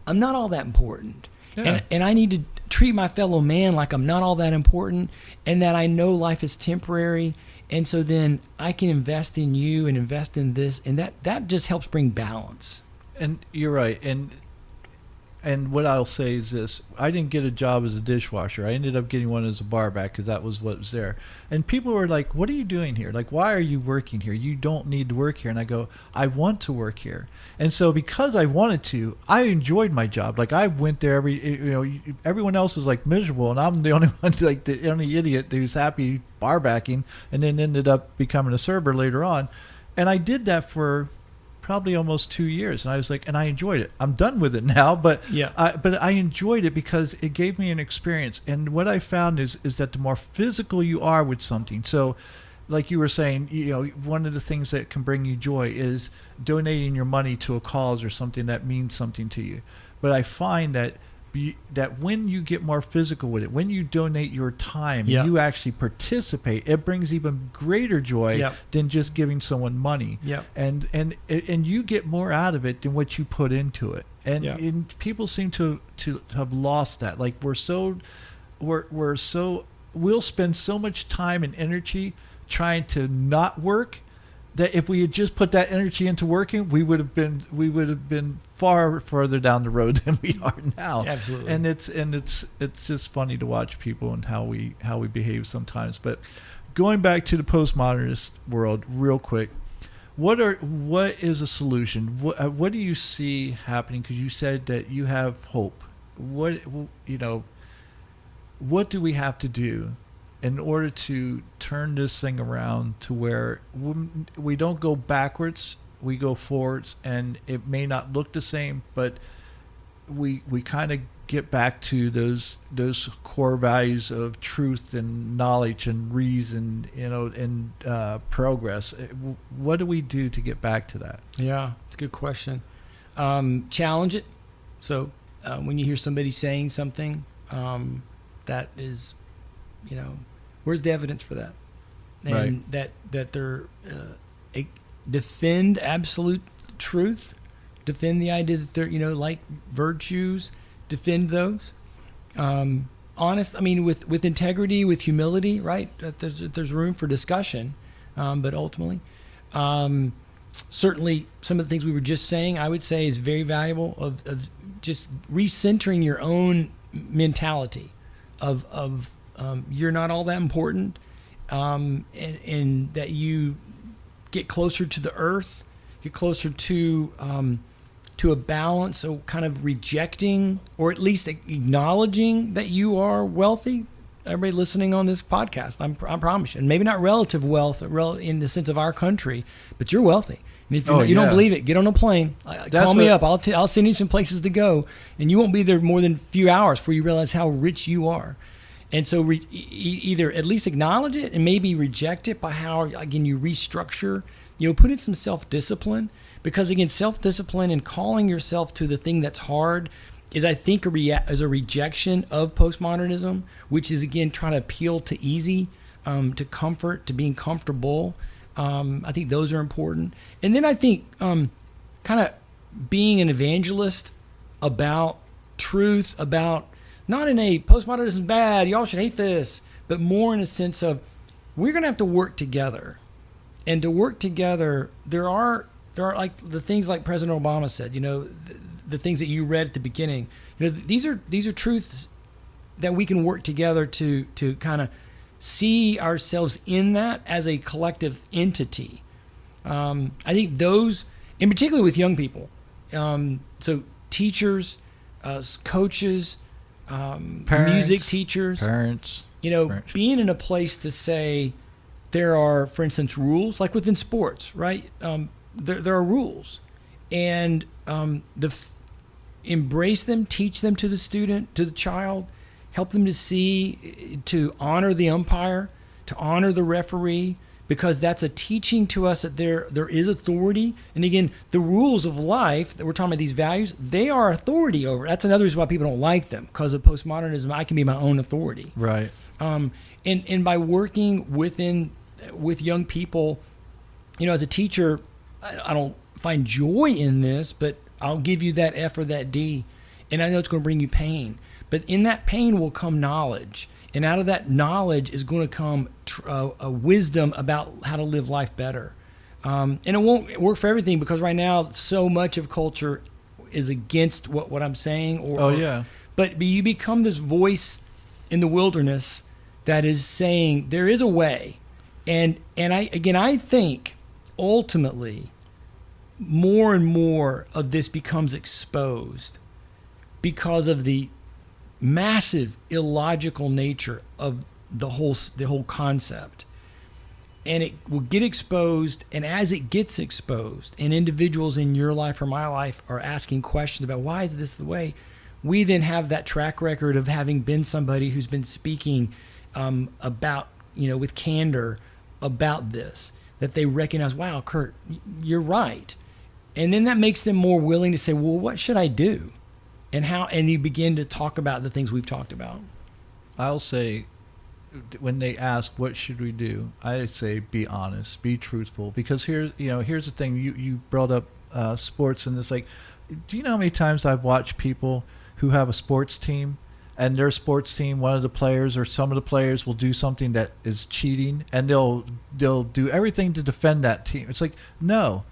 I'm not all that important. Yeah. And I need to treat my fellow man like I'm not all that important, and that I know life is temporary. And so then I can invest in you and invest in this, and that just helps bring balance.
And you're right. And and what I'll say is this: I didn't get a job as a dishwasher. I ended up getting one as a barback because that was what was there. And people were like, "What are you doing here? Like, why are you working here? You don't need to work here." And I go, "I want to work here." And so because I wanted to, I enjoyed my job. Like, I went there everyone else was like miserable, and I'm the only one, like the only idiot who's happy barbacking, and then ended up becoming a server later on. And I did that for probably almost 2 years, and I was like, and I enjoyed it. I'm done with it now, but I enjoyed it because it gave me an experience. And what I found is that the more physical you are with something, so like you were saying, one of the things that can bring you joy is donating your money to a cause or something that means something to you. But I find that when you get more physical with it, when you donate your time, and you actually participate, it brings even greater joy than just giving someone money. And you get more out of it than what you put into it. And people seem to have lost that. Like we'll spend so much time and energy trying to not work, that if we had just put that energy into working, we would have been far further down the road than we are now.
Absolutely.
And it's just funny to watch people and how we behave sometimes. But going back to the postmodernist world real quick, what is a solution? What do you see happening? Because you said that you have hope. What do we have to do in order to turn this thing around to where we don't go backwards, we go forwards, and it may not look the same, but we kind of get back to those core values of truth and knowledge and reason, and progress. What do we do to get back to that?
Yeah, it's a good question. Challenge it. So when you hear somebody saying something that is, where's the evidence for that? And that they're defend absolute truth, defend the idea that they're, like virtues, defend those. Honest, with integrity, with humility, right? There's room for discussion, but ultimately, certainly some of the things we were just saying, I would say is very valuable of just recentering your own mentality of you're not all that important, and that you get closer to the earth, get closer to a balance, so kind of rejecting or at least acknowledging that you are wealthy. Everybody listening on this podcast, I promise you, and maybe not relative wealth in the sense of our country, but you're wealthy. And if you don't believe it, get on a plane, call me up. I'll send you some places to go, and you won't be there more than a few hours before you realize how rich you are. And so either at least acknowledge it and maybe reject it by how, again, you restructure, put in some self-discipline, because, again, self-discipline and calling yourself to the thing that's hard is, I think, is a rejection of postmodernism, which is, again, trying to appeal to easy, to comfort, to being comfortable. I think those are important. And then I think kind of being an evangelist about truth, about not in a postmodernism is bad, y'all should hate this, but more in a sense of we're going to have to work together. And to work together, there are like the things like President Obama said, the things that you read at the beginning. These are truths that we can work together to kind of see ourselves in that as a collective entity. I think those, and particularly with young people, so teachers, coaches,
Parents,
music teachers,
parents,
being in a place to say there are, for instance, rules, like within sports, right? There are rules, and embrace them, teach them to the student, to the child, help them to see, to honor the umpire, to honor the referee, because that's a teaching to us that there is authority. And again, the rules of life that we're talking about, these values, they are authority over. That's another reason why people don't like them, because of postmodernism. I can be my own authority.
Right.
And by working with young people, as a teacher, I don't find joy in this, but I'll give you that F or that D, and I know it's going to bring you pain. But in that pain will come knowledge. And out of that knowledge is going to come a wisdom about how to live life better. And it won't work for everything, because right now so much of culture is against what I'm saying, or
Oh yeah.
but you become this voice in the wilderness that is saying there is a way, and I think ultimately more and more of this becomes exposed because of the massive illogical nature of the whole concept. And it will get exposed, and as it gets exposed, and individuals in your life or my life are asking questions about why is this the way, we then have that track record of having been somebody who's been speaking about, with candor about this, that they recognize, wow, Kurt, you're right. And then that makes them more willing to say, well, what should I do? And how? And you begin to talk about the things we've talked about.
I'll say, when they ask what should we do, I say be honest, be truthful. Because here's the thing. You brought up sports, and it's like, do you know how many times I've watched people who have a sports team, and their sports team, one of the players or some of the players will do something that is cheating, and they'll do everything to defend that team. It's like, no,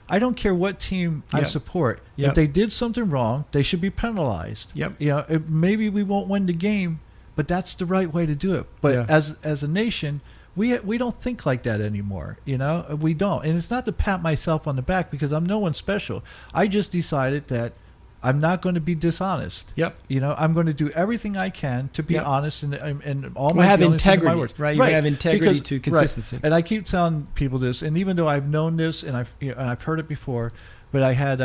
I don't care what team I support.
Yep.
If they did something wrong, they should be penalized.
Yep.
Maybe we won't win the game, but that's the right way to do it. But as a nation, we don't think like that anymore. We don't. And it's not to pat myself on the back, because I'm no one special. I just decided that I'm not going to be dishonest.
Yep.
I'm going to do everything I can to be honest and all my
have
feelings
integrity,
and my words.
right? You have integrity to consistency.
Right. And I keep telling people this, and even though I've known this and I've heard it before, but I had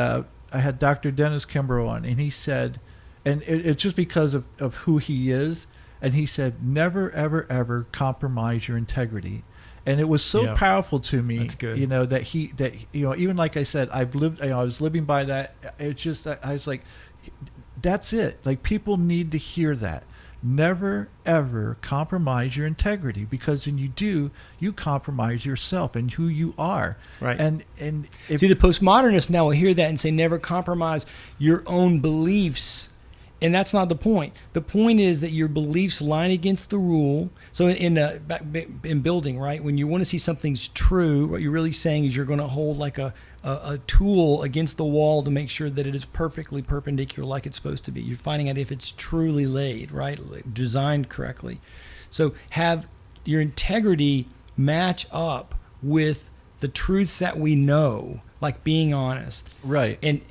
Dr. Dennis Kimbrough on, and he said, and it's just because of who he is, and he said, never ever ever compromise your integrity. And it was so powerful to me.
That's good.
That even like I said, I was living by that. It's just, I was like, that's it. Like, people need to hear that. Never ever compromise your integrity, because when you do, you compromise yourself and who you are.
Right.
And
see, the postmodernists now will hear that and say, never compromise your own beliefs. And that's not the point. The point is that your beliefs line against the rule. So in building, right, when you want to see something's true, what you're really saying is you're going to hold like a tool against the wall to make sure that it is perfectly perpendicular like it's supposed to be. You're finding out if it's truly laid, right, designed correctly. So have your integrity match up with the truths that we know, like being honest,
right,
and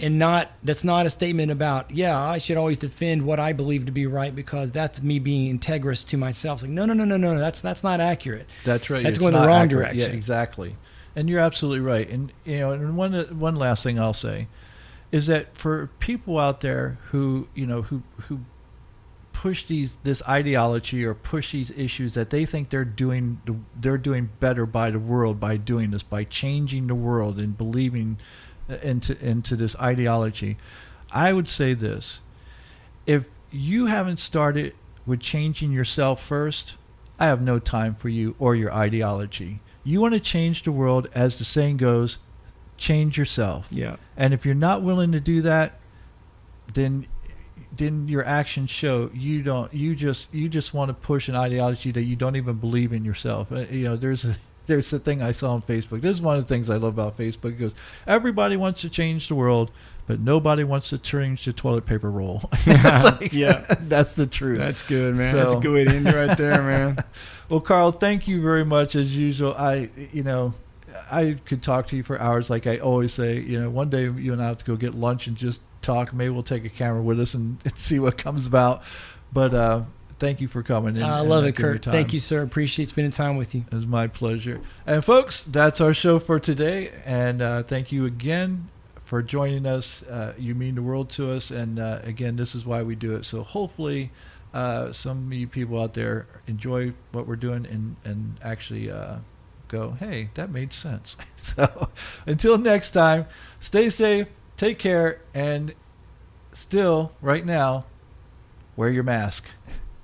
that's not a statement about I should always defend what I believe to be right because that's me being integrous to myself. It's like no, that's not accurate.
That's right.
That's going the wrong direction.
Yeah, exactly. And you're absolutely right. And and one last thing I'll say is that for people out there who push this ideology or push these issues that they think they're doing better by the world by doing this, by changing the world and believing into this ideology, I would say this: if you haven't started with changing yourself first, I have no time for you or your ideology. You want to change the world, as the saying goes, change yourself.
Yeah.
And if you're not willing to do that, then your actions show you just want to push an ideology that you don't even believe in yourself. There's a thing I saw on Facebook. This is one of the things I love about Facebook. It goes, everybody wants to change the world, but nobody wants to change the toilet paper roll. That's the truth.
That's good, man. That's a good way to end it right there, man.
Well, Carl, thank you very much as usual. I could talk to you for hours, like I always say. One day you and I have to go get lunch and just talk. Maybe we'll take a camera with us and see what comes about. But thank you for coming in.
I love it, Kurt. Thank you, sir. Appreciate spending time with you.
It was my pleasure. And folks, that's our show for today. And thank you again for joining us. You mean the world to us. And again, this is why we do it. So hopefully some of you people out there enjoy what we're doing and actually go, hey, that made sense. So until next time, stay safe, take care, and still, right now, wear your mask.